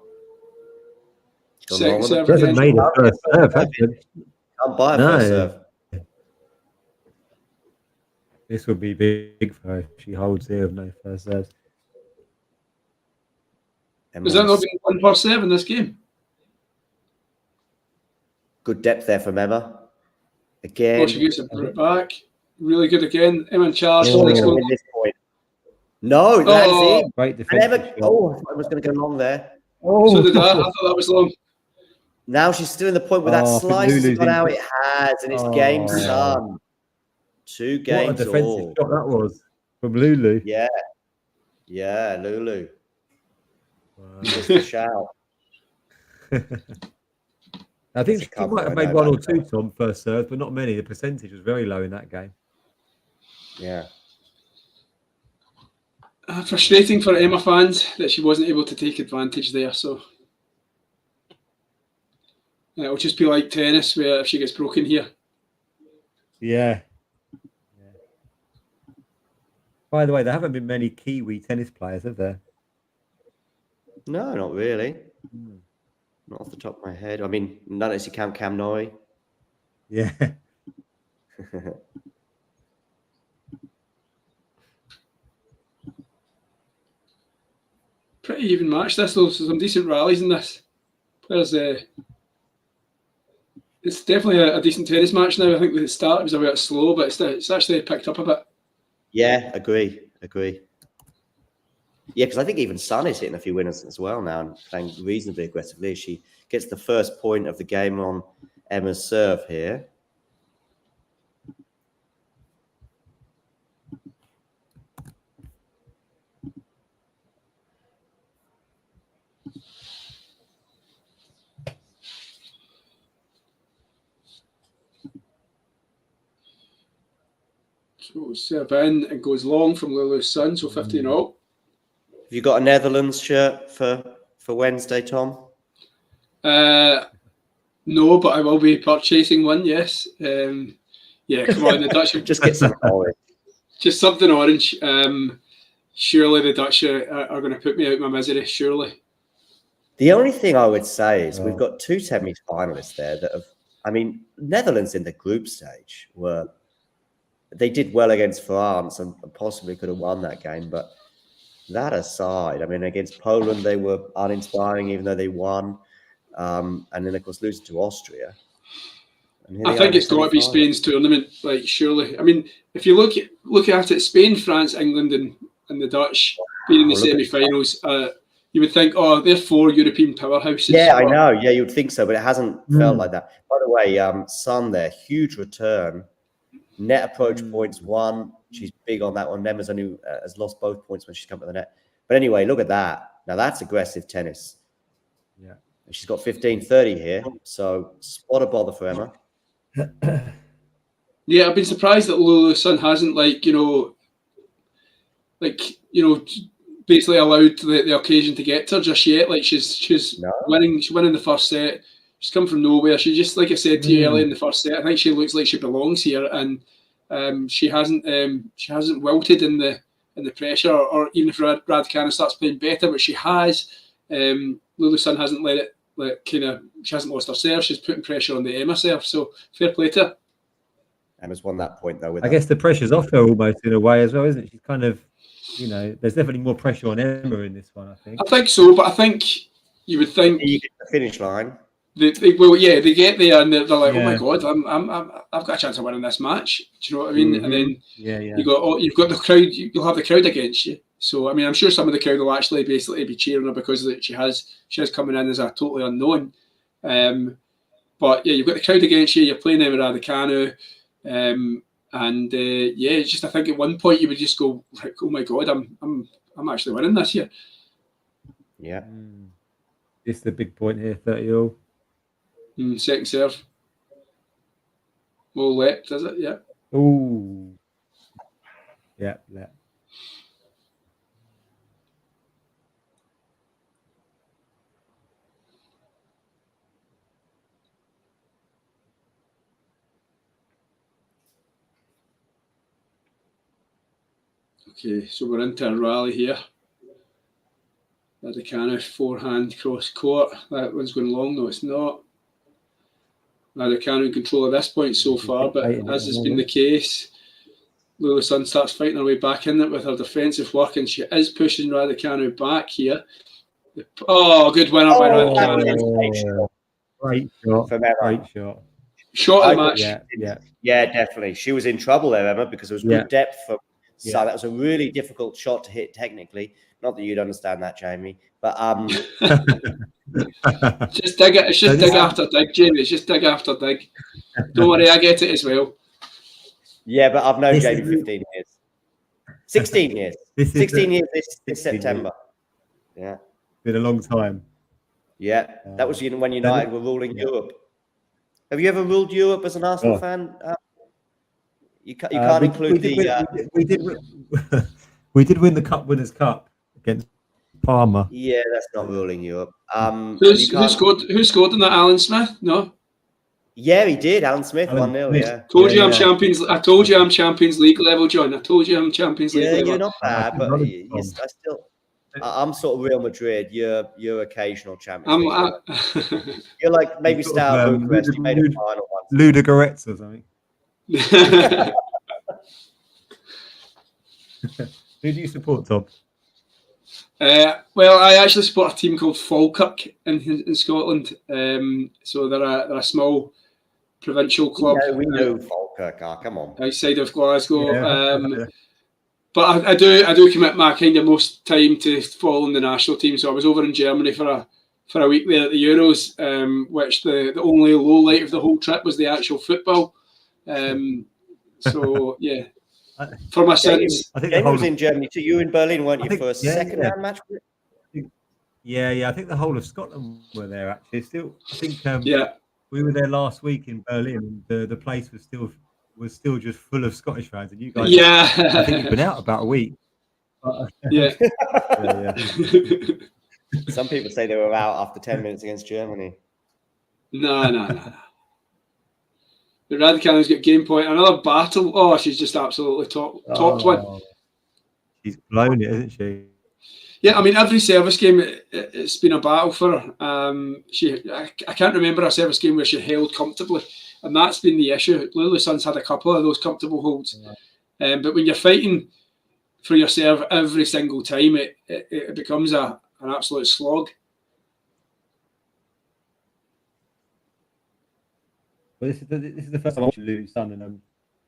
Second serve She hasn't made a first serve, has she? Can't buy a first serve. This would be big for her if she holds here with no first serve. Was that not being 1 per serve in this game? Good depth there from Emma. Again. Oh, she gets it back. Really good again. Emma in charge. No, that is it. Great And Emma, I thought it was going to go long there. So did I. I thought that was long. Now she's still in the point where that slice has gone out. It has, and it's game Sun. 2 games What a defensive all. shot that was from Lulu. Yeah. Yeah, Lulu. Just a shout. I think she might have made 1 or 2, Tom, first serve, but not many. The percentage was very low in that game. Yeah. Frustrating for Emma fans that she wasn't able to take advantage there. So it'll just be like tennis, where if she gets broken here. Yeah. By the way, there haven't been many Kiwi tennis players, have there? No, not really. Not off the top of my head. I mean, none unless you count Cam Noy. Yeah. Pretty even match this, though. So some decent rallies in this. Players, it's definitely a decent tennis match now. I think at the start it was a bit slow, but it's actually picked up a bit. Yeah, agree. Yeah, because I think even Sun is hitting a few winners as well now and playing reasonably aggressively. She gets the first point of the game on Emma's serve here. So serve in and goes long from Lulu's son, so 15-0. Have you got a Netherlands shirt for Wednesday, Tom? No, but I will be purchasing one, yes. Yeah, come on, the Dutch. Just get some orange. Just something orange. Surely the Dutch are going to put me out of my misery, surely. The only thing I would say is we've got two semi-finalists there that have, I mean, Netherlands in the group stage they did well against France and possibly could have won that game. But that aside, I mean, against Poland, they were uninspiring, even though they won. And then, of course, losing to Austria. I think it's got to be Spain's tournament, like, surely. I mean, if you look at it, Spain, France, England, and the Dutch being in the semi-finals, you would think, oh, they're 4 European powerhouses. Yeah, I know. Yeah, you would think so, but it hasn't felt like that. By the way, Son there, huge return. Net approach points 1. She's big on that one. Nemeth only has lost both points when she's come to the net. But anyway, look at that. Now, that's aggressive tennis. Yeah. She's got 15-30 here. So, spot a bother for Emma. Yeah, I've been surprised that Lulu's son hasn't, basically allowed the occasion to get to her just yet. Like, she's winning. She's winning the first set. She's come from nowhere. She just, like I said to you earlier in the first set, I think she looks like she belongs here, and she hasn't wilted in the pressure, or even if Raducanu starts playing better, but she has. Lulu's son hasn't let it. She hasn't lost her serve. She's putting pressure on the Emma serve. So fair play to her. Emma's won that point though. I guess the pressure's off her almost in a way as well, isn't it? She's kind of, there's definitely more pressure on Emma in this one. I think so, but I think you would think you get the finish line. They get there and they're like, oh my god, I've got a chance of winning this match. Do you know what I mean? And then you've got the crowd. You'll have the crowd against you. So I mean, I'm sure some of the crowd will actually basically be cheering her because she has coming in as a totally unknown. But yeah, you've got the crowd against you. You're playing Emma Raducanu, it's just I think at one point you would just go, oh my god, I'm actually winning this here. Yeah, it's the big point here, 30-all. Second serve. More left, is it? Yeah. Ooh. Yeah, left. Okay, so we're into a rally here. Raducanu forehand cross court. That one's going long. No, it's not. Raducanu in control at this point so far, but as has been the case, Lulu's son starts fighting her way back in it with her defensive work, and she is pushing Raducanu back here. Oh, good winner by Raducanu. Great shot. Great shot. Shot of the match. Yeah, definitely. She was in trouble there, Emma, because there was good depth from Son. That was a really difficult shot to hit technically. Not that you'd understand that, Jamie, but just dig it. It's just dig after dig, Jamie. It's just dig after dig. Don't worry, I get it as well. Yeah, but I've known Jamie 15 years. 16 years. 16 years this September. Yeah. Been a long time. Yeah. That was when United were ruling Europe. Have you ever ruled Europe as an Arsenal fan? You can't include we did win the Cup Winners' Cup against Parma. Yeah, that's not ruling Europe. Who scored in that? Alan Smith? No. Yeah, he did. Alan Smith 1-0. Yeah. Told you I'm Champions. I told you I'm Champions League level, John. I told you I'm Champions League level. Yeah, you're not bad, but I'm sort of Real Madrid. You're occasional Champions League. You're like maybe Steaua Bucharest. You made a final once. Ludogorets or something. Who do you support, Tom? Well, I actually support a team called Falkirk in Scotland. So they're a small provincial club. Yeah, we know Falkirk. Come on. Outside of Glasgow. Yeah. But I do commit my kind of most time to following the national team. So I was over in Germany for for a week there at the Euros, which the only low light of the whole trip was the actual football. So yeah, for my sins. I think Jane was in Germany too. You were in Berlin, weren't you, for a second-hand match? Yeah. I think the whole of Scotland were there actually. Still, I think yeah, we were there last week in Berlin, and the place was still just full of Scottish fans. And you guys, yeah, I think you've been out about a week. Yeah. yeah. Some people say they were out after 10 minutes against Germany. No. The Raducanu's got game point. Another battle. Oh, she's just absolutely topped one. She's blown it, isn't she? Yeah, I mean, every service game, it's been a battle for her. I can't remember a service game where she held comfortably, and that's been the issue. Lulu Sun's had a couple of those comfortable holds, but when you're fighting for your serve every single time, it becomes an absolute slog. But this is the first time I'm watching Lulu Sun, and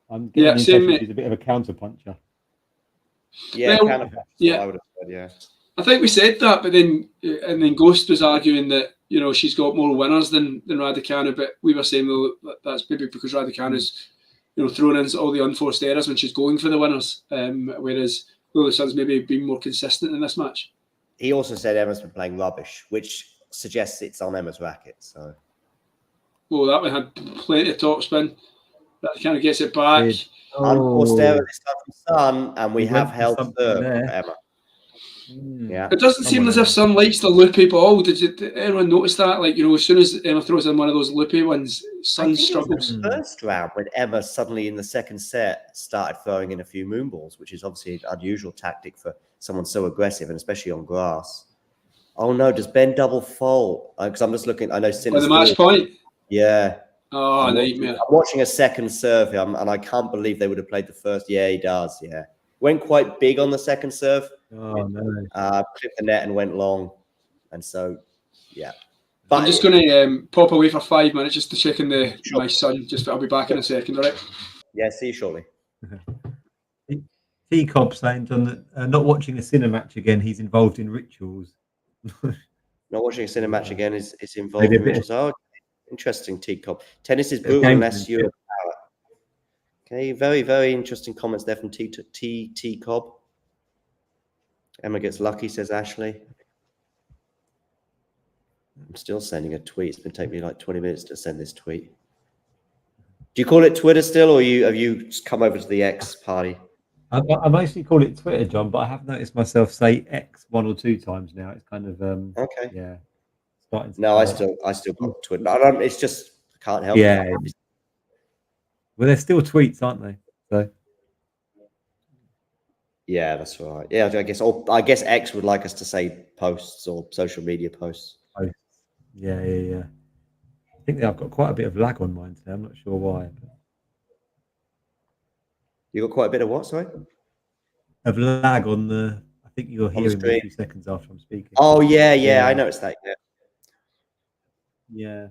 I'm getting the impression she's a bit of a counter puncher. Yeah, well, counter puncher. I would have said, yeah. I think we said that, but then Ghost was arguing that she's got more winners than Raducanu, but we were saying though that's maybe because Raducanu's throwing in all the unforced errors when she's going for the winners, whereas Lulu Sun's maybe been more consistent in this match. He also said Emma's been playing rubbish, which suggests it's on Emma's racket. So, well, that one had plenty of topspin. Raducanu gets it back. Unforced error this time from Sun, and we have held serve for Emma. Yeah, it doesn't seem as if Sun likes the loopy ball. Did anyone notice that? Like, as soon as Emma throws in one of those loopy ones, Sun struggles. It was the first round when Emma suddenly in the second set started throwing in a few moon balls, which is obviously an unusual tactic for someone so aggressive, and especially on grass. Oh no, does Ben double fault? Because I'm just looking. I know Sinner's the match point. Yeah. Oh, nightmare. I'm watching a second serve here, and I can't believe they would have played the first. Yeah, he does. Yeah, went quite big on the second serve. Oh no! Clipped the net and went long, and so yeah. But I'm just going to pop away for 5 minutes just to check in my son. I'll be back in a second. All right? Yeah, see you shortly. T-Cobb saying, John, that not watching a cinema match again. He's involved in rituals. Not watching a cinema match again is involved in rituals. Oh, interesting, T-Cobb. Tennis is brutal unless you're power. Okay, very, very interesting comments there from T-Cobb. Emma gets lucky, says Ashley. I'm still sending a tweet. It's been taking me like 20 minutes to send this tweet. Do you call it Twitter still, or have you come over to the X party? I mostly call it Twitter, John, but I have noticed myself say X 1 or 2 times now. It's kind of okay. Yeah. No, I still call it Twitter. It's just I can't help it. Well, they're still tweets, aren't they? So. Yeah, that's right. Yeah, I guess X would like us to say posts or social media posts. Yeah. I think I've got quite a bit of lag on mine today. I'm not sure why. But... You got quite a bit of what? Sorry. Of lag on the. I think you're hearing me a few seconds after I'm speaking. Oh yeah. I noticed that. Yeah.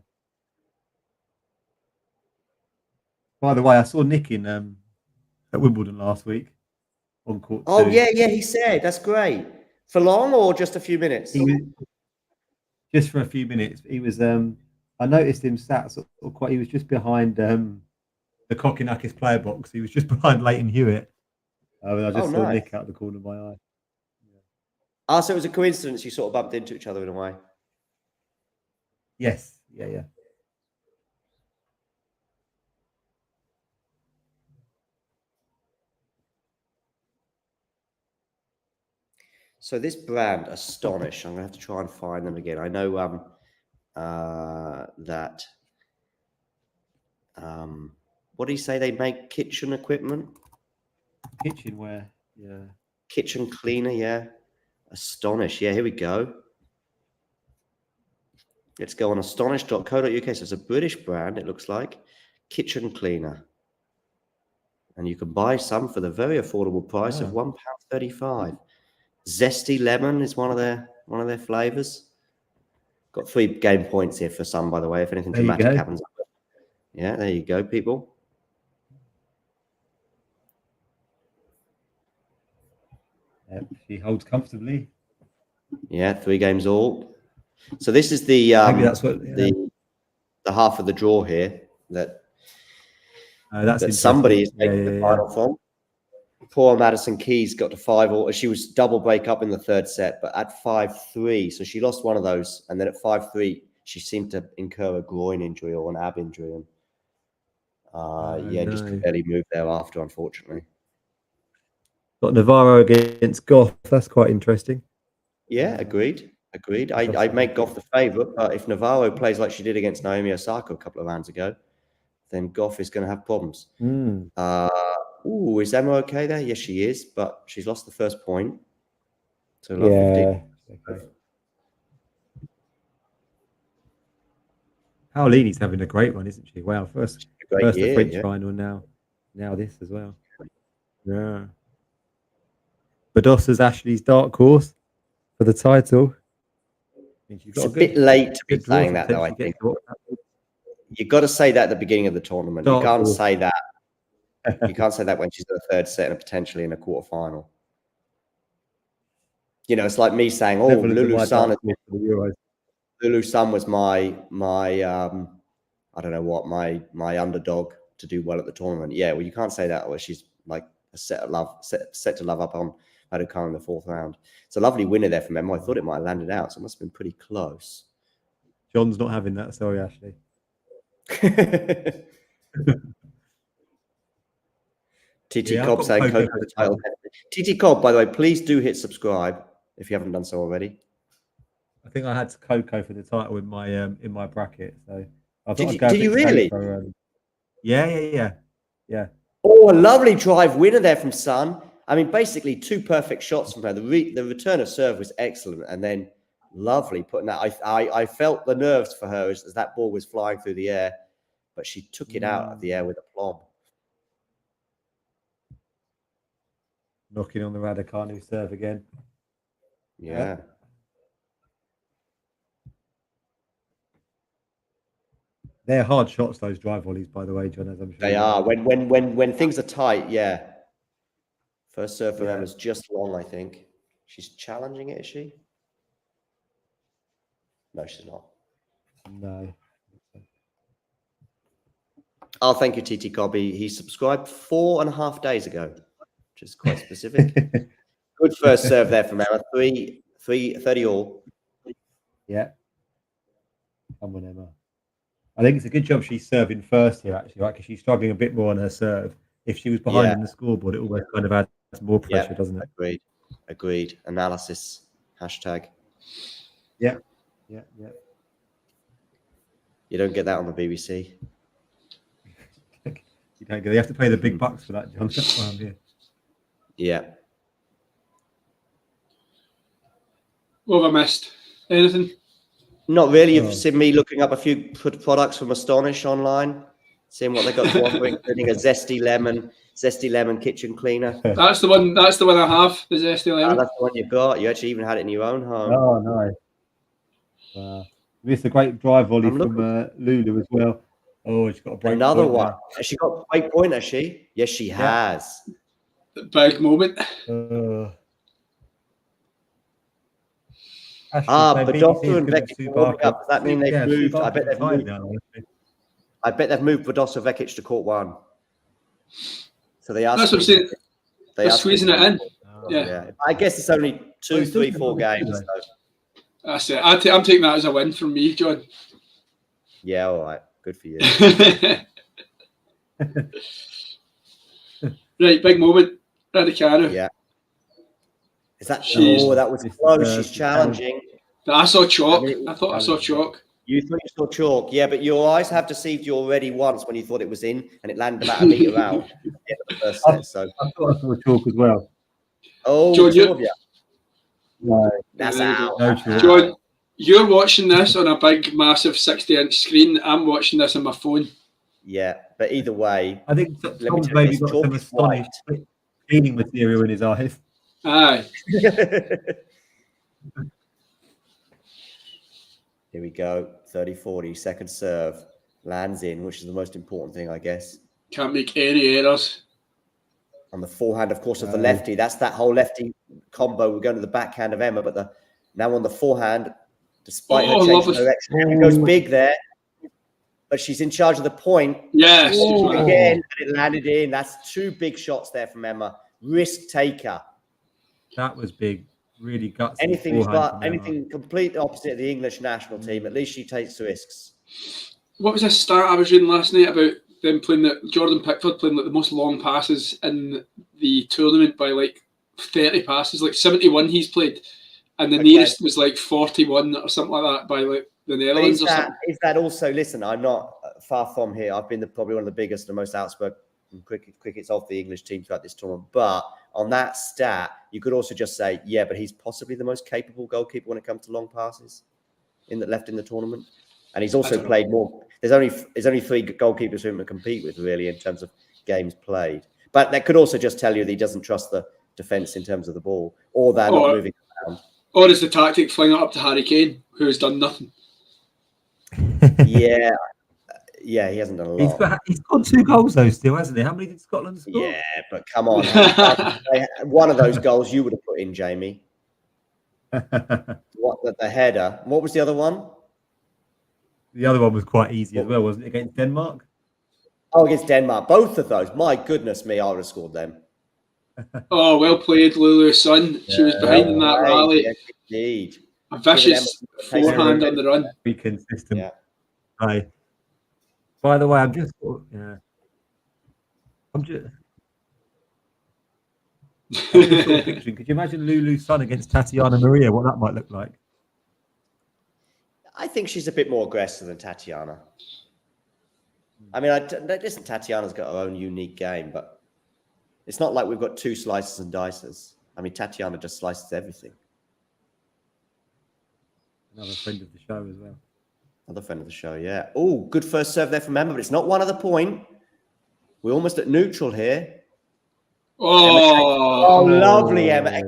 By the way, I saw Nick in at Wimbledon last week on court. Oh yeah. He said that's great. For long or just a few minutes? Just for a few minutes. He was. I noticed him sat sort of quite. He was just behind the Kokinakis player box. He was just behind Leighton Hewitt. I just saw Nick out of the corner of my eye. Yeah. So it was a coincidence you sort of bumped into each other in a way. Yes. Yeah. So this brand, Astonish, I'm going to have to try and find them again. I know that, what do you say? They make kitchen equipment? Kitchenware, yeah. Kitchen cleaner, yeah. Astonish, yeah, here we go. Let's go on astonish.co.uk. So it's a British brand, it looks like. Kitchen cleaner. And you can buy some for the very affordable price of £1.35. Zesty lemon is one of their flavors. Got 3 game points here for some, by the way, if anything dramatic happens. Yeah, there you go, people. Yep, she holds comfortably. Yeah, 3 games all. So this is the Maybe that's what the half of the draw here that that's somebody is interesting. taking the final from. Poor Madison Keys got to 5-all. She was double break up in the third set, but at 5-3, so she lost one of those, and then at 5-3, she seemed to incur a groin injury or an ab injury, and just barely moved thereafter, unfortunately. Got Navarro against Goff. That's quite interesting. Yeah, agreed. I'd make Goff the favourite, but if Navarro plays like she did against Naomi Osaka a couple of rounds ago, then Goff is going to have problems. Is Emma okay there? Yes, she is, but she's lost the first point. So love 50. Okay. Paolini's having a great one, isn't she? Wow, first year, the French final, now this as well. Yeah. Badossa's Ashley's dark horse for the title. It's a bit late to be saying that, though, I think. You've got to say that at the beginning of the tournament. You can't say that. You can't say that when she's in the third set and potentially in a quarterfinal. You know, it's like me saying, "Oh, Lulu Sun was my I don't know what, my underdog to do well at the tournament." Yeah, well, you can't say that where she's like set to love up on Raducanu in the fourth round. It's a lovely winner there from Emma. I thought it might have landed out, so it must have been pretty close. John's not having that. Sorry, Ashley. TT Cobb saying Coco the title. TT Cobb, by the way, please do hit subscribe if you haven't done so already. I think I had Coco for the title in my bracket. So I thought did you really? Yeah. Oh, a lovely drive winner there from Sun. I mean, basically 2 perfect shots from her. The return of serve was excellent, and then lovely putting that. I felt the nerves for her as that ball was flying through the air, but she took it out of the air with aplomb. Knocking on the Raducanu serve again. Yeah. They're hard shots, those drive volleys, by the way, John, as I'm sure. They are. When things are tight, yeah. First serve for Emma's just long, I think. She's challenging it, is she? No, she's not. No. Oh, thank you, TT Cobby. He subscribed 4.5 days ago, which is quite specific. Good first serve there from Emma. 30 all. Yeah. Come on, Emma. I think it's a good job she's serving first here, actually, right? Because she's struggling a bit more on her serve. If she was behind in the scoreboard, it always kind of adds more pressure, doesn't it? Agreed. Analysis. Hashtag. Yeah. You don't get that on the BBC. You don't get. You have to pay the big bucks for that, John. That's why I'm here. Yeah. What have I missed? Anything? Not really. You've seen me looking up a few products from Astonish online, seeing what they got to offer, including a zesty lemon kitchen cleaner. That's the one. That's the one I have. The zesty lemon. That's the one you've got. You actually even had it in your own home. Oh, nice. Wow. Missed a great drive volley from Lulu as well. Oh, she's got a break. Another one. Has she got a break point? Has she? Yes, she has. Big moment. Badosa and Vekic warming up. Does that mean they've moved? I bet they've moved. I bet they've moved Badosa Vekic to court 1. So they are. That's what I'm saying. They're squeezing it in. Yeah. I guess it's only 2, 3, 4 games. So. That's it. I'm taking that as a win from me, John. Yeah, all right. Good for you. Right, big moment. Raducanu. Yeah. Is that? That was close. She's challenging. I saw chalk. I thought I saw chalk. You thought you saw chalk, yeah, but your eyes have deceived you already once when you thought it was in, and it landed about a metre out at the end of the first set. So I thought I saw chalk as well. Oh, John, no, that's out. No chalk. John, you're watching this on a big, massive 60-inch screen. I'm watching this on my phone. Yeah, but either way, I think Tom's maybe got some astonished cleaning material in his eyes. Aye. Here we go. 30-40, second serve. Lands in, which is the most important thing, I guess. Can't make any errors. On the forehand, of course, of the lefty. That's that whole lefty combo. We're going to the backhand of Emma, but now on the forehand, despite her change of direction. Emma goes big there, but she's in charge of the point. Yes. Again, and it landed in. That's 2 big shots there from Emma. Risk taker. That was big. Really gutsy. Anything completely opposite of the English national team. At least she takes risks. What was a stat I was reading last night about them playing Jordan Pickford playing like the most long passes in the tournament by like 30 passes, like 71 he's played, and the nearest was like 41 or something like that by like the Netherlands or something. Is that also? Listen, I'm not far from here. I've been probably one of the biggest and most outspoken crickets of the English team throughout this tournament. But on that stat, you could also just say, yeah, but he's possibly the most capable goalkeeper when it comes to long passes left in the tournament. And he's also played more. There's only 3 goalkeepers whom to compete with, really, in terms of games played. But that could also just tell you that he doesn't trust the defence in terms of the ball, or they're not moving around. Or is the tactic fling it up to Harry Kane, who has done nothing? Yeah, he hasn't done a lot. He's got 2 goals though, still, hasn't he? How many did Scotland score? Yeah, but come on, one of those goals you would have put in, Jamie. The header. What was the other one? The other one was quite easy as well, wasn't it? Against Denmark? Oh, against Denmark. Both of those. My goodness me, I would have scored them. Oh, well played, Lulu, son. She was behind in that rally. Yes, indeed. A vicious forehand on the run. Be consistent. Yeah. Right. By the way, I'm just picturing. Could you imagine Lulu's son against Tatiana Maria? What that might look like? I think she's a bit more aggressive than Tatiana. I mean, listen, Tatiana's got her own unique game, but it's not like we've got 2 slices and dices. I mean, Tatiana just slices everything. Another friend of the show as well. Another friend of the show, yeah. Oh, good first serve there from Emma, but it's not one at the point. We're almost at neutral here. Oh, lovely, Emma.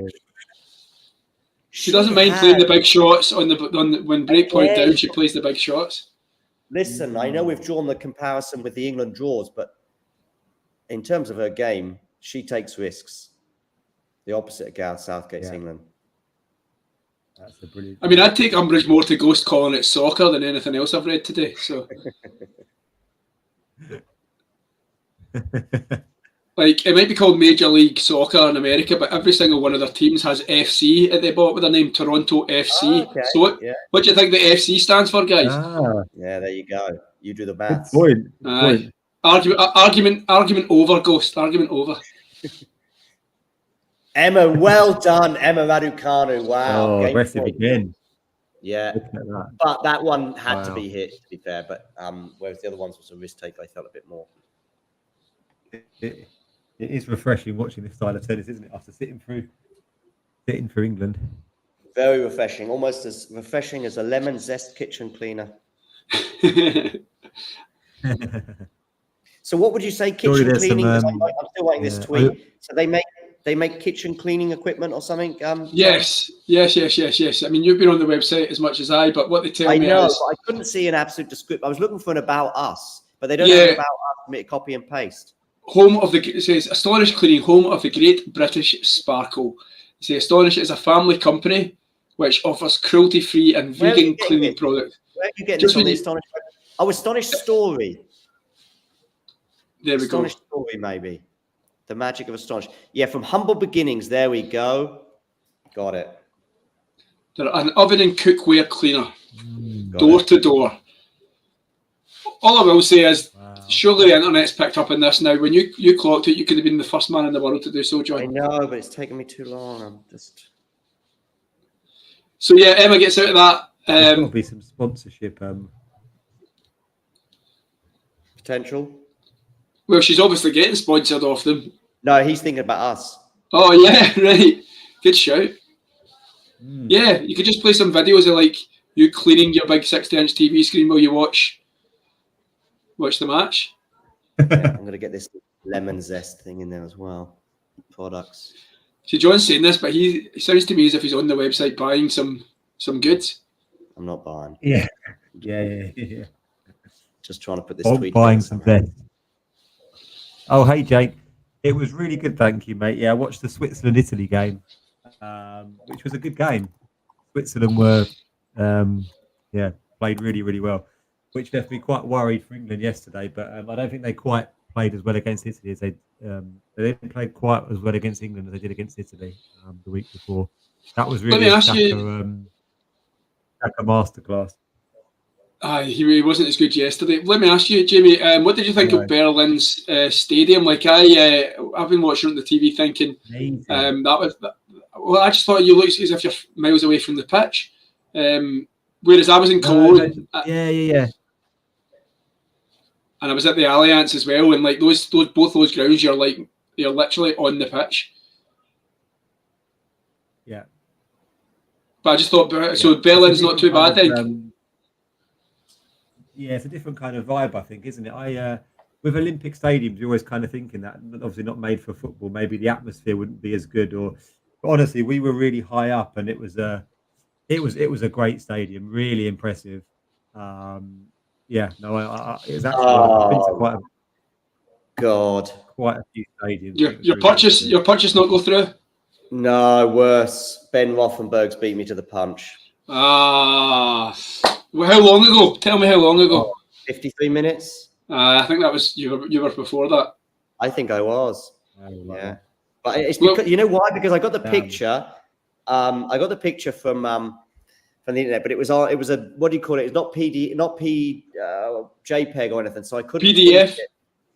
She doesn't mind playing the big shots when break point down. She plays the big shots. Listen, I know we've drawn the comparison with the England draws, but in terms of her game, she takes risks. The opposite of Gareth Southgate's England. That's a brilliant. I mean, I'd take umbrage more to Ghost calling it soccer than anything else I've read today. So, like, it might be called Major League Soccer in America, but every single one of their teams has FC at the bottom of their name, Toronto FC. Okay. So, what do you think the FC stands for, guys? Yeah, there you go. You do the maths. Good point. Argument over, Ghost. Argument over. Emma, well done, Emma Raducanu. Wow. Oh, aggressive again. Yeah. That. But that one had to be hit, to be fair. But whereas the other ones was a risk take, I felt a bit more. It is refreshing watching this style of tennis, isn't it? After sitting through England. Very refreshing. Almost as refreshing as a lemon zest kitchen cleaner. So what would you say kitchen cleaning? I'm still writing this tweet. So they make kitchen cleaning equipment or something? Yes. I mean, you've been on the website as much as I, but what they tell me is... I couldn't see an absolute description. I was looking for an about us, but they don't have an about us for me to copy and paste. It says, Astonish Cleaning, home of the great British sparkle. It says, Astonish is a family company which offers cruelty-free and vegan cleaning products. Where are you getting this on the Astonish? Oh, Astonish Story. There we go. Astonish Story, maybe. The magic of Astonish. Yeah, from humble beginnings. There we go. Got it. They're an oven and cookware cleaner. Door to door. All I will say is, surely the internet's picked up on this now. When you clocked it, you could have been the first man in the world to do so, John. I know, but it's taken me too long. I'm just... So, yeah, Emma gets out of that. There's got to be some sponsorship potential. Well, she's obviously getting sponsored off them. No, he's thinking about us. Oh, yeah, right. Good shout. Yeah, you could just play some videos of, like, you cleaning your big 60-inch TV screen while you watch the match. I'm going to get this lemon zest thing in there as well. Products. See, John's saying this, but he sounds to me as if he's on the website buying some goods. I'm not buying. Yeah. Just trying to put this tweet. Buying some zest. Oh, hey, Jake. It was really good, thank you, mate. Yeah, I watched the Switzerland-Italy game, which was a good game. Switzerland were Yeah, played really, really well, which left me quite worried for England yesterday. But I don't think they quite played as well against Italy as they didn't play quite as well against England as they did against Italy the week before. That was Let really me a ask you. Saka masterclass. He wasn't as good yesterday. Let me ask you, Jamie, what did you think of Berlin's stadium? Like I've been watching on the TV thinking well, I just thought you looked as if you're miles away from the pitch. Whereas I was in Cologne, yeah. And I was at the Allianz as well, and like both those grounds, you're literally on the pitch. Yeah. But I just thought Berlin's not too bad then. Yeah, it's a different kind of vibe, I think, isn't it? With Olympic stadiums, you're always kind of thinking that, obviously not made for football, maybe the atmosphere wouldn't be as good. But honestly, we were really high up, and it was a great stadium, really impressive. Yeah, no, it was actually I've been to quite a few stadiums. Your purchase not go through? No, worse. Ben Rothenberg's beat me to the punch. Well, how long ago? Tell me how long ago. 53 minutes. I think that was you were before that. I think I was. Yeah, but it's because, you know why? Because I got the picture. I got the picture from the internet, but it was a what do you call it? It's not JPEG or anything, so I couldn't. PDF.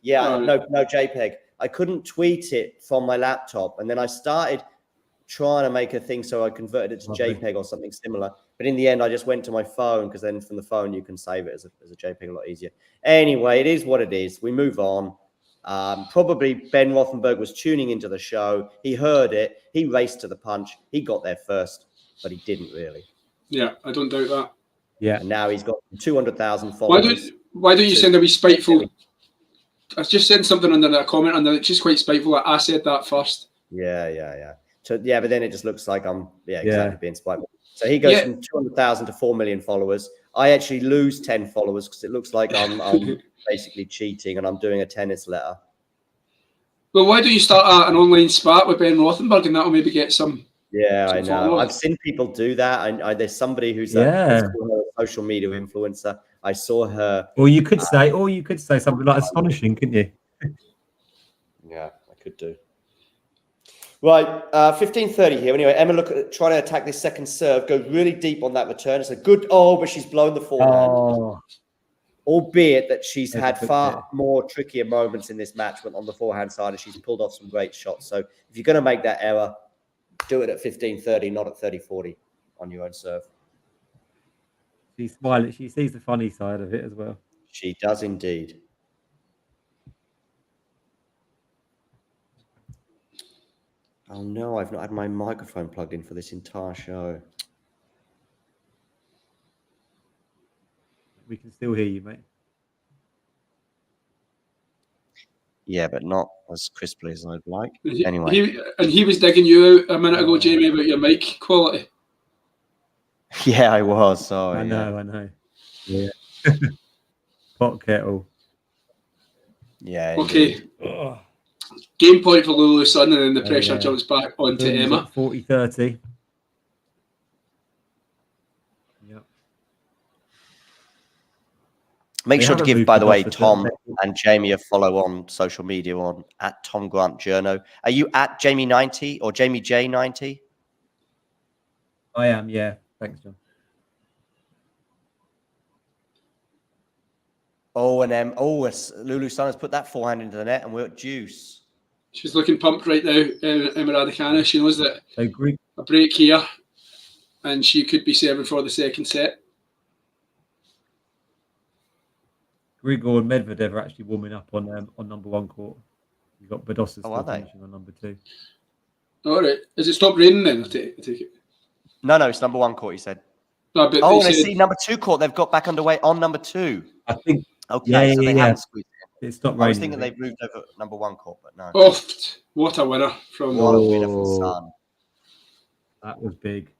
Yeah, no JPEG. I couldn't tweet it from my laptop, and then I started trying to make a thing, so I converted it to JPEG or something similar. But in the end, I just went to my phone, because then from the phone you can save it as a JPEG a lot easier. Anyway, it is what it is. We move on. Probably Ben Rothenberg was tuning into the show. He heard it. He raced to the punch. He got there first, but he didn't really. Yeah, I don't doubt that. Yeah. And now he's got 200,000 followers. Why don't you send a wee spiteful? I just sent something under that comment, and it's just quite spiteful. I said that first. Yeah. So but then it just looks like I'm exactly being spiteful. So he goes from 200,000 to 4 million followers. I actually lose 10 followers because it looks like I'm basically cheating, and I'm doing a tennis letter. Well, why don't you start an online spat with Ben Rothenberg, and that'll maybe get some. Yeah, I know. I've seen people do that. There's somebody who's a social media influencer. I saw her. Or you could say something like astonishing, couldn't you? Yeah, I could do. Right, 15:30 here. Anyway, Emma, trying to attack this second serve. Goes really deep on that return. It's a good. But she's blown the forehand. Albeit that she's had far more trickier moments in this match on the forehand side, and she's pulled off some great shots. So if you're going to make that error, do it at 15:30, not at 30:40 on your own serve. She's smiling. She sees the funny side of it as well. She does indeed. Oh no, I've not had my microphone plugged in for this entire show. We can still hear you, mate. Yeah, but not as crisply as I'd like. Anyway. He was digging you out a minute ago, Jamie, about your mic quality. Yeah, I was. Sorry. I know. Yeah. Pot kettle. Yeah. Okay. Game point for Lulu Sun, and then the pressure jumps back onto Emma. 40-30. Yep. Make sure to give, by the way, Tom and Jamie a follow on social media on at Tom Grant Journo. Are you at Jamie90 or Jamie J90? I am, yeah. Thanks, John. Lulu Sun has put that forehand into the net, and we're at deuce. She's looking pumped right now, Emma Raducanu. She knows that a break here, and she could be serving for the second set. Grigor and Medvedev are actually warming up on number one court. You've got Badosa still finishing on number two. All right. Has it stopped raining then? I take it. No, it's number one court, he said. No, but I see number two court. They've got back underway on number two. I think. Okay, so they haven't squeezed in. It's not raining. I was thinking they've moved over number one court, but no. Oh, what a winner from Sun. That was big.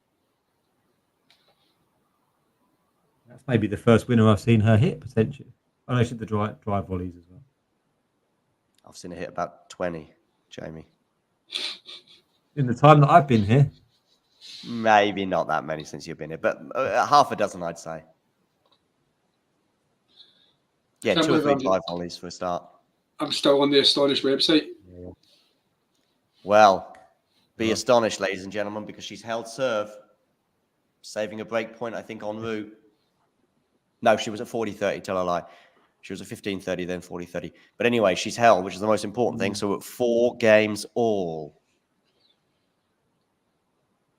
That's maybe the first winner I've seen her hit, potentially. Oh, no, she did the drive volleys as well. I've seen her hit about 20, Jamie. In the time that I've been here. Maybe not that many since you've been here, but half a dozen, I'd say. Yeah, Can't 2 or believe 3 5 volleys for a start. I'm still on the Astonished website. Well, be astonished, ladies and gentlemen, because she's held serve, saving a break point, I think, en route. No, she was at 40-30, tell a lie. She was at 15-30, then 40-30. But anyway, she's held, which is the most important thing. So at 4 games all.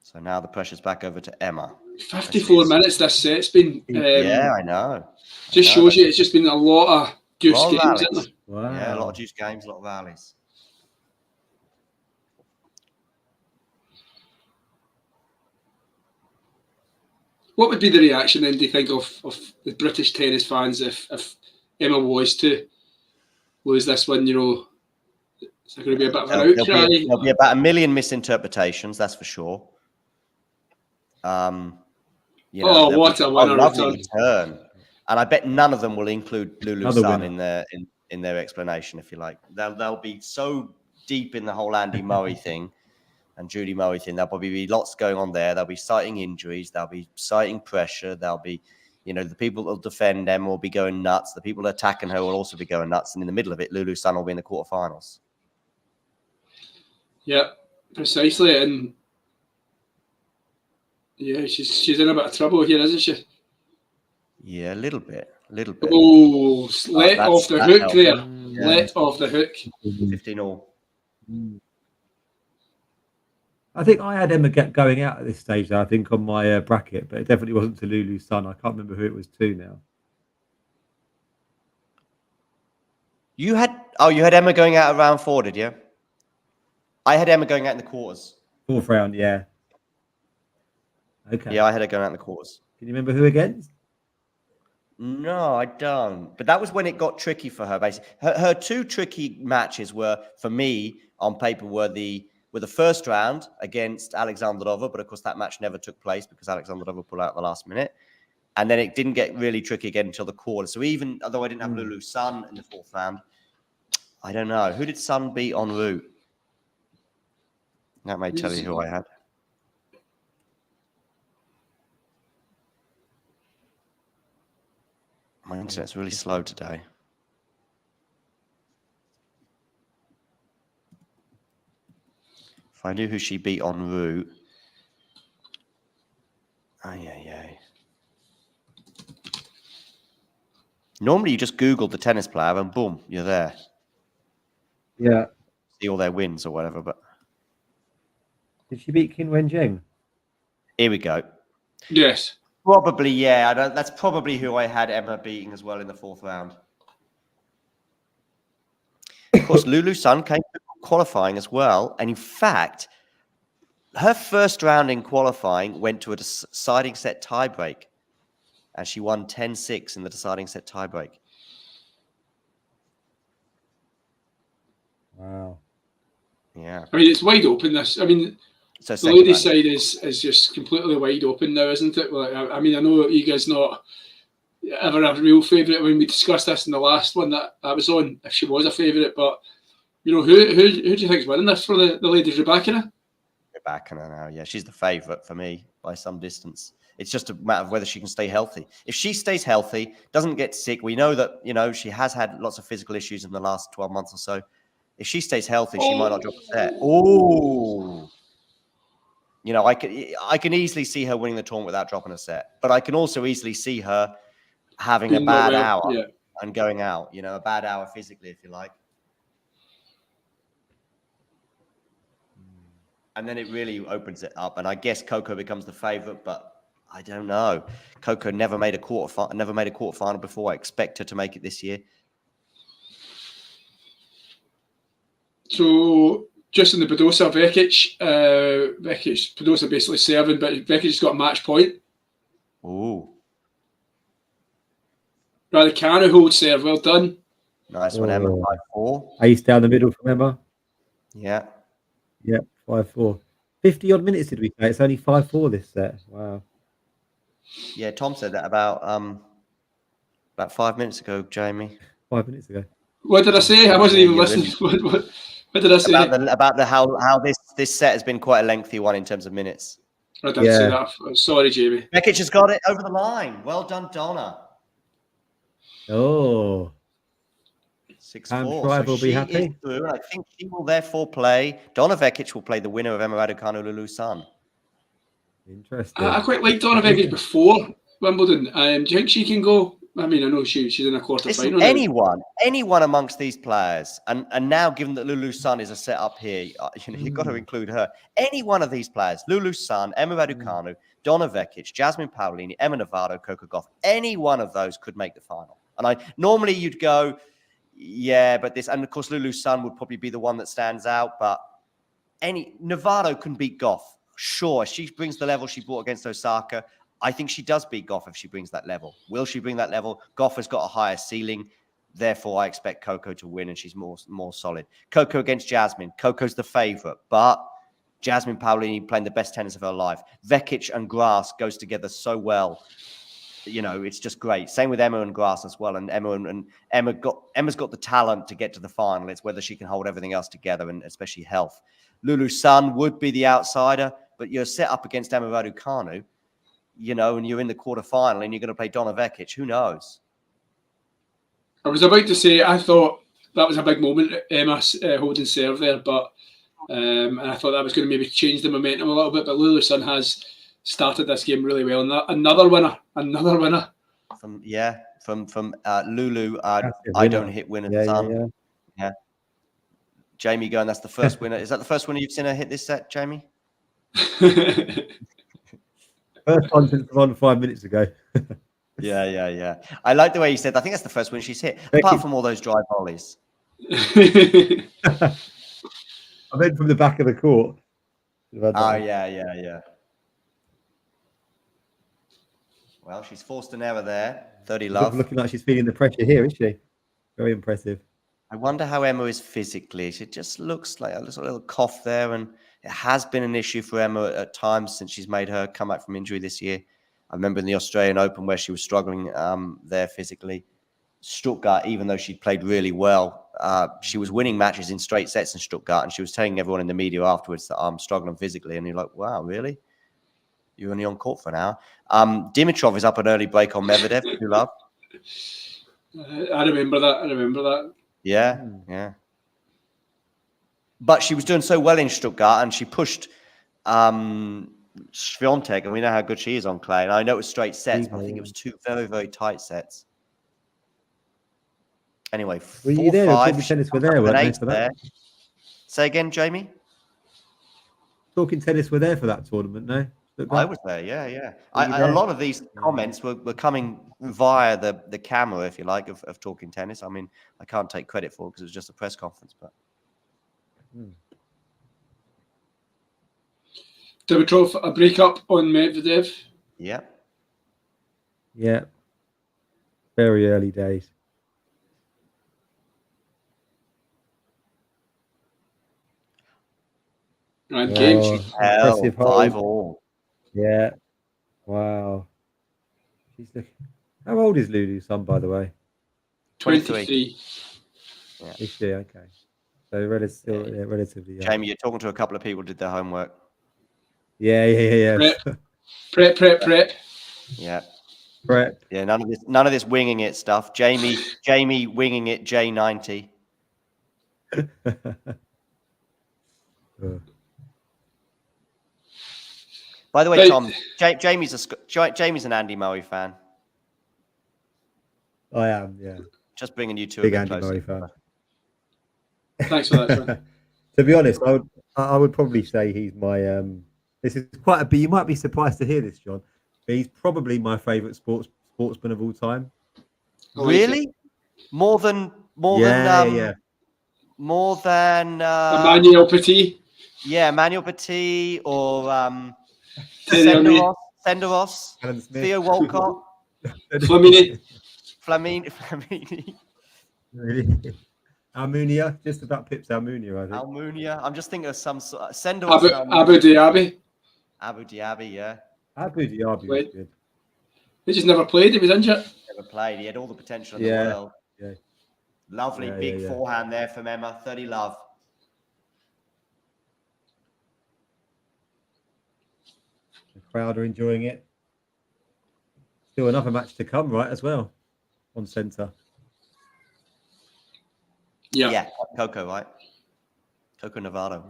So now the pressure's back over to Emma. 54 minutes this set's been. Yeah, I know. Just shows you it's just been a lot of juice games, isn't it? Wow. Yeah, a lot of juice games, a lot of valleys. What would be the reaction then, do you think, of the British tennis fans if Emma was to lose this one? You know, is there going to be a bit of an outcry? There'll be about 1 million misinterpretations, that's for sure. You know, what a winner return. And I bet none of them will include Lulu's son in their explanation, if you like. They'll be so deep in the whole Andy Murray thing and Judy Murray thing. There'll probably be lots going on there. They'll be citing injuries. They'll be citing pressure. They'll be, you know, the people that will defend them will be going nuts. The people attacking her will also be going nuts. And in the middle of it, Lulu's son will be in the quarterfinals. Yeah, precisely. And yeah, she's in a bit of trouble here, isn't she? Yeah, a little bit. Oh, let off the hook there. Yeah. Let off the hook. 15-all. I think I had Emma going out at this stage, though, I think, on my bracket, but it definitely wasn't to Lulu's son. I can't remember who it was to now. You had Emma going out at round 4, did you? I had Emma going out in the quarters. 4th round, yeah. Okay. Yeah, I had her going out in the quarters. Can you remember who against? No, I don't. But that was when it got tricky for her, basically. Her 2 tricky matches were, for me, on paper, were the first round against Alexandrova, but of course that match never took place because Alexandrova pulled out at the last minute. And then it didn't get really tricky again until the quarter. So even although I didn't have Lulu's son in the 4th round, I don't know. Who did Son beat en route? That may tell you who I had. My internet's really slow today. If I knew who she beat en route. Normally you just Google the tennis player and boom, you're there. Yeah. See all their wins or whatever, but... Did she beat Qin Wenjing? Here we go. Yes. Probably, yeah. That's probably who I had Emma beating as well in the 4th round. Of course, Lulu's son came to qualifying as well. And in fact, her first round in qualifying went to a deciding set tiebreak. And she won 10-6 in the deciding set tiebreak. Wow. Yeah. I mean, it's wide open, this. I mean... So the ladies' side is just completely wide open now, isn't it? Like, I mean, I know you guys not ever a real favourite. When we discussed this in the last one that I was on, if she was a favourite, but you know, who do you think is winning this for the ladies? Raducanu? Raducanu now, yeah, she's the favourite for me by some distance. It's just a matter of whether she can stay healthy. If she stays healthy, doesn't get sick, we know that she has had lots of physical issues in the last 12 months or so. If she stays healthy, she might not drop a set. Oh. You know, I can easily see her winning the tournament without dropping a set, but I can also easily see her having a bad hour and going out. You know, a bad hour physically, if you like, and then it really opens it up. And I guess Coco becomes the favourite, but I don't know. Coco never made a quarterfinal before. I expect her to make it this year. So. Just in the Badosa, Vekic, Badosa basically serving, but Vekic's got a match point. Ooh. Raducanu holds serve, well done. Nice one, Emma, 5-4. Ace down the middle from Emma. Yeah. Yep, 5-4. 50 odd minutes did we say? It's only 5-4 this set. Wow. Yeah, Tom said that about 5 minutes ago, Jamie. 5 minutes ago. What did I say? I wasn't even listening. What did I say? About how this set has been quite a lengthy one in terms of minutes. I did say that. Sorry, Jamie. Vekic has got it over the line. Well done, Donna. Oh. 6-4. Shriver will be she happy. is through, and I think she will therefore play. Donna Vekic will play the winner of Emma Raducanu, Lulu Sun. Interesting. I quite liked Donna Vekic before Wimbledon. Do you think she can go? I mean, I know she's in a quarter final. Listen, anyone amongst these players, and now given that Lulu Sun is a set up here, you've got to include her. Any one of these players, Lulu Sun, Emma Raducanu, Donna Vekic, Jasmine Paolini, Emma Navarro, Coco Gauff, any one of those could make the final. And normally you'd go, yeah, but this, and of course Lulu Sun would probably be the one that stands out, but Navarro can beat Gauff. Sure, she brings the level she brought against Osaka. I think she does beat Gauff if she brings that level. Will she bring that level? Gauff has got a higher ceiling. Therefore, I expect Coco to win, and she's more solid. Coco against Jasmine. Coco's the favorite, but Jasmine Paolini playing the best tennis of her life. Vekic and Grass goes together so well. It's just great. Same with Emma and Grass as well. And Emma's got the talent to get to the final. It's whether she can hold everything else together, and especially health. Lulu Sun would be the outsider, but you're set up against Emma Raducanu. And you're in the quarterfinal and you're going to play Donna Vekic. Who knows? I was about to say, I thought that was a big moment, Emma holding serve there, but and I thought that was going to maybe change the momentum a little bit. But Lulu Sun has started this game really well. Another winner. From Lulu. I don't hit winners. Yeah. Jamie going. That's the first winner. Is that the first winner you've seen her hit this set, Jamie? First one since on 5 minutes ago. Yeah. I like the way you said. I think that's the first one she's hit, apart from all those dry volleys. I meant from the back of the court. Oh, yeah. Well, she's forced an error there. 30 love. Looking like she's feeling the pressure here, isn't she? Very impressive. I wonder how Emma is physically. She just looks like a little cough there, and it has been an issue for Emma at times since she's made her comeback from injury this year. I remember in the Australian Open where she was struggling there physically. Stuttgart, even though she'd played really well, she was winning matches in straight sets in Stuttgart, and she was telling everyone in the media afterwards that I'm struggling physically. And you're like, wow, really? You're only on court for an hour. Dimitrov is up an early break on Medvedev. You love? I remember that. Yeah. But she was doing so well in Stuttgart, and she pushed Swiatek, and we know how good she is on clay. And I know it was straight sets, but I think it was two very, very tight sets. Anyway, 4-5. Were you there? Talking tennis were there, weren't they, for that? Say again, Jamie? Talking tennis were there for that tournament, no? I was there, yeah. A lot of these comments were coming via the camera, if you like, of Talking Tennis. I mean, I can't take credit for it because it was just a press conference, but... Dimitrov, a break-up on Medvedev. Yeah. Very early days. Right, game. Impressive 5-all. Yeah. Wow. She's looking... How old is Lulu's son, by the way? 23. Yeah. Is she? Okay. So relatively young. Jamie, you're talking to a couple of people who did their homework. Yeah. Prep. Yeah. Prep. Yeah, none of this winging it stuff. Jamie winging it J90. By the way, Tom, Jamie's an Andy Murray fan. I am, yeah. Just bringing you two big a bit Andy closer. Murray fan. Thanks for that, John. To be honest, I would probably say he's my this is quite a bit. You might be surprised to hear this, John, but he's probably my favourite sportsman of all time. Really? More than Emmanuel Petit. Yeah, Emmanuel Petit or Senderos, Theo Walcott, Flamini. Really? Almunia, just about pips Almunia, I think. Almunia. I'm just thinking of some sort of Senderos. Abu Dhabi, yeah. Abu Dhabi was good. He just never played. He was injured. Never played. He had all the potential in the world. Yeah. Lovely big forehand there from Emma. 30 love. The crowd are enjoying it. Still another match to come, right, as well, on centre. Yeah, Coco, right? Coco Navarro.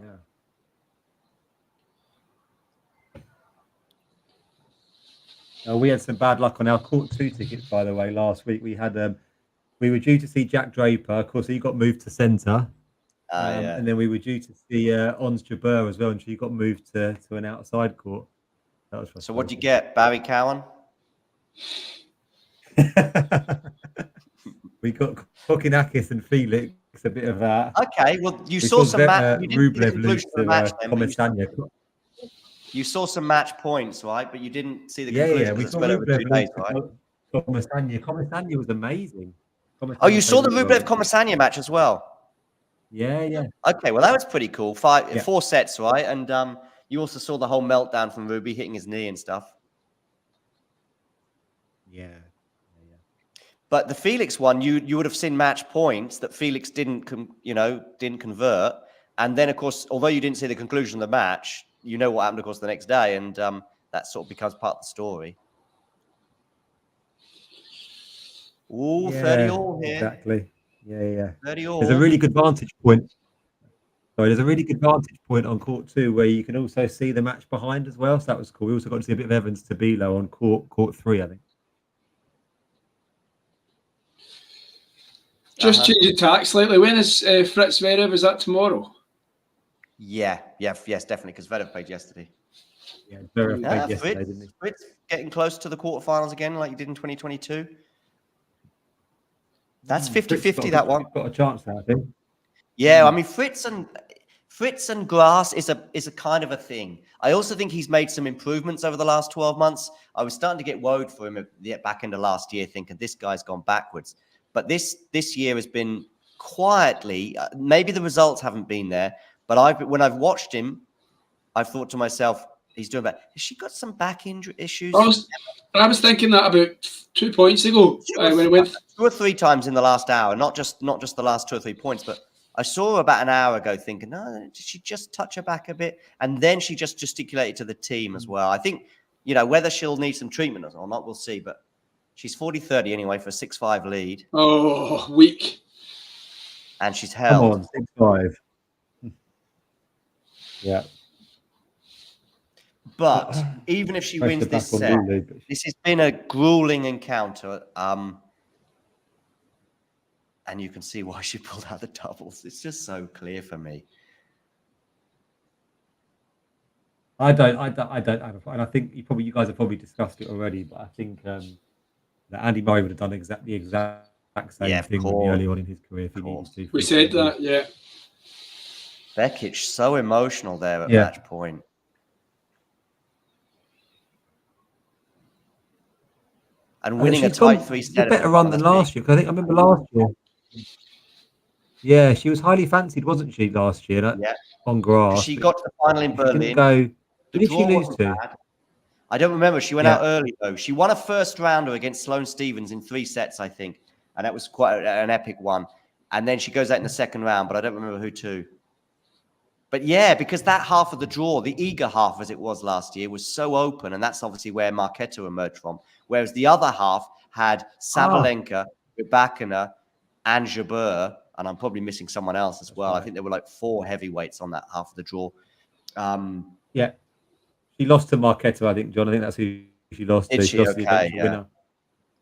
Yeah. We had some bad luck on our court 2 tickets, by the way, last week. We had we were due to see Jack Draper. Of course, he got moved to centre. Yeah. And then we were due to see Ons Jabeur as well, and she got moved to an outside court. That was so what did you get? Barry Cowan? We got Kokinakis and Felix, a bit of that. Okay, well, you saw some match. You didn't see the Rublev conclusion of the match then, but Komisanya. you saw some match points, right? But you didn't see the Yeah, conclusion. we It's saw well over 2 days, right? Komisanya. Komisanya was amazing. Oh, you saw the Rublev Komisanya match as well? Yeah. Okay, well, that was pretty cool. 4 sets, right? And you also saw the whole meltdown from Ruby hitting his knee and stuff. Yeah. But the Felix one, you would have seen match points that Felix didn't convert. And then, of course, although you didn't see the conclusion of the match, you know what happened, of course, the next day. And that sort of becomes part of the story. Ooh, 30 all here. Exactly. Yeah. 30 all. There's a really good vantage point. There's a really good vantage point on court 2 where you can also see the match behind as well. So that was cool. We also got to see a bit of Evans Tabilo on court 3, I think. Just change the tack slightly. When is Fritz Zverev? Is that tomorrow? Yes, definitely, because Zverev played yesterday. Yeah, Zverev played yesterday, didn't he? Fritz getting close to the quarterfinals again, like you did in 2022. That's 50-50, that one. Got a chance now, I think. Yeah, I mean, Fritz and Grass is a kind of a thing. I also think he's made some improvements over the last 12 months. I was starting to get worried for him at the back end of last year, thinking this guy's gone backwards. But this year has been quietly, maybe the results haven't been there, but when I've watched him, I've thought to myself, he's doing bad. Has she got some back injury issues? I was thinking that about 2 points ago. When it went 2 or 3 times in the last hour, not just the last 2 or 3 points, but I saw her about an hour ago thinking, no, did she just touch her back a bit? And then she just gesticulated to the team as well. I think, whether she'll need some treatment or not, we'll see. But she's 40-30 anyway for a 6-5 lead. Oh, weak. And she's held. Come on, 6-5. Yeah. But even if she wins this set, this has been a grueling encounter. And you can see why she pulled out the doubles. It's just so clear for me. I don't have and I think you guys have probably discussed it already, but I think that Andy Murray would have done the exact same thing early on in his career if he needed to. We said that, yeah. Bekic so emotional there at match point. And winning a tight 3-set. Better run than last year, because I remember last year. Yeah, she was highly fancied, wasn't she, last year? On grass. She got to the final in Berlin. Who did she lose to? I don't remember. She went out early, though. She won a first rounder against Sloane Stephens in 3 sets, I think. And that was quite an epic one. And then she goes out in the second round, but I don't remember who to. But yeah, because that half of the draw, the eager half as it was last year, was so open. And that's obviously where Marketa emerged from. Whereas the other half had Sabalenka, Raducanu, and Jabeur. And I'm probably missing someone else as well. I think there were like 4 heavyweights on that half of the draw. Yeah. She lost to Marketa, I think, John. I think that's who she lost to. She lost to the winner.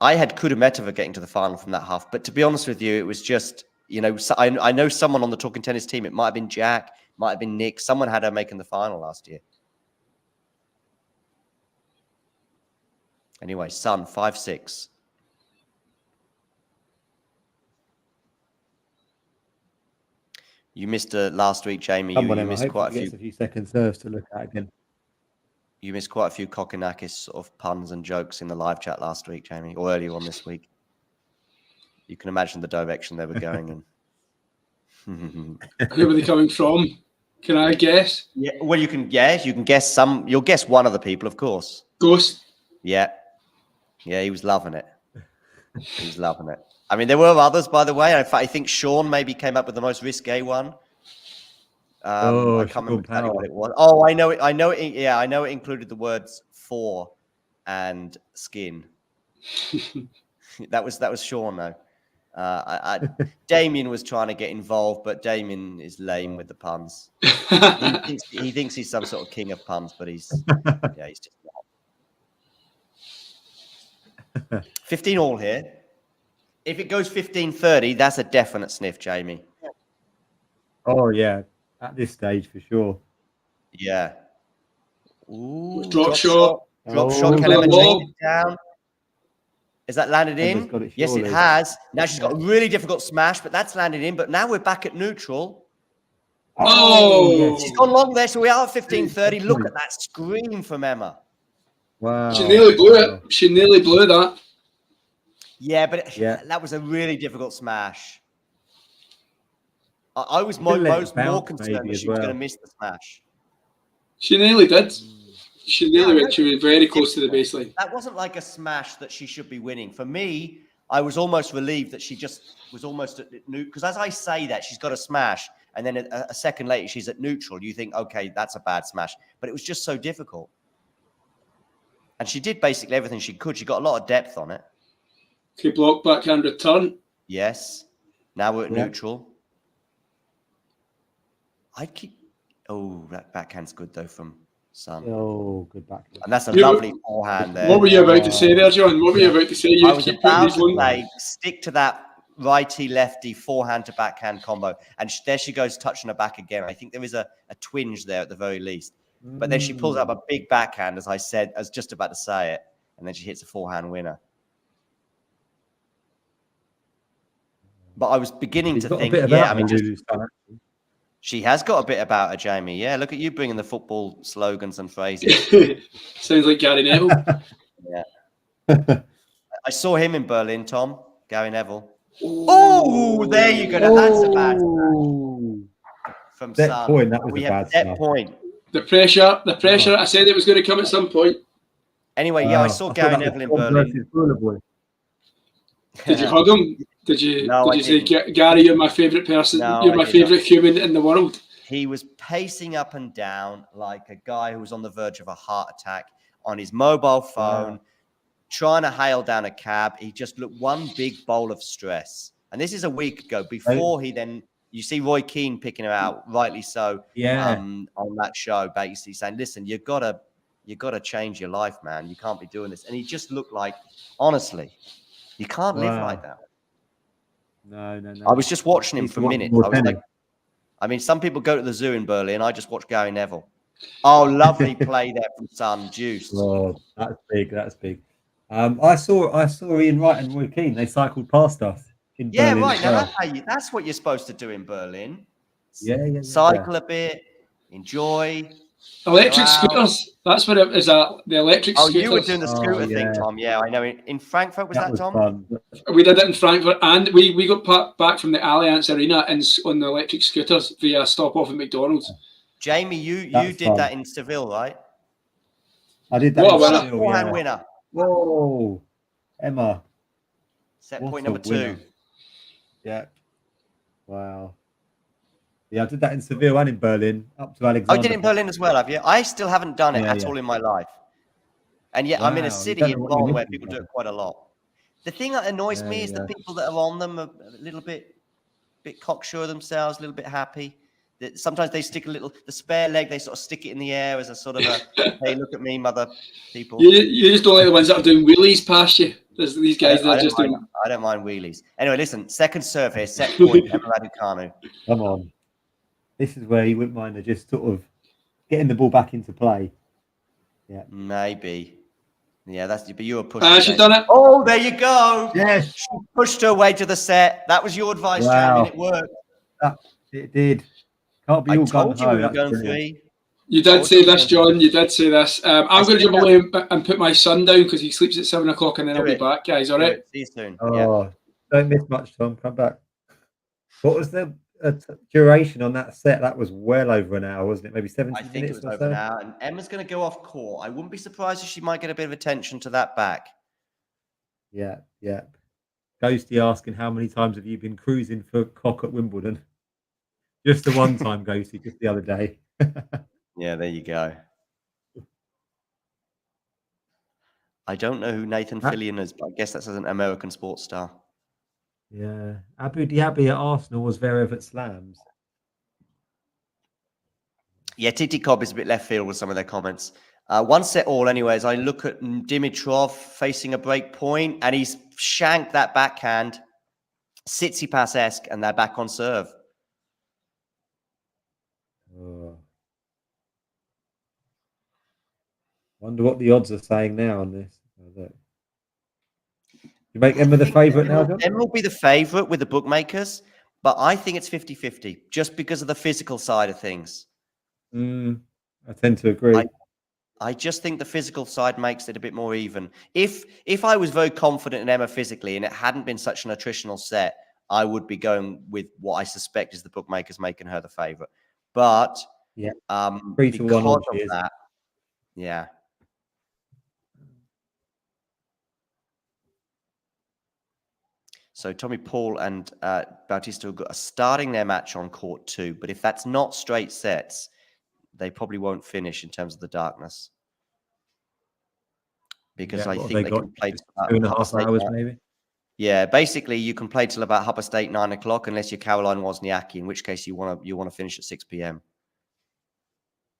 I had Kudermetova getting to the final from that half. But to be honest with you, it was just, I know someone on the Talking Tennis team. It might have been Jack, might have been Nick. Someone had her making the final last year. Anyway, Sun, 5-6. You missed last week, Jamie. You missed quite a few second serves to look at again. You missed quite a few Kokinakis sort of puns and jokes in the live chat last week, Jamie, or earlier on this week. You can imagine the direction they were going in. Who were they coming from? Can I guess? Yeah, well, you can guess some. You'll guess one of the people, of course. Ghost. Yeah, he was loving it. He was loving it. I mean, there were others, by the way. In fact, I think Sean maybe came up with the most risque one. I can't remember exactly what it was. Oh, I know it. Yeah, I know it included the words and skin. That was Sean though. Damien was trying to get involved, but Damien is lame with the puns. He thinks he's some sort of king of puns, but he's just not. 15 all here. If it goes 15-30, that's a definite sniff, Jamie. Oh yeah, at this stage for sure. Yeah. Ooh, Drop shot. Drop shot. Can Emma take it down? Is that landed in? Yes, it has. Now she's got a really difficult smash, but that's landed in. But now we're back at neutral. Oh! She's gone long there, so we are at 15-30. Look at that scream from Emma. Wow. She nearly blew it. She nearly blew that. Yeah, but that was a really difficult smash. I was more concerned that she was going to miss the smash. She nearly did. She nearly went. She was very close to the baseline. That wasn't like a smash that she should be winning. For me, I was almost relieved that she just was almost at neutral. Because as I say that, she's got a smash, and then a second later, she's at neutral. You think, okay, that's a bad smash. But it was just so difficult. And she did basically everything she could. She got a lot of depth on it. Okay, block, backhand return. Yes. Now we're at neutral. I'd keep... Oh, that backhand's good, though, from Sun. Oh, good backhand. And that's a lovely forehand there. What were you about to say there, John? What were you about to say? I was about to say, stick to that righty-lefty forehand to backhand combo. And there she goes, touching her back again. I think there is a twinge there at the very least. But then she pulls up a big backhand, as I said, I was just about to say it. And then she hits a forehand winner. But I was beginning to think, she has got a bit about her, Jamie. Yeah, look at you bringing the football slogans and phrases. Sounds like Gary Neville. Yeah. I saw him in Berlin, Tom. Gary Neville. Oh, there you go. Now that's a bad from set point. That was a bad set point. The pressure. I said it was going to come at some point. Anyway, I saw Gary Neville in Berlin. Did you hug him? Did you say, Gary, you're my favourite person? No, you're my favourite human in the world? He was pacing up and down like a guy who was on the verge of a heart attack on his mobile phone, trying to hail down a cab. He just looked one big bowl of stress. And this is a week ago, before he then... You see Roy Keane picking her out, rightly so, on that show, basically saying, listen, you gotta change your life, man. You can't be doing this. And he just looked like, honestly, you can't live like that. No. I was just watching him for minutes. I was like, I mean, some people go to the zoo in Berlin. I just watched Gary Neville. Oh, lovely play there from Sun. Juice. Oh, that's big. That's big. I saw Ian Wright and Roy Keane. They cycled past us. Yeah, right. Now that's what you're supposed to do in Berlin. Yeah. Cycle a bit, enjoy. Electric scooters. That's what it is. The electric scooters. Oh, you were doing the scooter thing, Tom. Yeah, I know. In Frankfurt, was that Tom? Fun. We did it in Frankfurt, and we got back from the Allianz Arena on the electric scooters via stop off at McDonald's. Jamie, you did that in Seville, right? I did that. What in Seville, forehand winner. Whoa, Emma. Set point number 2. Yeah. Wow. Yeah, I did that in Seville and in Berlin, up to Alexander. Oh, you did it in Berlin as well, have you? I still haven't done it at all in my life. And yet I'm in a city in Bonn where people do it quite a lot. The thing that annoys me is the people that are on them are a little bit cocksure themselves, a little bit happy. Sometimes they stick the spare leg, they sort of stick it in the air as a sort of a, hey, look at me, mother people. You just don't like the ones that are doing wheelies past you. There's these guys that are just doing... I don't mind wheelies. Anyway, listen, second serve here, set point, Emma Raducanu. Come on. This is where you wouldn't mind just sort of getting the ball back into play. Yeah. Maybe. Yeah, but you were pushing. She's done it. Oh, there you go. Yes. She pushed her way to the set. That was your advice, Jamie, and it worked. It did. Can't be all told you we were That's going brilliant. 3. You did say this, John. You did say this. I'm going to jump away and put my son down because he sleeps at 7 o'clock, and then I'll be back, guys. All right. See you soon. Oh, don't miss much, Tom. Come back. What was the duration on that set? That was well over an hour, wasn't it? Maybe 70 minutes. I think it was over an hour. And Emma's going to go off court. I wouldn't be surprised if she might get a bit of attention to that back. Yeah. Ghosty asking, how many times have you been cruising for cock at Wimbledon? Just the one time, Ghosty, just the other day. Yeah, there you go. I don't know who Nathan Fillion is, but I guess that's an American sports star. Yeah. Abu Dhabi at Arsenal was Zverev at Slams. Yeah, Titi Cobb is a bit left field with some of their comments. 1-set-all anyway, as I look at Dimitrov facing a break point, and he's shanked that backhand, Tsitsipas-esque, and they're back on serve. Oh. Wonder what the odds are saying now on this. You make Emma the favourite now, John? Emma will be the favourite with the bookmakers, but I think it's 50-50, just because of the physical side of things. I tend to agree. I just think the physical side makes it a bit more even. If I was very confident in Emma physically and it hadn't been such an attritional set, I would be going with what I suspect is the bookmakers making her the favourite. But yeah, 3 to 1 of that, yeah. So Tommy Paul and Bautista are starting their match on court 2, but if that's not straight sets, they probably won't finish in terms of the darkness. Because I think they can play 2.5 hours, maybe. Yeah, basically you can play till about 8:30, 9 o'clock, unless you're Caroline Wozniacki, in which case you want to finish at 6 p.m.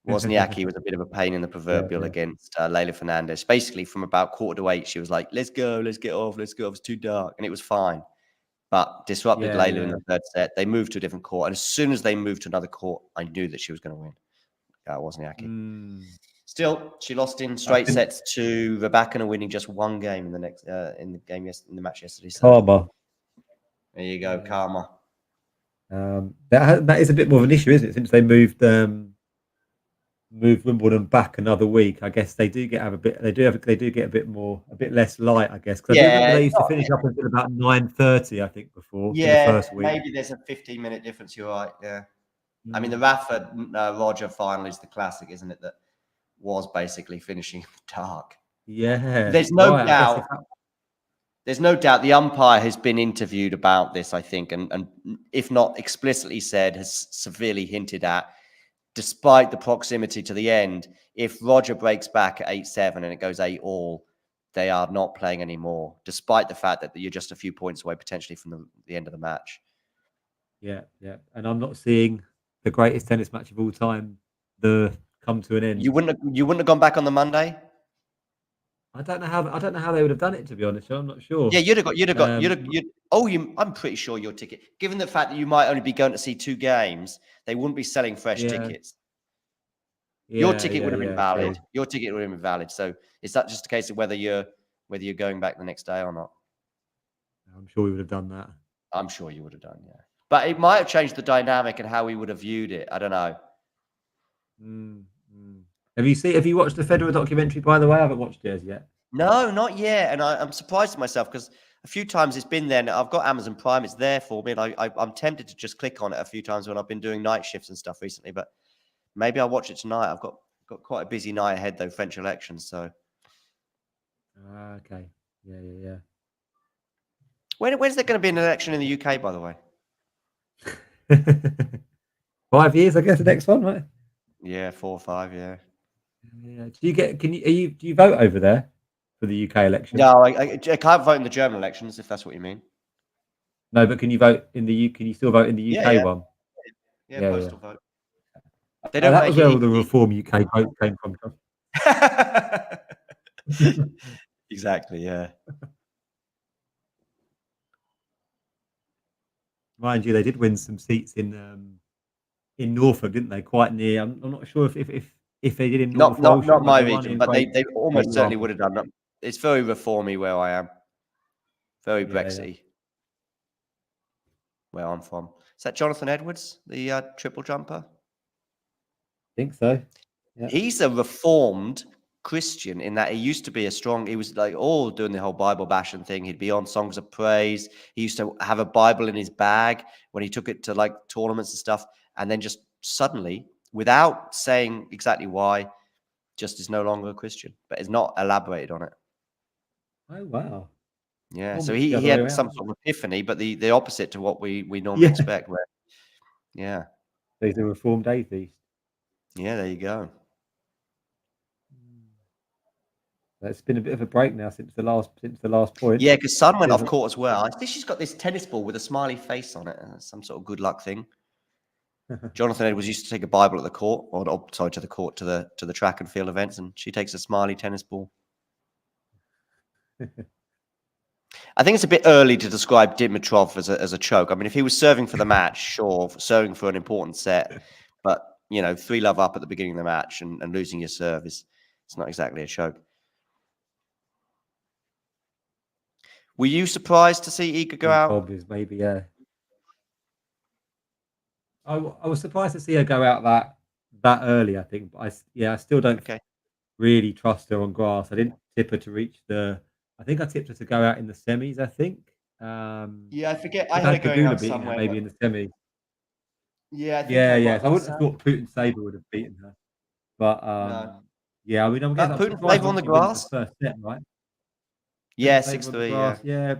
Wozniacki was a bit of a pain in the proverbial against Leylah Fernandez. Basically, from about 7:45, she was like, "Let's go, let's get off, let's go. It's too dark," and it was fine. But disrupted Leylah in the third set. They moved to a different court, and as soon as they moved to another court, I knew that she was going to win. Wozniacki. Still, she lost in straight sets to Raducanu, winning just one game in the next in the match yesterday. So Karma. There you go, karma. That is a bit more of an issue, isn't it? Since they moved Wimbledon back another week, I guess they do get a bit a bit less light, I guess. Because I remember they used to finish up until about 9:30, I think, before in the first week. Maybe there's a 15-minute difference. You're right. Yeah. I mean, the Rafa Roger final is the classic, isn't it? That was basically finishing in the dark. Yeah. There's no doubt. There's no doubt the umpire has been interviewed about this, I think, and if not explicitly said, has severely hinted at, despite the proximity to the end, if Roger breaks back at 8-7 and it goes 8-all, they are not playing anymore, despite the fact that you're just a few points away potentially from the end of the match. Yeah, yeah. And I'm not seeing the greatest tennis match of all time come to an end. You wouldn't have gone back on the Monday? I don't know how they would have done it, to be honest. I'm not sure. Yeah, I'm pretty sure your ticket, given the fact that you might only be going to see 2 games, they wouldn't be selling fresh tickets. Your ticket would have been valid. True. Your ticket would have been valid. So is that just a case of whether you're going back the next day or not? I'm sure we would have done that. I'm sure you would have done, yeah. But it might have changed the dynamic and how we would have viewed it. I don't know. Have you watched the Federer documentary, by the way? I haven't watched yours yet. No, not yet. And I'm surprised at myself because a few times it's been there. And I've got Amazon Prime. It's there for me. And I'm tempted to just click on it a few times when I've been doing night shifts and stuff recently. But maybe I'll watch it tonight. I've got quite a busy night ahead, though, French elections. So. Okay. Yeah. When's there going to be an election in the UK, by the way? 5 years, I guess, the next one, right? Yeah, 4 or 5, yeah. Yeah. Do you vote over there for the UK election? No, I can't vote in the German elections, if that's what you mean. No, but can you vote in the UK? Can you still vote in the UK one? Yeah, postal vote. They don't that was where all the Reform UK vote came from. Exactly, yeah. Mind you, they did win some seats in Norfolk, didn't they? Quite near. I'm not sure if they did in Norfolk. Not my region, but they almost certainly would have done that. It's very reformy where I am. Very Brexity. Yeah. Where I'm from. Is that Jonathan Edwards, the triple jumper? I think so. Yeah. He's a reformed Christian in that he used to be he was like all doing the whole Bible bashing thing. He'd be on Songs of Praise. He used to have a Bible in his bag when he took it to like tournaments and stuff. And then just suddenly, without saying exactly why, just is no longer a Christian, but has not elaborated on it. Oh, wow. Yeah. So he had some sort of epiphany, but the opposite to what we normally expect. Where, yeah. He's a reformed atheist. Yeah, there you go. It's been a bit of a break now since the last point. Yeah, because Sun went off Doesn't- court as well. I think she's got this tennis ball with a smiley face on it. Some sort of good luck thing. Jonathan Edwards used to take a Bible at the court, or sorry, to the court, to the track and field events, and she takes a smiley tennis ball. I think it's a bit early to describe Dimitrov as a choke. I mean, if he was serving for the match, sure, serving for an important set, but 3-love up at the beginning of the match and losing your serve it's not exactly a choke. Were you surprised to see Iga go out? Bob is maybe, yeah. I was surprised to see her go out that early. I think, but I still don't really trust her on grass. I didn't tip her to reach I think I tipped her to go out in the semis. I think. Yeah, I forget. I had her going out somewhere. Maybe in the semis. Yeah, I think So I wouldn't have thought Putin Saber would have beaten her, but no. yeah, I mean, I'm guessing Putin Saber on the grass. The first set, right? Yeah, 6-3. Yeah.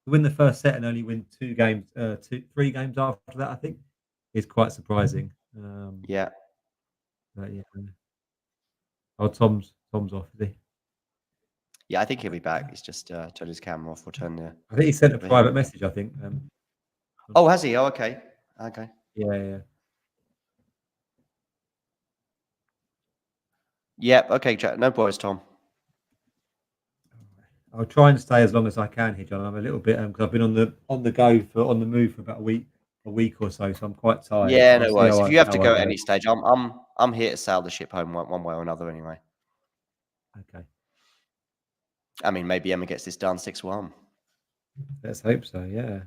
Win the first set and only win 3 games after that, I think, is quite surprising. Yeah. But yeah. Oh, Tom's off, is he? Yeah, I think he'll be back. He's just turned his camera off or turned the. I think he sent a private message. I think. Oh, has he? Oh, okay. Okay. Yeah. Yep. Okay, Jack. No worries, Tom. I'll try and stay as long as I can here, John. I'm a little bit because I've been on the move for about a week or so I'm quite tired. Yeah, no worries. If you have to go at any stage, I'm here to sail the ship home one way or another anyway. Okay. I mean, maybe Emma gets this done 6-1. Let's hope so. Yeah.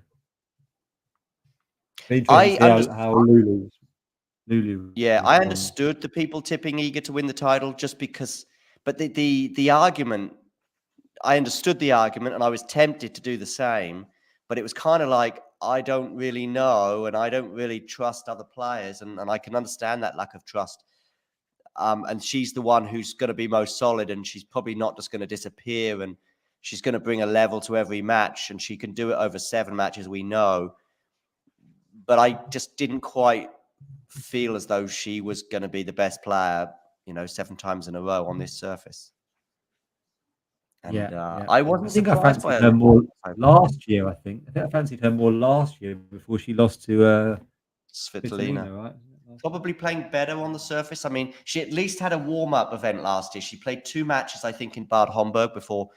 How Lulu. Yeah, I understood the people tipping Iga to win the title just because, but the argument. I understood the argument and I was tempted to do the same, but it was kind of like, I don't really know and I don't really trust other players and I can understand that lack of trust. And she's the one who's going to be most solid and she's probably not just going to disappear and she's going to bring a level to every match and she can do it over 7 matches, we know. But I just didn't quite feel as though she was going to be the best player, 7 times in a row on this surface. And I wasn't surprised by her more last year. I think I fancied her more last year before she lost to Svitolina. Right? Probably playing better on the surface. I mean, she at least had a warm-up event last year. She played 2 matches, I think, in Bad Homburg before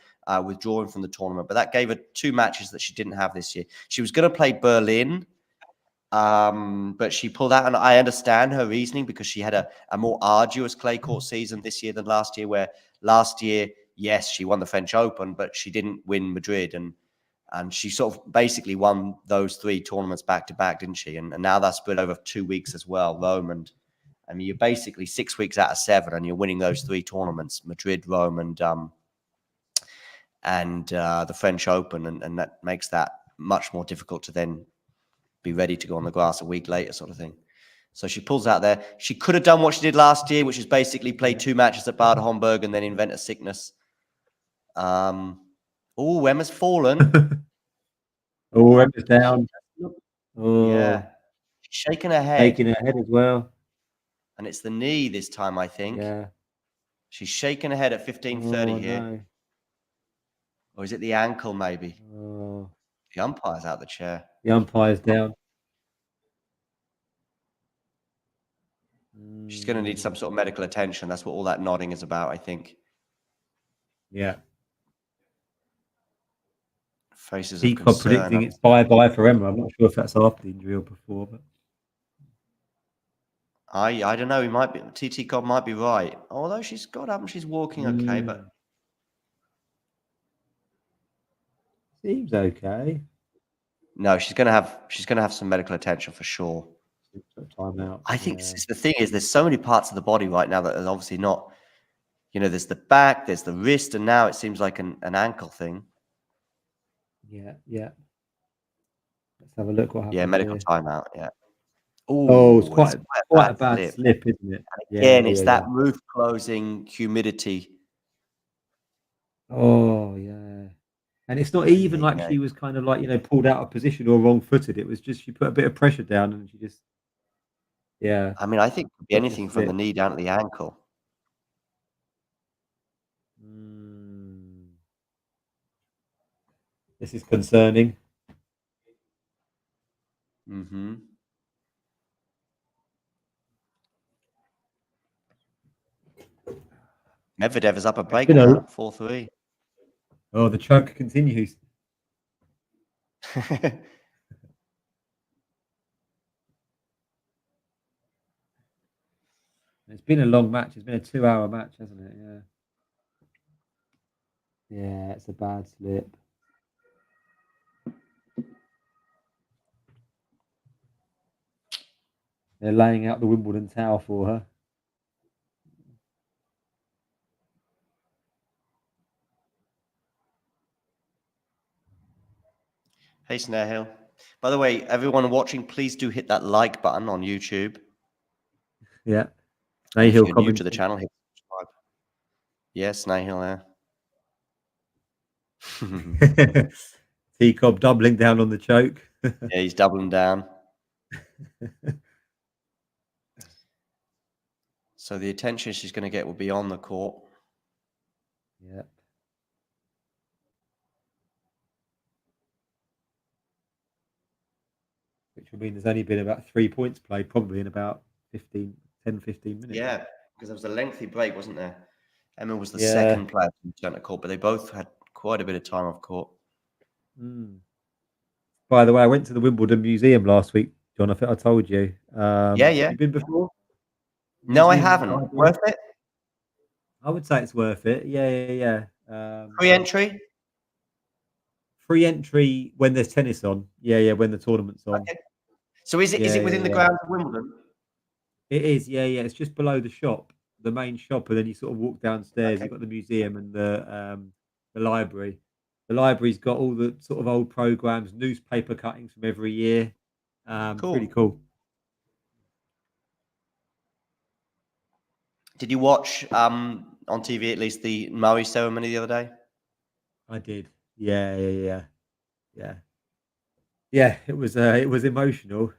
withdrawing from the tournament. But that gave her 2 matches that she didn't have this year. She was going to play Berlin, but she pulled out. And I understand her reasoning because she had a more arduous clay court season this year than last year, where last year, yes, she won the French Open, but she didn't win Madrid. And she sort of basically won those 3 tournaments back to back, didn't she? And now that's spread over 2 weeks as well, Rome. And I mean, you're basically 6 weeks out of 7 and you're winning those 3 tournaments, Madrid, Rome, and the French Open. And that makes that much more difficult to then be ready to go on the grass a week later, sort of thing. So she pulls out there. She could have done what she did last year, which is basically play 2 matches at Bad Homburg and then invent a sickness. Oh, Emma's fallen. Oh, Emma's down. Oh, yeah. She's shaking her head. Shaking her head as well. And it's the knee this time, I think. Yeah. She's shaking her head at 15:30 here. No. Or is it the ankle, maybe? Oh. The umpire's out the chair. The umpire's down. She's going to need some sort of medical attention. That's what all that nodding is about, I think. Yeah. Faces of Peacock concern. predicting it's bye-bye for Emma. I'm not sure if that's after the injury or before, but I don't know. He might be. TT God might be right. Although she's got up and she's walking okay, but seems okay. No, she's gonna have some medical attention for sure. Time out. I think the thing is, there's so many parts of the body right now that are obviously not. There's the back, there's the wrist, and now it seems like an ankle thing. Yeah. Let's have a look what happened. Yeah, medical timeout. Yeah. Oh, it's quite a bad slip, isn't it? And again, it's that roof closing humidity. Oh yeah, and it's not even like she was kind of like pulled out of position or wrong-footed. It was just she put a bit of pressure down and she just I mean, I think it could be anything from the knee down to the ankle. This is concerning. Mm-hmm. Medvedev is up a break now, 4-3. Oh, the choke continues. It's been a long match. It's been a 2-hour match, hasn't it? Yeah. Yeah, it's a bad slip. They're laying out the Wimbledon towel for her. Hey, Snarehill. By the way, everyone watching, please do hit that like button on YouTube. Yeah. And if Snarehill you're new to the channel, hit subscribe. Yeah, Snarehill there. Teacob doubling down on the choke. Yeah, he's doubling down. So the attention she's going to get will be on the court. Yeah. Which will mean there's only been about 3 points played, probably in about 10, 15 minutes. Yeah, because there was a lengthy break, wasn't there? Emma was the Yeah. second player to return to court, but they both had quite a bit of time off court. Mm. By the way, I went to the Wimbledon Museum last week, John. I think I told you. Yeah. You been before? No, I Museum haven't. Library? Worth it? I would say it's worth it. Yeah. Free entry? Free entry when there's tennis on. Yeah, when the tournament's on. Okay. So is it within the grounds of Wimbledon? It is, yeah. It's just below the shop, the main shop, and then you sort of walk downstairs. Okay. You've got the museum and the library. The library's got all the sort of old programs, newspaper cuttings from every year. Cool. Pretty cool. Did you watch on TV at least the Murray ceremony the other day? I did. Yeah. Yeah, it was emotional.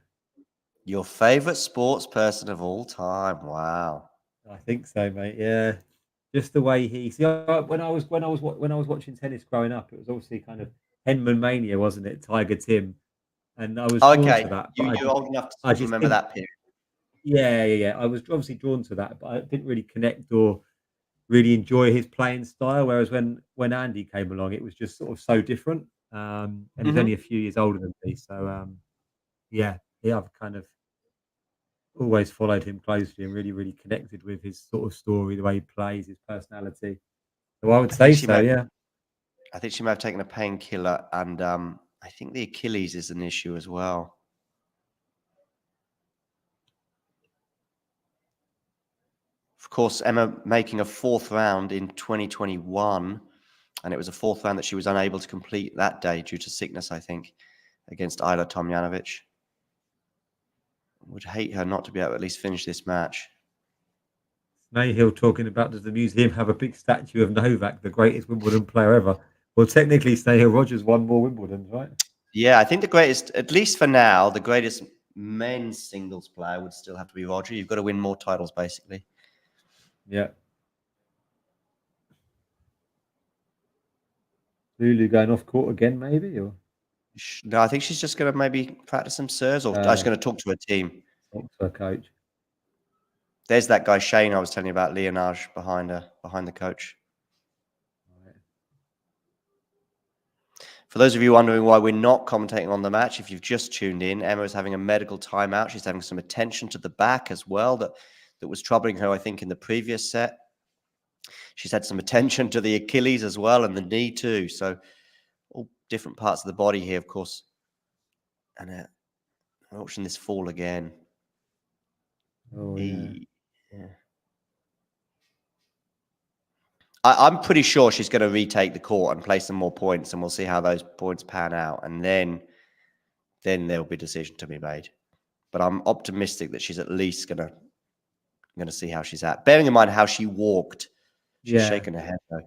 Your favorite sports person of all time. Wow. I think so, mate. Yeah, just the way he. See, when I was watching tennis growing up, it was obviously kind of Henman mania, wasn't it? Tiger Tim, and I was drawn to that. You're old enough to remember that period. Yeah. I was obviously drawn to that, but I didn't really connect or really enjoy his playing style. Whereas when Andy came along, it was just sort of so different. And he's only a few years older than me, so yeah, I've kind of always followed him closely and really, really connected with his sort of story, the way he plays, his personality. So I would say so, yeah. I think she might have taken a painkiller, and I think the Achilles is an issue as well. Of course, Emma making a fourth round in 2021, and it was a fourth round that she was unable to complete that day due to sickness, I think, against Ayla Tomljanovic. Would hate her not to be able to at least finish this match. Snarehill talking about, does the museum have a big statue of Novak, the greatest Wimbledon player ever? Well, technically, Snarehill, Rogers won more Wimbledons, right? Yeah, I think the greatest, at least for now, the greatest men's singles player would still have to be Roger. You've got to win more titles, basically. Yeah. Lulu going off court again, maybe? Or no, I think she's just going to maybe practice some serves, or just going to talk to her team. Talk to her coach. There's that guy Shane I was telling you about, Leonage, behind her, behind the coach. Right. For those of you wondering why we're not commentating on the match, if you've just tuned in, Emma is having a medical timeout. She's having some attention to the back as well that was troubling her, I think, in the previous set. She's had some attention to the Achilles as well, and the knee too. So all different parts of the body here, of course. And I'm watching this fall again. Oh, yeah. I'm pretty sure she's going to retake the court and play some more points, and we'll see how those points pan out. And then there'll be a decision to be made. But I'm optimistic that she's at least going to see how she's at. Bearing in mind how she walked, she's shaking her head though.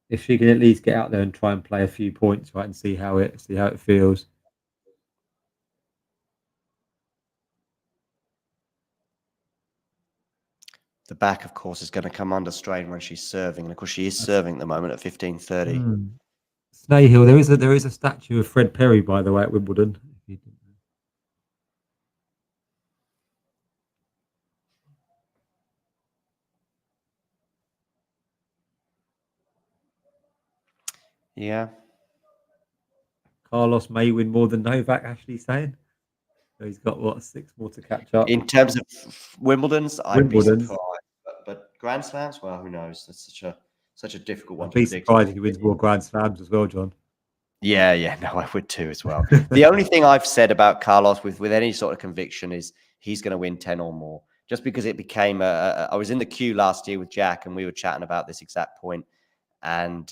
If she can at least get out there and try and play a few points, right, and see how it feels. The back, of course, is going to come under strain when she's serving, and of course she is serving at the moment at 15:30. Snahill, there is a statue of Fred Perry, by the way, at Wimbledon. If you didn't know. Yeah. Carlos may win more than Novak, Ashley's saying. So he's got, what, 6 more to catch up? In terms of Wimbledon's, I'd be surprised. But Grand Slams, well, who knows? That's such a difficult one I'd to be predict. surprised if he wins more Grand Slams as well, John. Yeah, no, I would too as well. The only thing I've said about Carlos with any sort of conviction is he's going to win 10 or more. Just because it became I was in the queue last year with Jack and we were chatting about this exact point, and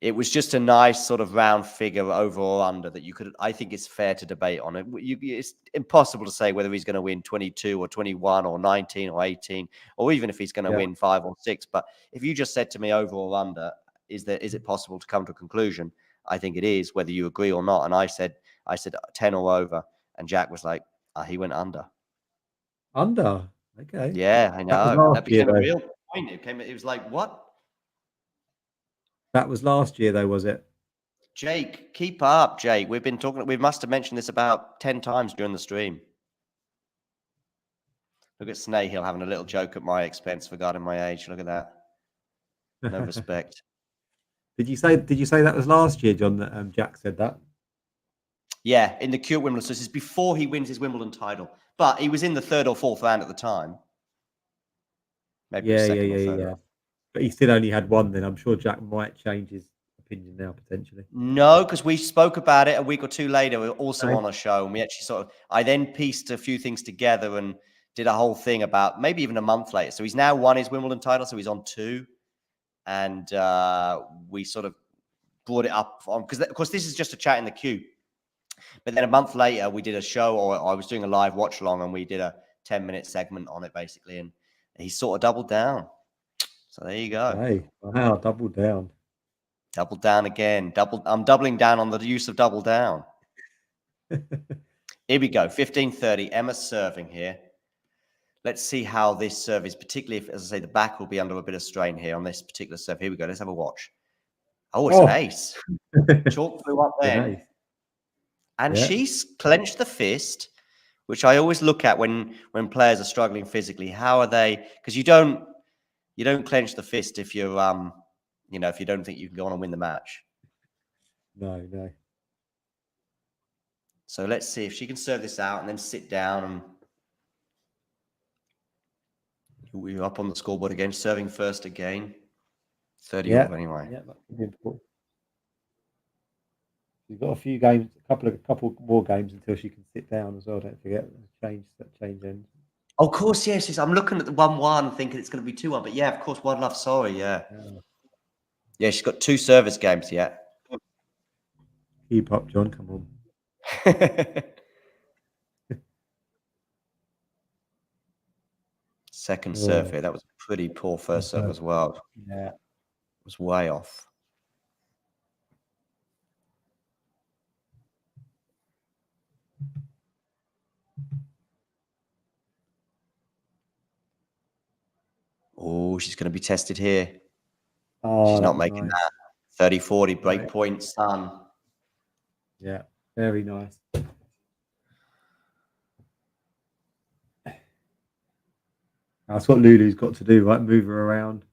it was just a nice sort of round figure over or under that you could. I think it's fair to debate on it. It's impossible to say whether he's going to win 22 or 21 or 19 or 18, or even if he's going to win 5 or 6. But if you just said to me over or under, is it possible to come to a conclusion? I think it is, whether you agree or not. And I said 10 or over, and Jack was like, he went under. Under, okay. Yeah, I know. That became a real point. It was like, what? That was last year, though, was it? Jake, keep up, Jake. We've been talking. We must have mentioned this about 10 times during the stream. Look at Snahill having a little joke at my expense regarding my age. Look at that. No respect. Did you say that was last year, John? That Jack said that. Yeah, in the queue at Wimbledon. So this is before he wins his Wimbledon title, but he was in the 3rd or 4th round at the time. Maybe Yeah. But he still only had one then. I'm sure Jack might change his opinion now, potentially. No, because we spoke about it a week or two later. We were also on a show, and we actually I then pieced a few things together and did a whole thing about maybe even a month later. So he's now won his Wimbledon title, so he's on 2. And we sort of brought it up on, because of course this is just a chat in the queue. But then a month later, we did a show, or I was doing a live watch along, and we did a 10-minute segment on it basically, and he sort of doubled down. So there you go. Hey, wow, double down. Double down again. I'm doubling down on the use of double down. Here we go. 15:30. Emma's serving here. Let's see how this serve is, particularly if, as I say, the back will be under a bit of strain here on this particular serve. Here we go. Let's have a watch. Oh, it's an ace. Chalk through up there. And she's clenched the fist, which I always look at when players are struggling physically. How are they? Because you don't clench the fist if you're if you don't think you can go on and win the match. No. So let's see if she can serve this out and then sit down, and we're up on the scoreboard again, serving first again. 30 up anyway. Yeah, that could be important. She's got a few games, a couple more games until she can sit down as well. Don't forget change ends. Oh, of course, yes. I'm looking at the 1-1, thinking it's going to be 2-1. But yeah, of course, one love. Sorry, yeah. Yeah, she's got 2 service games yet. Keep up, John. Come on. Second serve here. That was a pretty poor first serve as well. Yeah. It was way off. Oh, she's going to be tested here. Oh, she's not making that. 30-40 break point, Sun. Yeah, very nice. That's what Lulu's got to do, right? Move her around.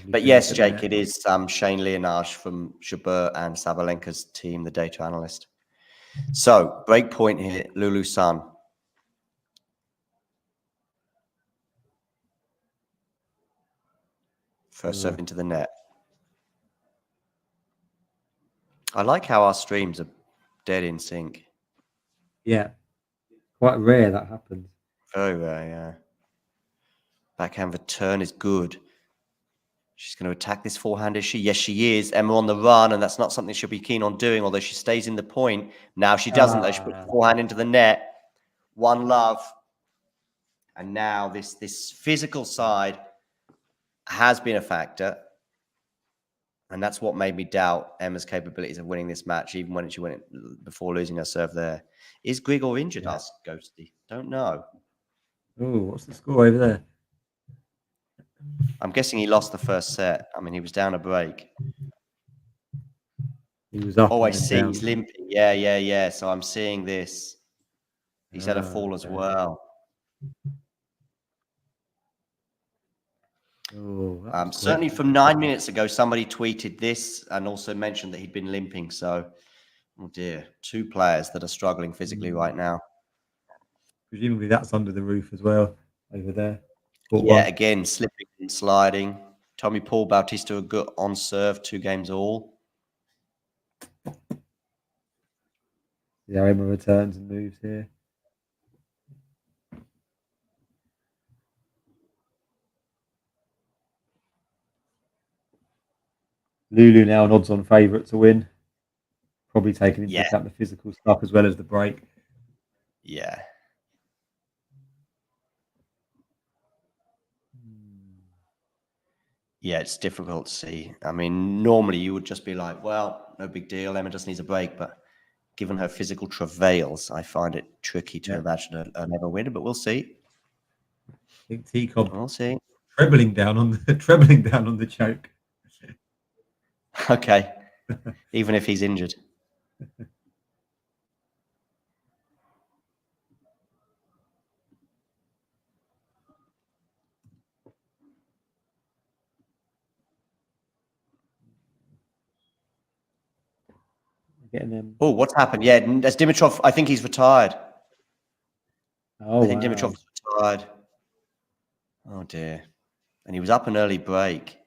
But yes, Jake, it is Shane Leonage from Jabeur and Sabalenka's team, the data analyst. So, break point here, Lulu Sun. First serve into the net. I like how our streams are dead in sync. Yeah. Quite rare that happens. Very rare, yeah. Backhand return is good. She's going to attack this forehand, is she? Yes, she is. Emma on the run, and that's not something she'll be keen on doing, although she stays in the point. Now she doesn't, though. She puts the forehand into the net. One love. And now this physical side has been a factor. And that's what made me doubt Emma's capabilities of winning this match, even when she went before losing her serve there. Is Grigor injured? Asked Ghosty. Don't know. Oh, what's the score over there? I'm guessing he lost the first set. I mean, he was down a break. He was up. Oh, I and then see. down. He's limping. Yeah. So I'm seeing this. He's had a fall as okay. well. Oh, that was Certainly quick. from 9 minutes ago, somebody tweeted this and also mentioned that he'd been limping. So, oh dear, 2 players that are struggling physically right now. Presumably that's under the roof as well over there. Court Yeah, one. again, slipping and sliding. Tommy Paul Bautista are good on serve, 2 games all. Yeah, Emma returns and moves here. Lulu now an odds-on favourite to win. Probably taking into account the physical stuff as well as the break. Yeah. Yeah, it's difficult to see. I mean, normally you would just be like, well, no big deal. Emma just needs a break. But given her physical travails, I find it tricky to imagine an Emma winner, but we'll see. I think T-Cobb We'll see. trebling down on the choke. Okay. Even if he's injured. Getting them. Oh, what's happened? Yeah, there's Dimitrov. I think he's retired. Oh, I think wow. Dimitrov's retired. Oh dear. And he was up an early break.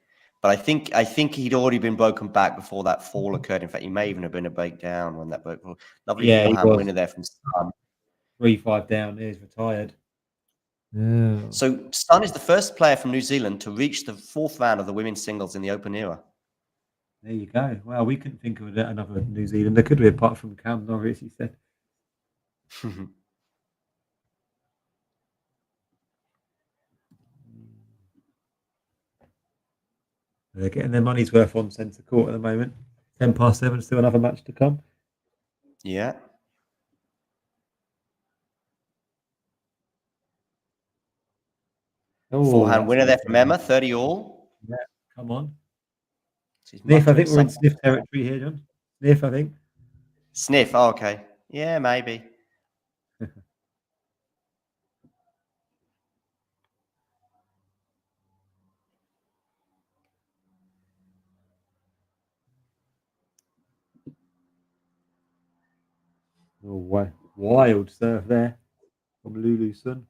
But I think he'd already been broken back before that fall occurred. In fact, he may even have been a breakdown when that broke. Lovely forehand winner there from Sun. 3-5 down. He's retired. Yeah. So Sun is the first player from New Zealand to reach the 4th round of the women's singles in the Open era. There you go. Well, we couldn't think of another New Zealander, could we? Apart from Cam Norris, he said. They're getting their money's worth on centre court at the moment. 7:10, still another match to come. Yeah. Oh, forehand winner there from Emma, 30 all. Yeah, come on. Sniff, I think we're in sniff territory here, John. Sniff, I think. Sniff, oh, okay. Yeah, maybe. Oh, wild serve there from Lulu Sun.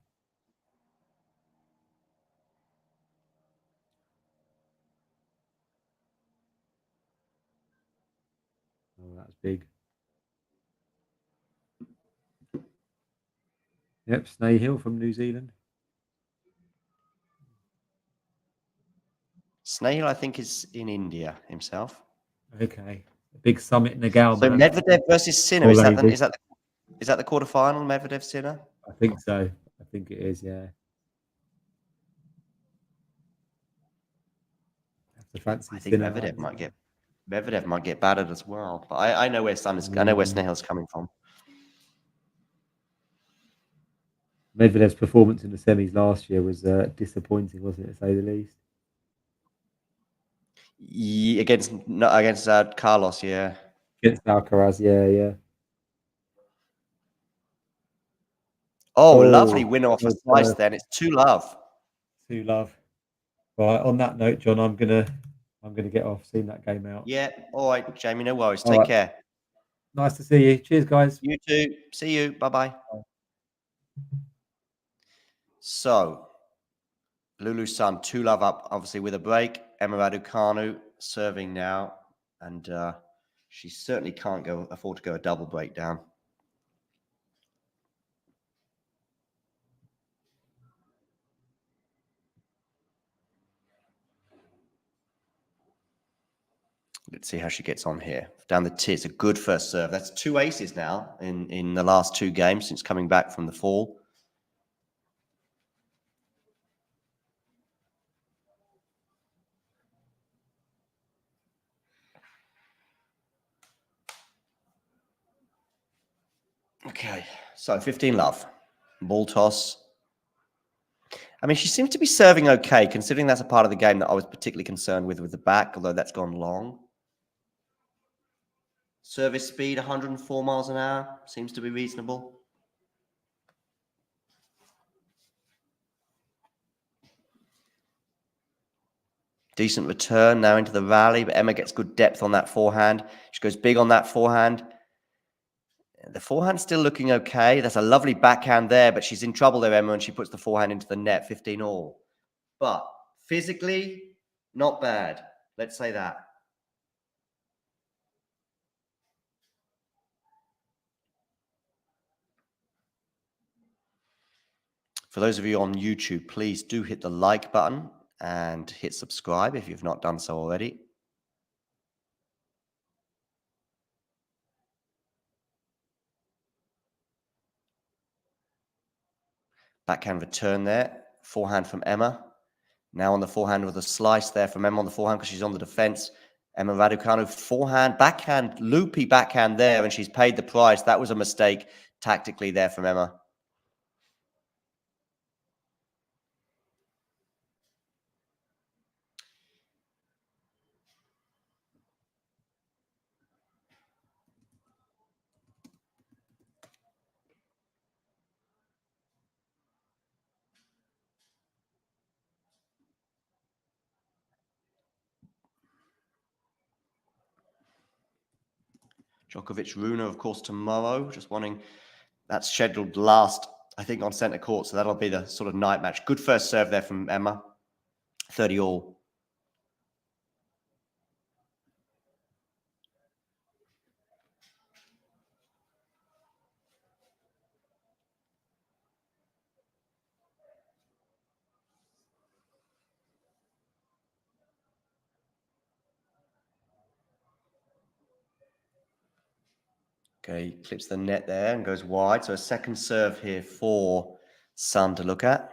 Oh, that's big. Yep, Snahill from New Zealand. Snail, I think, is in India himself. Okay. A big summit in the Gal. So Medvedev versus Sinner, is that the quarterfinal, Medvedev Sinner? I think so. I think it is, yeah. I think Medvedev might get battered as well. But I know where I know where Snehill's coming from. Medvedev's performance in the semis last year was disappointing, wasn't it, to say the least? Yeah, against Carlos, yeah. Against Alcaraz, yeah. Oh, lovely winner off a slice then. It's 2-love. 2-love. Right, on that note, John, I'm gonna get off, seeing that game out. Yeah, all right, Jamie, no worries. Take care. Nice to see you. Cheers, guys. You too. See you. Bye-bye. So, Lulu Sun, 2-love up, obviously, with a break. Emma Raducanu serving now. And she certainly can't afford to go a double breakdown. Let's see how she gets on here. Down the tee, it's a good first serve. That's 2 aces now in the last 2 games since coming back from the fall. Okay, so 15-love. Ball toss. I mean, she seems to be serving okay, considering that's a part of the game that I was particularly concerned with the back, although that's gone long. Service speed, 104 miles an hour, seems to be reasonable. Decent return now into the rally, but Emma gets good depth on that forehand. She goes big on that forehand. The forehand's still looking okay. That's a lovely backhand there, but she's in trouble there, Emma, and she puts the forehand into the net, 15 all. But physically, not bad. Let's say that. For those of you on YouTube, please do hit the like button and hit subscribe if you've not done so already. Backhand return there. Forehand from Emma. Now on the forehand with a slice there from Emma on the forehand because she's on the defense. Emma Raducanu, forehand, backhand, loopy backhand there, and she's paid the price. That was a mistake tactically there from Emma. Djokovic, Runa, of course, tomorrow. Just wanting, that's scheduled last, I think, on centre court. So that'll be the sort of night match. Good first serve there from Emma. 30 all. Okay, clips the net there and goes wide. So a second serve here for Sun to look at.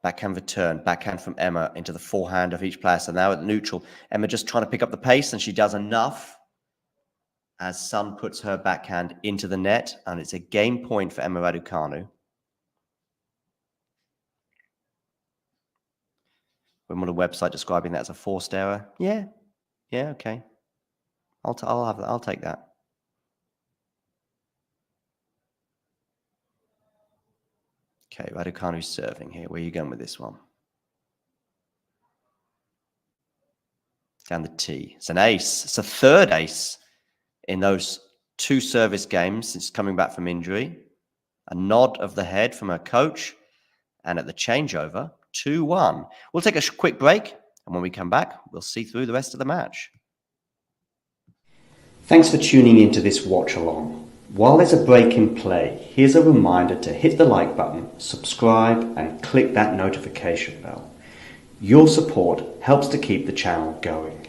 Backhand return, backhand from Emma into the forehand of each player. So now at neutral, Emma just trying to pick up the pace, and she does enough as Sun puts her backhand into the net, and it's a game point for Emma Raducanu. Wimbledon website describing that as a forced error. Yeah, okay. I'll take that. Okay, Raducanu's serving here. Where are you going with this one? Down the tee. It's an ace. It's a third ace in those two service games since coming back from injury. A nod of the head from her coach. And at the changeover, 2-1. We'll take a quick break. And when we come back, we'll see through the rest of the match. Thanks for tuning into this watch along. While there's a break in play, here's a reminder to hit the like button, subscribe, and click that notification bell. Your support helps to keep the channel going.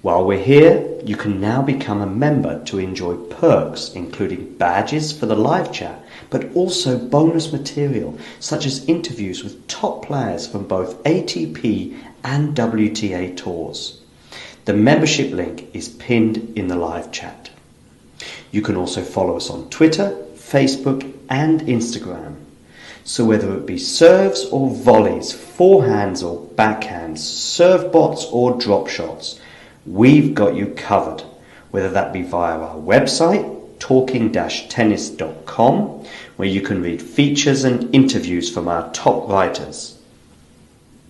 While we're here, you can now become a member to enjoy perks, including badges for the live chat, but also bonus material, such as interviews with top players from both ATP and WTA tours. The membership link is pinned in the live chat. You can also follow us on Twitter, Facebook, and Instagram. So whether it be serves or volleys, forehands or backhands, serve bots or drop shots, we've got you covered. Whether that be via our website, talking-tennis.com, where you can read features and interviews from our top writers.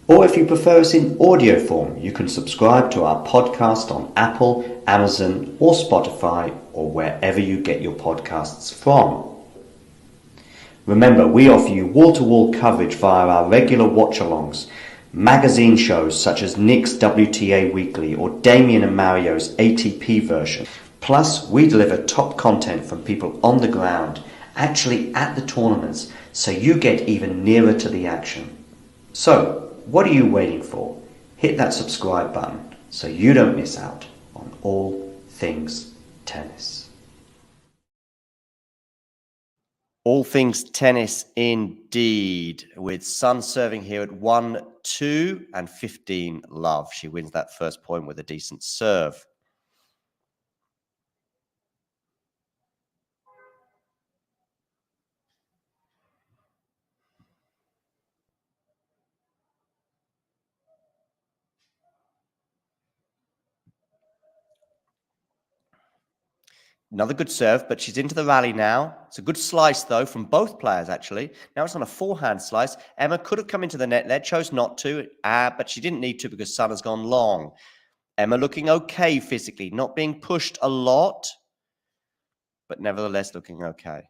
Or if you prefer us in audio form, you can subscribe to our podcast on Apple, Amazon, or Spotify, or wherever you get your podcasts from. Remember, we offer you wall-to-wall coverage via our regular watch-alongs, magazine shows such as Nick's WTA Weekly or Damien and Mario's ATP version. Plus, we deliver top content from people on the ground, actually at the tournaments, so you get even nearer to the action. So, what are you waiting for? Hit that subscribe button so you don't miss out on all things tennis. All things tennis indeed, with Sun serving here at 1-2 and 15 love. She wins that first point with a decent serve. Another good serve, but she's into the rally now. It's a good slice, though, from both players, actually. Now it's on a forehand slice. Emma could have come into the net there, chose not to, but she didn't need to because Sun has gone long. Emma looking okay physically, not being pushed a lot, but nevertheless looking okay.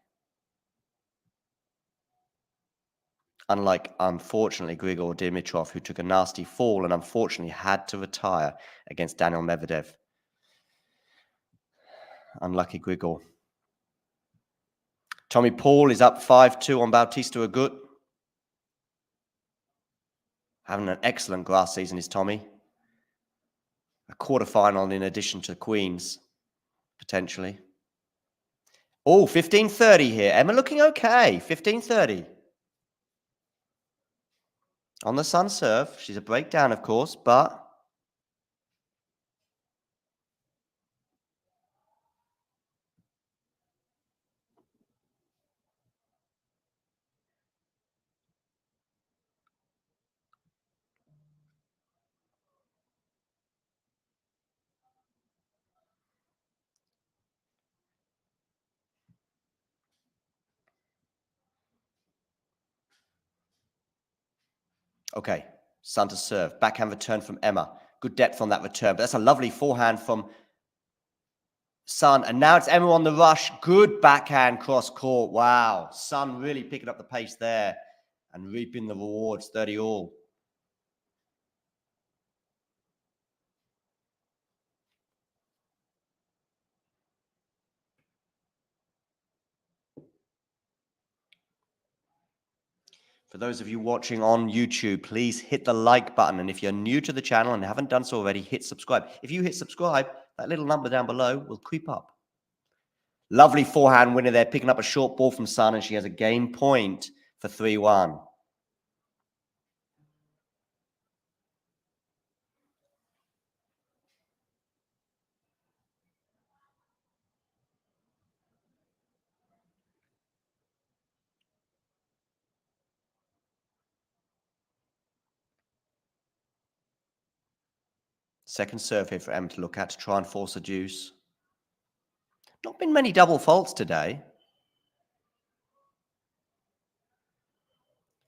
Unlike, unfortunately, Grigor Dimitrov, who took a nasty fall and unfortunately had to retire against Daniel Medvedev. Unlucky Grigor. Tommy Paul is up 5-2 on Bautista Agut. Having an excellent grass season is Tommy. A quarterfinal in addition to Queens, potentially. Oh, 15-30 here. Emma looking okay. 15-30. On the Sun serve. She's a breakdown, of course, but... Okay, Sun to serve. Backhand return from Emma. Good depth on that return, but that's a lovely forehand from Sun. And now it's Emma on the rush. Good backhand cross court. Wow. Sun really picking up the pace there and reaping the rewards. 30 all. For those of you watching on YouTube, please hit the like button. And if you're new to the channel and haven't done so already, hit subscribe. If you hit subscribe, that little number down below will creep up. Lovely forehand winner there, picking up a short ball from Sun, and she has a game point for 3-1. Second serve here for Emma to look at to try and force a deuce. Not been many double faults today.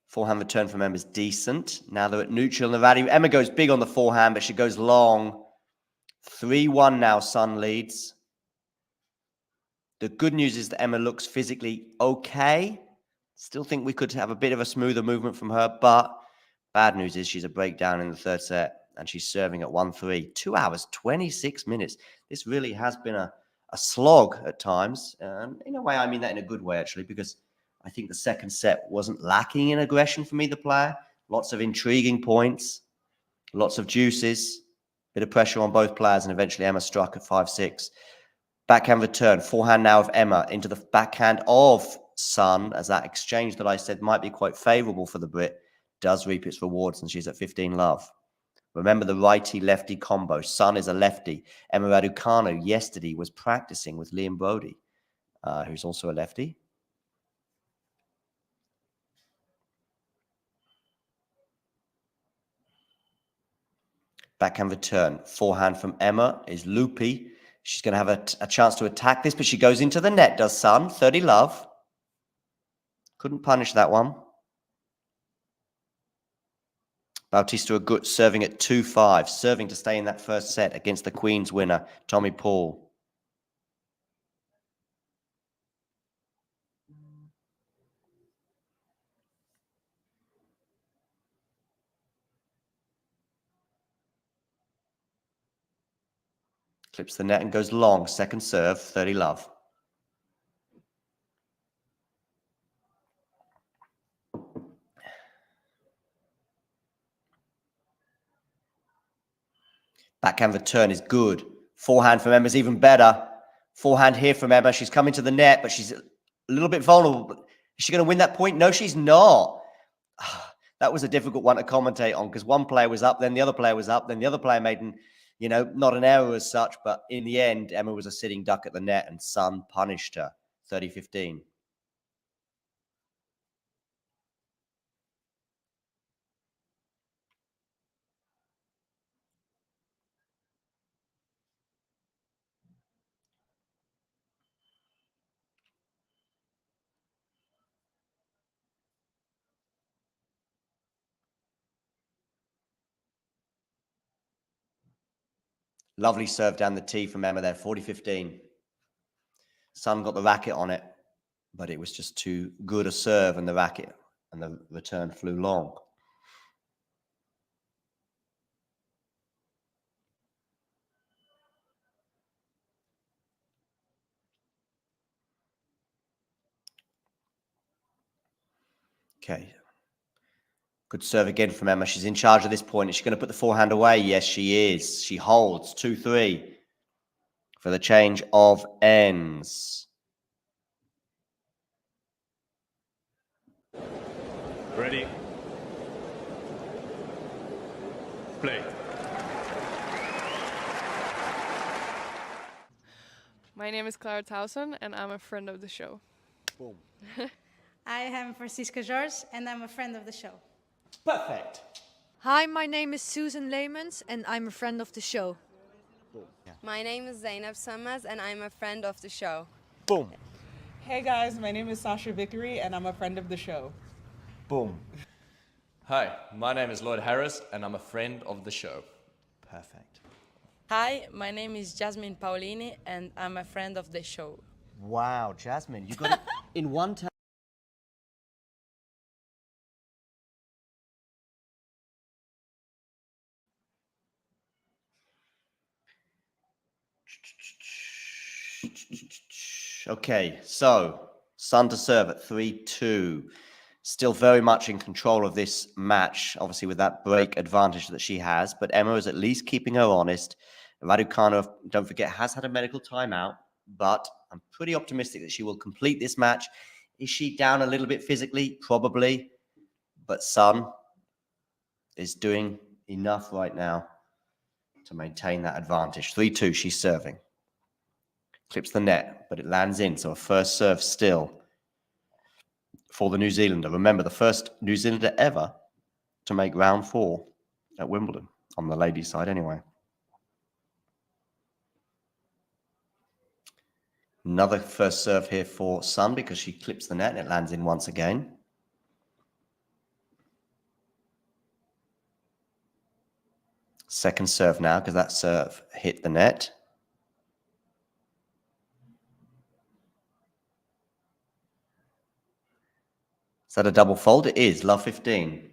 Forehand return from Emma's decent. Now they're at neutral in the rally. Emma goes big on the forehand, but she goes long. 3-1 now, Sun leads. The good news is that Emma looks physically okay. Still think we could have a bit of a smoother movement from her, but bad news is she's a breakdown in the third set, and she's serving at 1-3. 2 hours, 26 minutes. This really has been a slog at times. In a way, I mean that in a good way, actually, because I think the second set wasn't lacking in aggression from either player. Lots of intriguing points, lots of juices, bit of pressure on both players, and eventually Emma struck at 5-6. Backhand return, forehand now of Emma into the backhand of Sun, as that exchange that I said might be quite favourable for the Brit does reap its rewards, and she's at 15 love. Remember the righty-lefty combo. Sun is a lefty. Emma Raducanu yesterday was practicing with Liam Brody, who's also a lefty. Backhand return. Forehand from Emma is loopy. She's going to have a chance to attack this, but she goes into the net, does Sun. 30 love. Couldn't punish that one. Bautista Agut serving at 2-5, serving to stay in that first set against the Queen's winner, Tommy Paul. Clips the net and goes long. Second serve, 30 love. Backhand return is good. Forehand from Emma is even better. Forehand here from Emma. She's coming to the net, but she's a little bit vulnerable. Is she going to win that point? No, she's not. That was a difficult one to commentate on because one player was up, then the other player was up, then the other player made not an error as such, but in the end, Emma was a sitting duck at the net and Sun punished her. 30-15. Lovely serve down the tee from Emma there, 40-15. Sun got the racket on it, but it was just too good a serve, and the racket and the return flew long. Okay. Good serve again from Emma. She's in charge at this point. Is she going to put the forehand away? Yes, she is. She holds 2-3 for the change of ends. Ready. Play. My name is Clara Towson, and I'm a friend of the show. Boom. I am Francisca George, and I'm a friend of the show. Perfect. Hi, my name is Susan Leemans and I'm a friend of the show. My name is Zainab Summers, and I'm a friend of the show. Boom. Hey guys, my name is Sasha Vickery, and I'm a friend of the show. Boom. Hi, my name is Lloyd Harris, and I'm a friend of the show. Perfect. Hi, my name is Jasmine Paolini, and I'm a friend of the show. Wow, Jasmine, you got it in one time. Okay, so Sun to serve at 3-2. Still very much in control of this match, obviously with that break advantage that she has, but Emma is at least keeping her honest. Raducanu, don't forget, has had a medical timeout, but I'm pretty optimistic that she will complete this match. Is she down a little bit physically? Probably, but Sun is doing enough right now to maintain that advantage. 3-2, she's serving. Clips the net, but it lands in, so a first serve still for the New Zealander. Remember, the first New Zealander ever to make round 4 at Wimbledon, on the ladies' side anyway. Another first serve here for Sun because she clips the net and it lands in once again. Second serve now because that serve hit the net. Is that a double fold? It is. Love 15.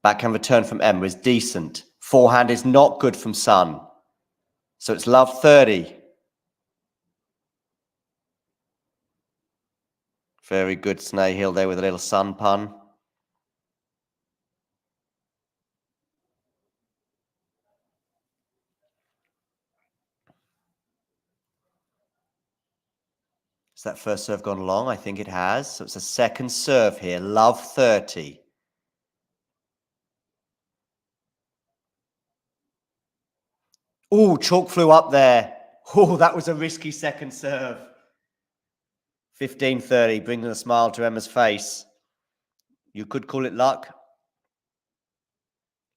Backhand return from Emma is decent. Forehand is not good from Sun. So it's love 30. Very good Snahill there with a little Sun pun. Has that first serve gone long? I think it has. So it's a second serve here. Love 30. Oh, chalk flew up there. Oh, that was a risky second serve. 15-30, bringing a smile to Emma's face. You could call it luck,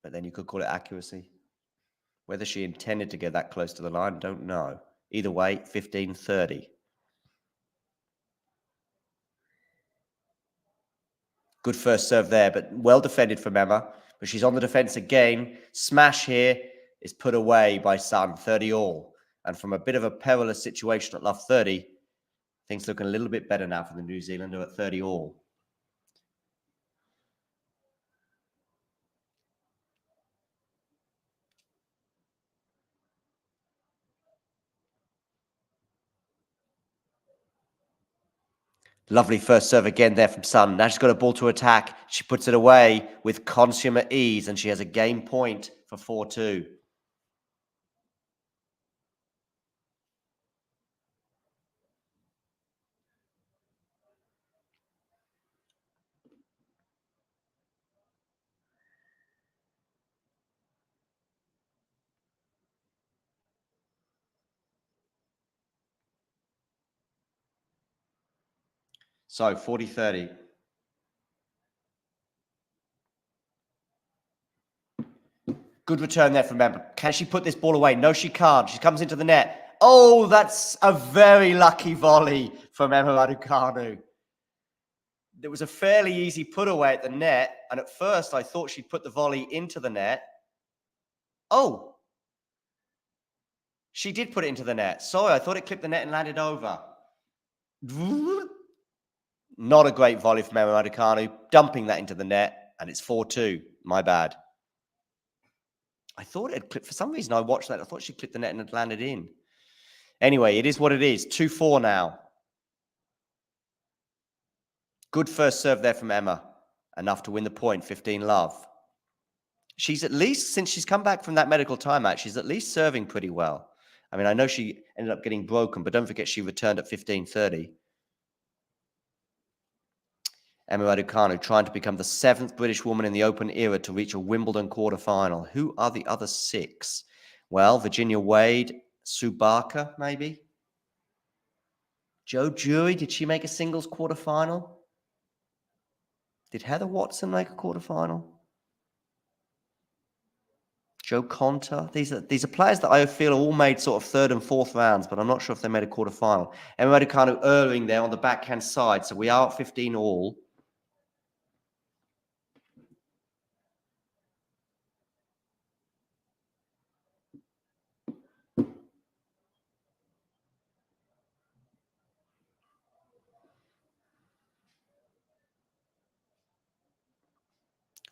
but then you could call it accuracy. Whether she intended to get that close to the line, don't know. Either way, 15-30. Good first serve there, but well defended from Emma. But she's on the defense again. Smash here is put away by Sun, 30 all. And from a bit of a perilous situation at love 30, things looking a little bit better now for the New Zealander at 30 all. Lovely first serve again there from Sun. Now she's got a ball to attack. She puts it away with consummate ease, and she has a game point for 4-2. So 40-30. Good return there from Emma. Can she put this ball away? No, she can't. She comes into the net. Oh, that's a very lucky volley from Emma Raducanu. There was a fairly easy put away at the net, and at first I thought she'd put the volley into the net. Oh, she did put it into the net. Sorry, I thought it clipped the net and landed over. Not a great volley from Emma Raducanu, dumping that into the net, and it's 4-2. My bad. I thought it had clipped. For some reason, I watched that. I thought she clipped the net and had landed in. Anyway, it is what it is. 2-4 now. Good first serve there from Emma. Enough to win the point, 15-love. She's at least, since she's come back from that medical timeout, she's at least serving pretty well. I mean, I know she ended up getting broken, but don't forget she returned at 15-30. Emma Raducanu trying to become the 7th British woman in the Open era to reach a Wimbledon quarterfinal. Who are the other 6? Well, Virginia Wade, Sue Barker, maybe. Jo Jury, did she make a singles quarterfinal? Did Heather Watson make a quarterfinal? Joe Conter. These are players that I feel all made sort of 3rd and 4th rounds, but I'm not sure if they made a quarterfinal. Emma Raducanu erring there on the backhand side, so we are at 15 all.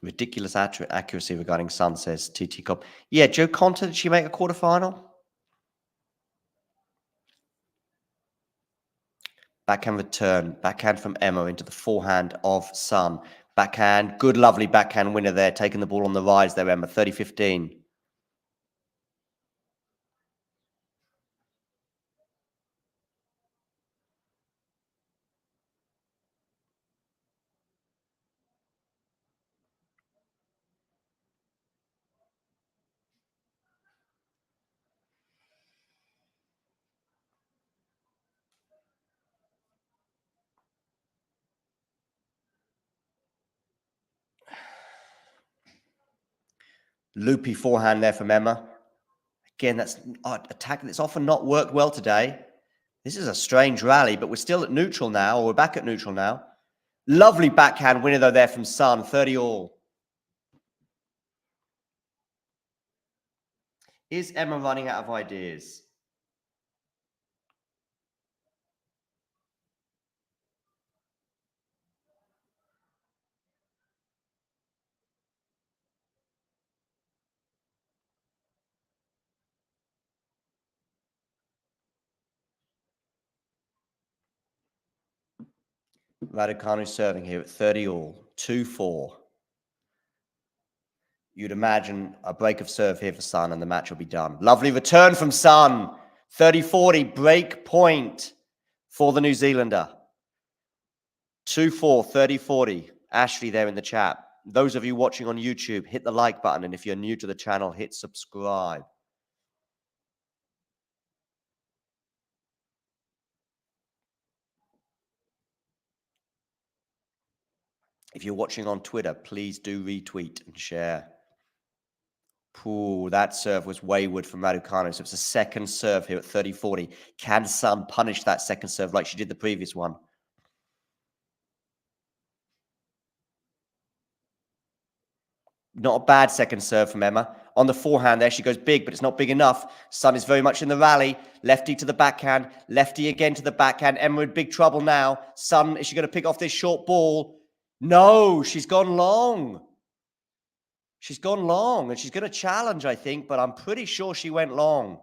Ridiculous accuracy regarding Sun, says TT Cobb. Yeah, Joe Conter, did she make a quarterfinal? Backhand return. Backhand from Emma into the forehand of Sun. Backhand. Good, lovely backhand winner there. Taking the ball on the rise there, Emma. 30-15. Loopy forehand there from Emma. Again, that's an attack that's often not worked well today. This is a strange rally, but we're still at neutral now, or we're back at neutral now. Lovely backhand winner, though, there from Sun. 30 all. Is Emma running out of ideas? Raducanu serving here at 30 all. 2-4. You'd imagine a break of serve here for Sun and the match will be done. Lovely return from Sun. 30-40, break point for the New Zealander. 2-4, 30-40. Ashley there in the chat. Those of you watching on YouTube, hit the like button. And if you're new to the channel, hit subscribe. If you're watching on Twitter, please do retweet and share. Ooh, that serve was wayward from Raducanu. So it's a second serve here at 30-40. Can Sun punish that second serve like she did the previous one? Not a bad second serve from Emma. On the forehand there, she goes big, but it's not big enough. Sun is very much in the rally. Lefty to the backhand. Lefty again to the backhand. Emma in big trouble now. Sun, is she going to pick off this short ball? No, she's gone long. She's gone long, and she's going to challenge, I think, but I'm pretty sure she went long.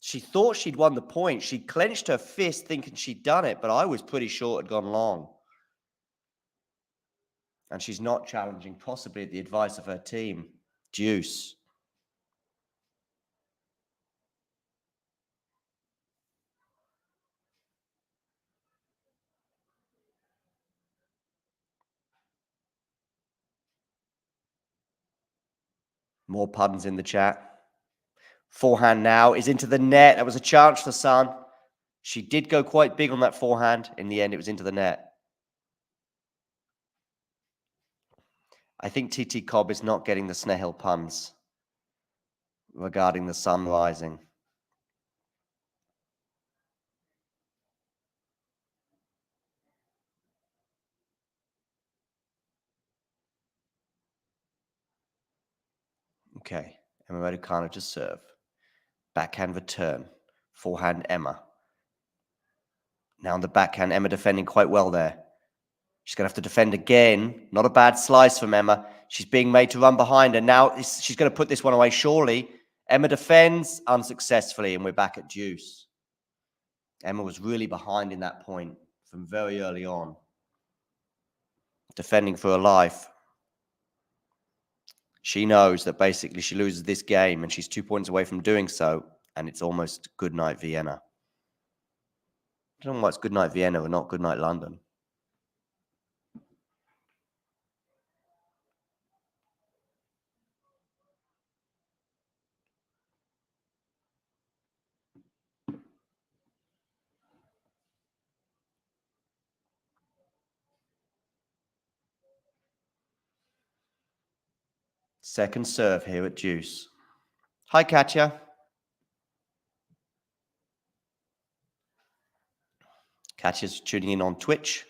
She thought she'd won the point. She clenched her fist thinking she'd done it, but I was pretty sure it had gone long. And she's not challenging, possibly at the advice of her team. Deuce. More puns in the chat. Forehand now is into the net. That was a chance for Sun. She did go quite big on that forehand. In the end, it was into the net. I think TT Cobb is not getting the Snehill puns regarding the sun rising. Okay, Emma Raducanu to serve. Backhand return. Forehand Emma. Now on the backhand, Emma defending quite well there. She's going to have to defend again. Not a bad slice from Emma. She's being made to run behind her. Now she's going to put this one away, surely. Emma defends unsuccessfully, and we're back at deuce. Emma was really behind in that point from very early on. Defending for her life. She knows that basically she loses this game, and she's 2 points away from doing so, and it's almost good night Vienna. I don't know why it's good night Vienna or not good night London. Second serve here at deuce. Hi, Katya. Katya's tuning in on Twitch.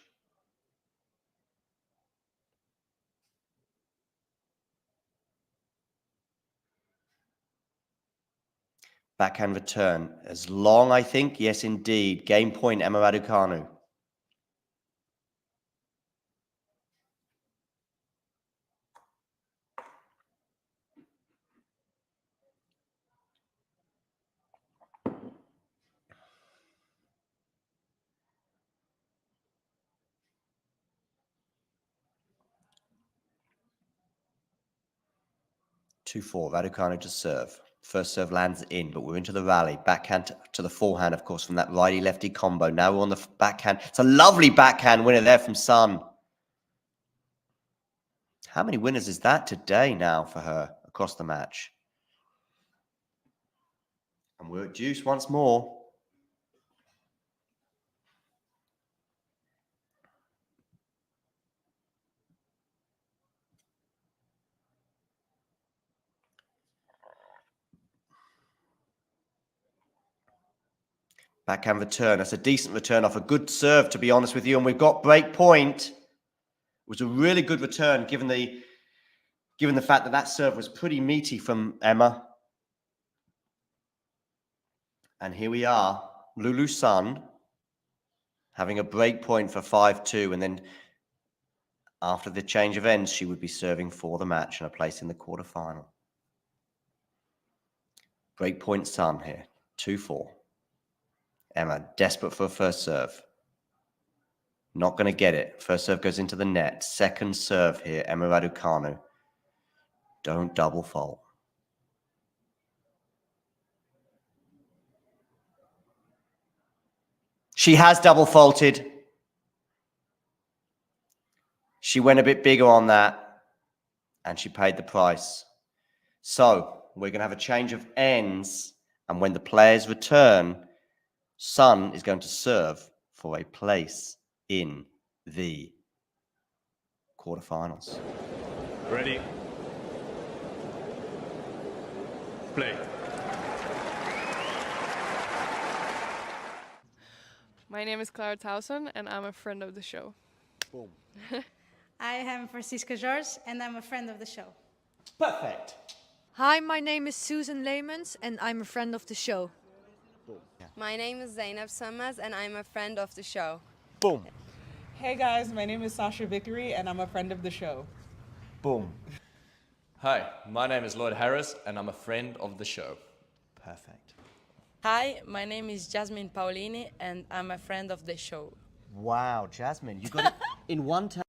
Backhand return. As long, I think. Yes, indeed. Game point, Emma Raducanu. Two-four. Raducanu to serve. First serve lands in, but we're into the rally. Backhand to the forehand, of course, from that righty-lefty combo. Now we're on the backhand. It's a lovely backhand winner there from Sun. How many winners is that today now for her across the match? And we're at deuce once more. Backhand return. That's a decent return off a good serve, to be honest with you. And we've got break point. It was a really good return, given the fact that that serve was pretty meaty from Emma. And here we are, Lulu Sun having a break point for 5-2. And then after the change of ends, she would be serving for the match and a place in the quarterfinal. Break point Sun here, 2-4. Emma, desperate for a first serve. Not going to get it. First serve goes into the net. Second serve here, Emma Raducanu. Don't double fault. She has double faulted. She went a bit bigger on that, and she paid the price. So we're going to have a change of ends, and when the players return, Sun is going to serve for a place in the quarterfinals. Ready. Play. My name is Clara Towson, and I'm a friend of the show. Boom. I am Francisca George, and I'm a friend of the show. Perfect. Hi, my name is Susan Leemans, and I'm a friend of the show. My name is Zainab Summers, and I'm a friend of the show. Boom. Hey guys, my name is Sasha Vickery, and I'm a friend of the show. Boom. Hi, my name is Lloyd Harris, and I'm a friend of the show. Perfect. Hi, my name is Jasmine Paolini, and I'm a friend of the show. Wow, Jasmine, you got it in one time.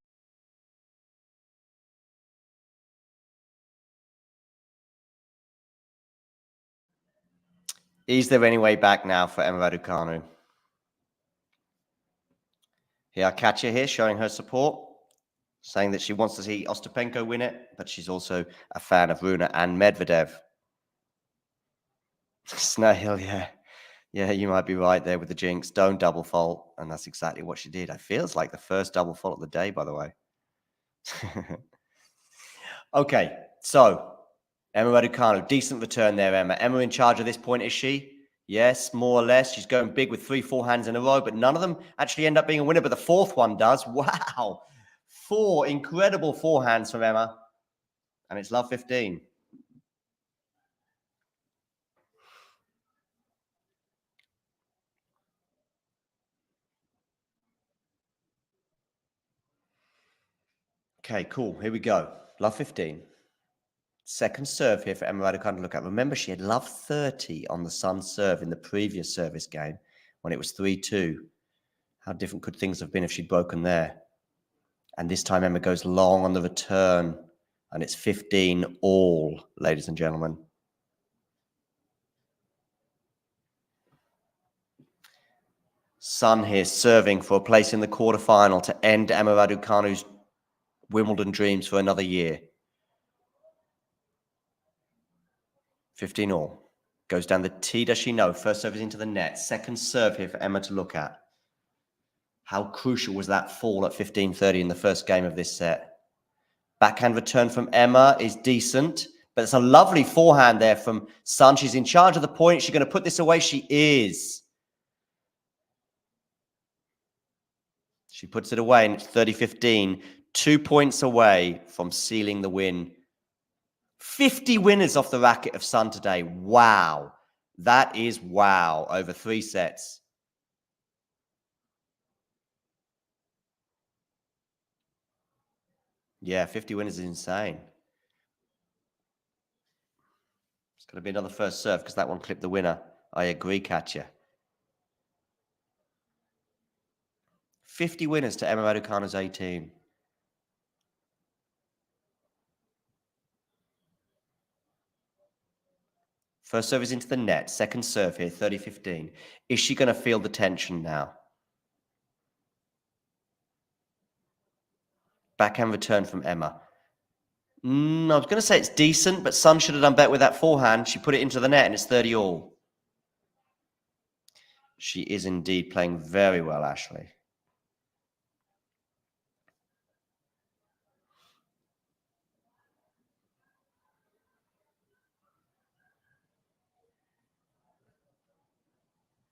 Is there any way back now for Emma Raducanu? Here, Katya here showing her support, saying that she wants to see Ostapenko win it, but she's also a fan of Rune and Medvedev. Snail, yeah. Yeah, you might be right there with the jinx. Don't double fault. And that's exactly what she did. It feels like the first double fault of the day, by the way. Okay, so Emma Raducanu, decent return there, Emma. Emma in charge of this point, is she? Yes, more or less. She's going big with 3 forehands in a row, but none of them actually end up being a winner, but the fourth one does. Wow. 4 incredible forehands from Emma. And it's love 15. Okay, cool. Here we go. Love 15. Second serve here for Emma Raducanu to look at. Remember, she had love 30 on the Sun serve in the previous service game when it was 3-2. How different could things have been if she'd broken there? And this time Emma goes long on the return. And it's 15 all, ladies and gentlemen. Sun here serving for a place in the quarterfinal to end Emma Raducanu's Wimbledon dreams for another year. 15 all. Goes down the tee, does she know? First serve is into the net. Second serve here for Emma to look at. How crucial was that fall at 15-30 in the first game of this set? Backhand return from Emma is decent, but it's a lovely forehand there from Sun. She's in charge of the point. She's going to put this away. She is. She puts it away, and it's 30-15. 2 points away from sealing the win. 50 winners off the racket of Sun today. Wow. That is wow. Over 3 sets. Yeah, 50 winners is insane. It's going to be another first serve because that one clipped the winner. I agree, Katya. 50 winners to Emma Raducanu's 18. First serve is into the net. Second serve here, 30-15. Is she going to feel the tension now? Backhand return from Emma. I was going to say it's decent, but Sun should have done better with that forehand. She put it into the net, and it's 30 all. She is indeed playing very well, Ashley.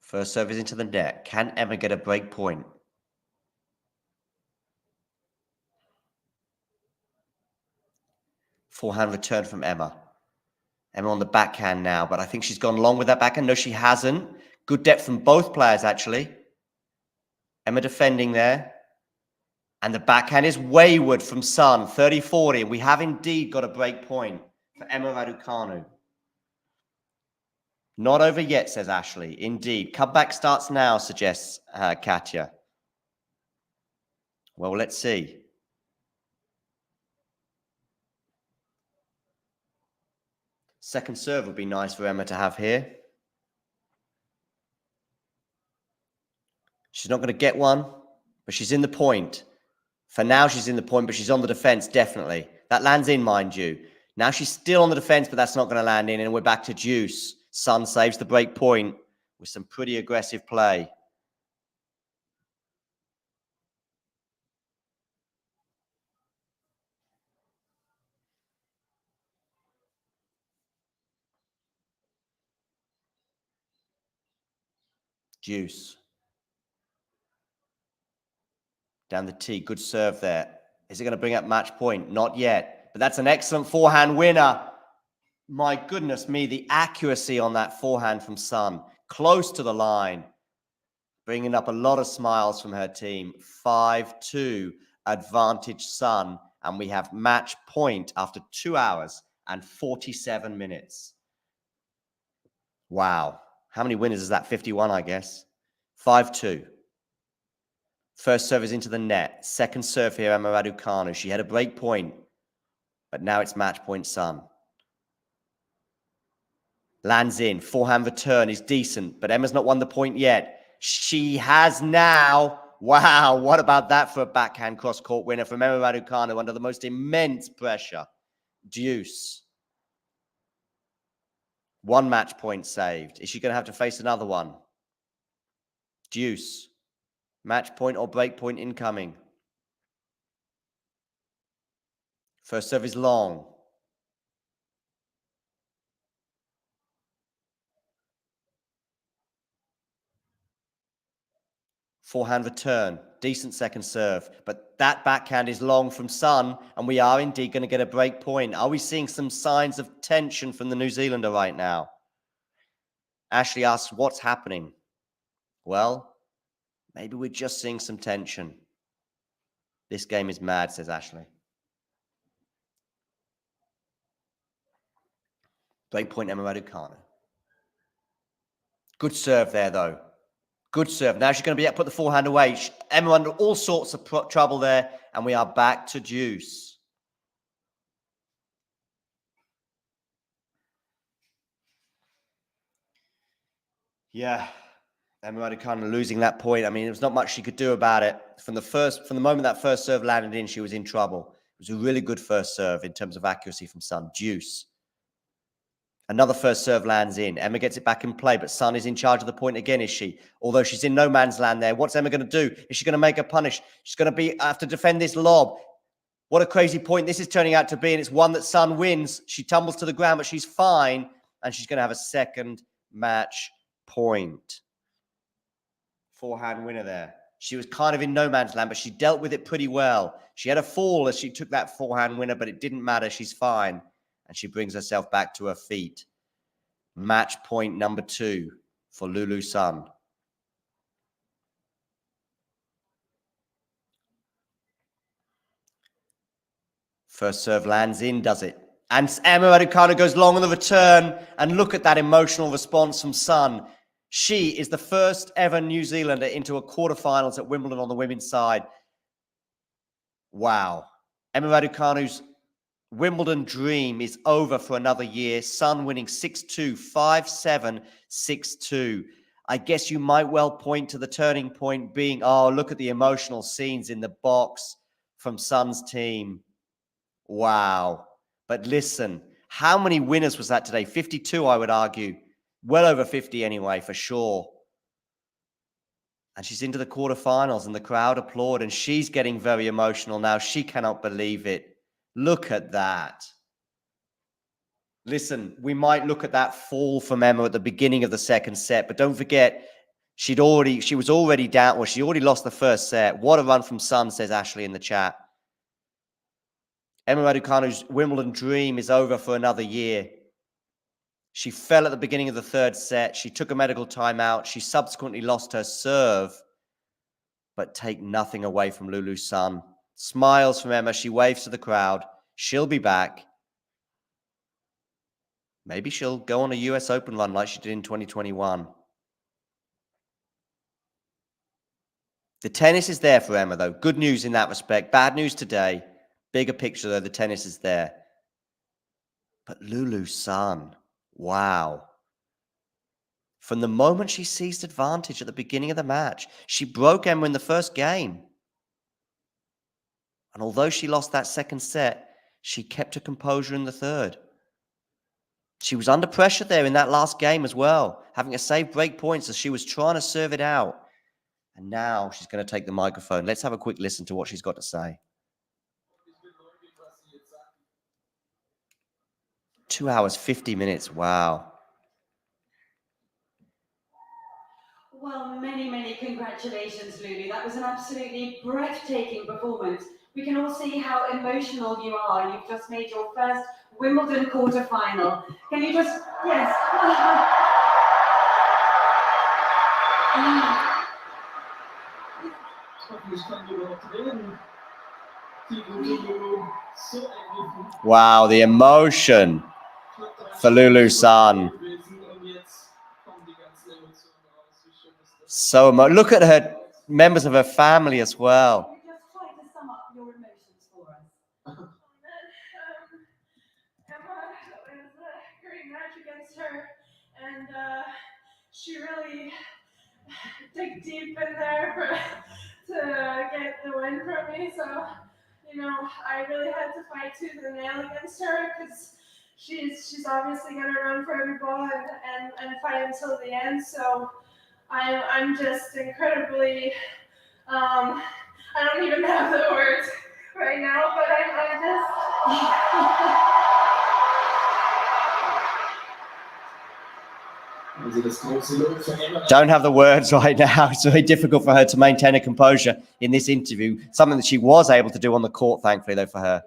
First serve is into the net. Can Emma get a break point? Forehand return from Emma. Emma on the backhand now, but I think she's gone long with that backhand. No, she hasn't. Good depth from both players, actually. Emma defending there. And the backhand is wayward from Sun, 30-40. We have indeed got a break point for Emma Raducanu. Not over yet, says Ashley. Indeed. Comeback starts now, suggests Katya. Well, let's see. Second serve would be nice for Emma to have here. She's not going to get one, but she's in the point. For now, she's in the point, but she's on the defense, definitely. That lands in, mind you. Now she's still on the defense, but that's not going to land in, and we're back to deuce. Sun saves the break point with some pretty aggressive play. Deuce. Down the tee, good serve there. Is it going to bring up match point? Not yet, but that's an excellent forehand winner. My goodness me, the accuracy on that forehand from Sun. Close to the line. Bringing up a lot of smiles from her team. 5-2 advantage Sun. And we have match point after 2 hours and 47 minutes. Wow. How many winners is that? 51, I guess. 5-2. First serve is into the net. Second serve here, Emma Raducanu. She had a break point, but now it's match point Sun. Lands in. Forehand return is decent, but Emma's not won the point yet. She has now. Wow, what about that for a backhand cross-court winner from Emma Raducanu under the most immense pressure? Deuce. 1 match point saved. Is she going to have to face another one? Deuce. Match point or break point incoming. First serve is long. Forehand return, decent second serve, but that backhand is long from Sun, and we are indeed going to get a break point. Are we seeing some signs of tension from the New Zealander right now? Ashley asks, what's happening? Well, maybe we're just seeing some tension. This game is mad, says Ashley. Break point, Emma Raducanu. Good serve there, though. Good serve. Now she's going to be able to put the forehand away. Emma under all sorts of trouble there, and we are back to deuce. Yeah, Emma Raducanu losing that point. I mean, there was not much she could do about it. From the moment that first serve landed in, she was in trouble. It was a really good first serve in terms of accuracy from Sun. Deuce. Another first serve lands in. Emma gets it back in play, but Sun is in charge of the point again, is she? Although she's in no man's land there. What's Emma going to do? Is she going to make a punish? She's going to have to defend this lob. What a crazy point this is turning out to be, and it's one that Sun wins. She tumbles to the ground, but she's fine, and she's going to have a second match point. Forehand winner there. She was kind of in no man's land, but she dealt with it pretty well. She had a fall as she took that forehand winner, but it didn't matter. She's fine. And she brings herself back to her feet. Match point number 2 for Lulu Sun. First serve lands in, does it? And Emma Raducanu goes long on the return. And look at that emotional response from Sun. She is the first ever New Zealander into a quarterfinals at Wimbledon on the women's side. Wow. Emma Raducanu's Wimbledon dream is over for another year. Sun winning 6-2, 5-7, 6-2. I guess you might well point to the turning point being, oh, look at the emotional scenes in the box from Sun's team. Wow. But listen, how many winners was that today? 52, I would argue. Well over 50 anyway, for sure. And she's into the quarterfinals and the crowd applaud, and she's getting very emotional now. She cannot believe it. Look at that. Listen, we might look at that fall from Emma at the beginning of the second set, but don't forget, she was already down. Well, she already lost the first set. What a run from Sun, says Ashley in the chat. Emma Raducanu's Wimbledon dream is over for another year. She fell at the beginning of the third set. She took a medical timeout. She subsequently lost her serve, but take nothing away from Lulu Sun. Smiles from Emma. She waves to the crowd. She'll be back. Maybe she'll go on a US Open run like she did in 2021. The tennis is there for Emma, though. Good news in that respect. Bad news today. Bigger picture, though. The tennis is there. But Lulu Sun, wow. From the moment she seized advantage at the beginning of the match, she broke Emma in the first game. And although she lost that second set, she kept her composure in the third. She was under pressure there in that last game as well, having to save break points as she was trying to serve it out. And now she's going to take the microphone. Let's have a quick listen to what she's got to say. 2 hours, 50 minutes. Wow. Well, many congratulations, Lulu. That was an absolutely breathtaking performance. We can all see how emotional you are. You've just made your first Wimbledon quarterfinal. Can you just, yes. Wow, the emotion for Lulu Sun. So look at her, members of her family as well. Just try to sum up your emotions for us. Emma, it was a great match against her, and she really dig deep in there to get the win from me. So, you know, I really had to fight tooth and nail against her because she's obviously going to run for every ball and fight until the end. So I'm just incredibly, I don't even have the words right now, but I'm just... Don't have the words right now. It's very difficult for her to maintain her composure in this interview. Something that she was able to do on the court, thankfully, though, for her.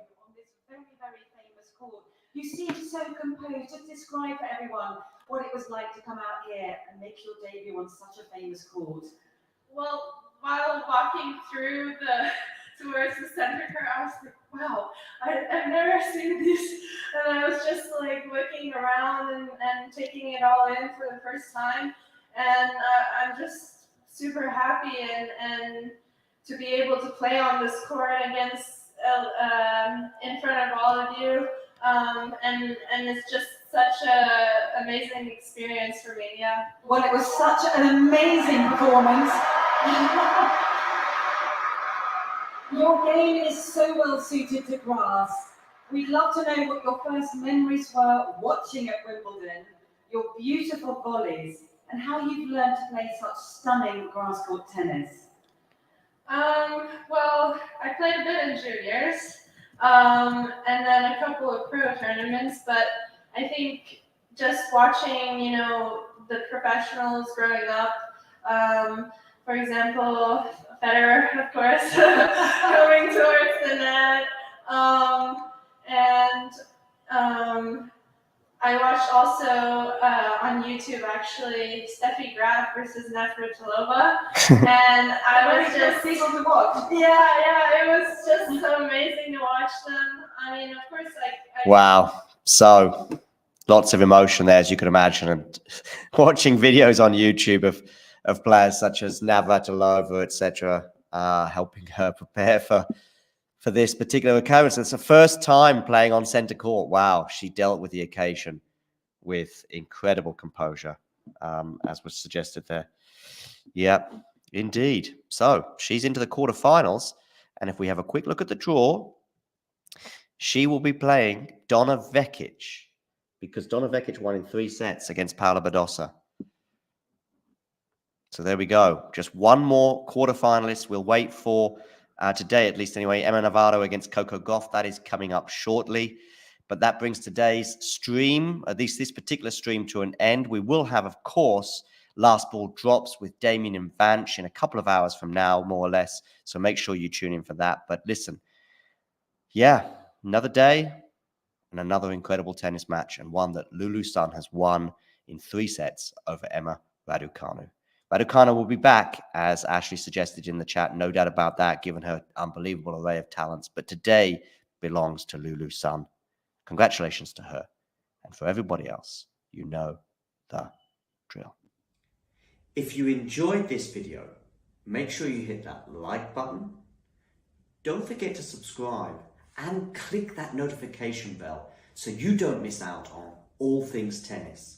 Very, very famous court. You seem so composed. Just describe for everyone what it was like to come out here and make your debut on such a famous court. Well, while walking through towards the center court, I was like, wow, I've never seen this. And I was just like looking around and taking it all in for the first time. And I'm just super happy and to be able to play on this court against in front of all of you. And it's just such an amazing experience for me, yeah. Well, it was such an amazing performance. Your game is so well suited to grass. We'd love to know what your first memories were watching at Wimbledon, your beautiful volleys, and how you've learned to play such stunning grass court tennis. Well, I played a bit in juniors, and then a couple of pro tournaments, but I think just watching, you know, the professionals growing up, for example, Federer, of course, coming towards the net, I watched also on YouTube actually Steffi Graf versus Navratilova, and I was just people to watch. Yeah, it was just so amazing to watch them. I mean, of course, Wow. So lots of emotion there, as you can imagine, and watching videos on YouTube of players such as Navratilova, etc., helping her prepare for this particular occurrence. It's the first time playing on centre court. Wow, she dealt with the occasion with incredible composure, as was suggested there. Yep, indeed. So she's into the quarterfinals, and if we have a quick look at the draw, she will be playing Donna Vekic, because Donna Vekic won in 3 sets against Paula Badosa. So there we go. Just one more quarterfinalist. We'll wait for today, at least anyway, Emma Navarro against Coco Gauff. That is coming up shortly. But that brings today's stream, at least this particular stream, to an end. We will have, of course, Last Ball Drops with Damien and Vanch in a couple of hours from now, more or less. So make sure you tune in for that. But listen, yeah, another day and another incredible tennis match, and one that Lulu Sun has won in 3 sets over Emma Raducanu. Raducanu will be back, as Ashley suggested in the chat. No doubt about that, given her unbelievable array of talents. But today belongs to Lulu Sun. Congratulations to her. And for everybody else, you know the drill. If you enjoyed this video, make sure you hit that like button. Don't forget to subscribe and click that notification bell so you don't miss out on all things tennis.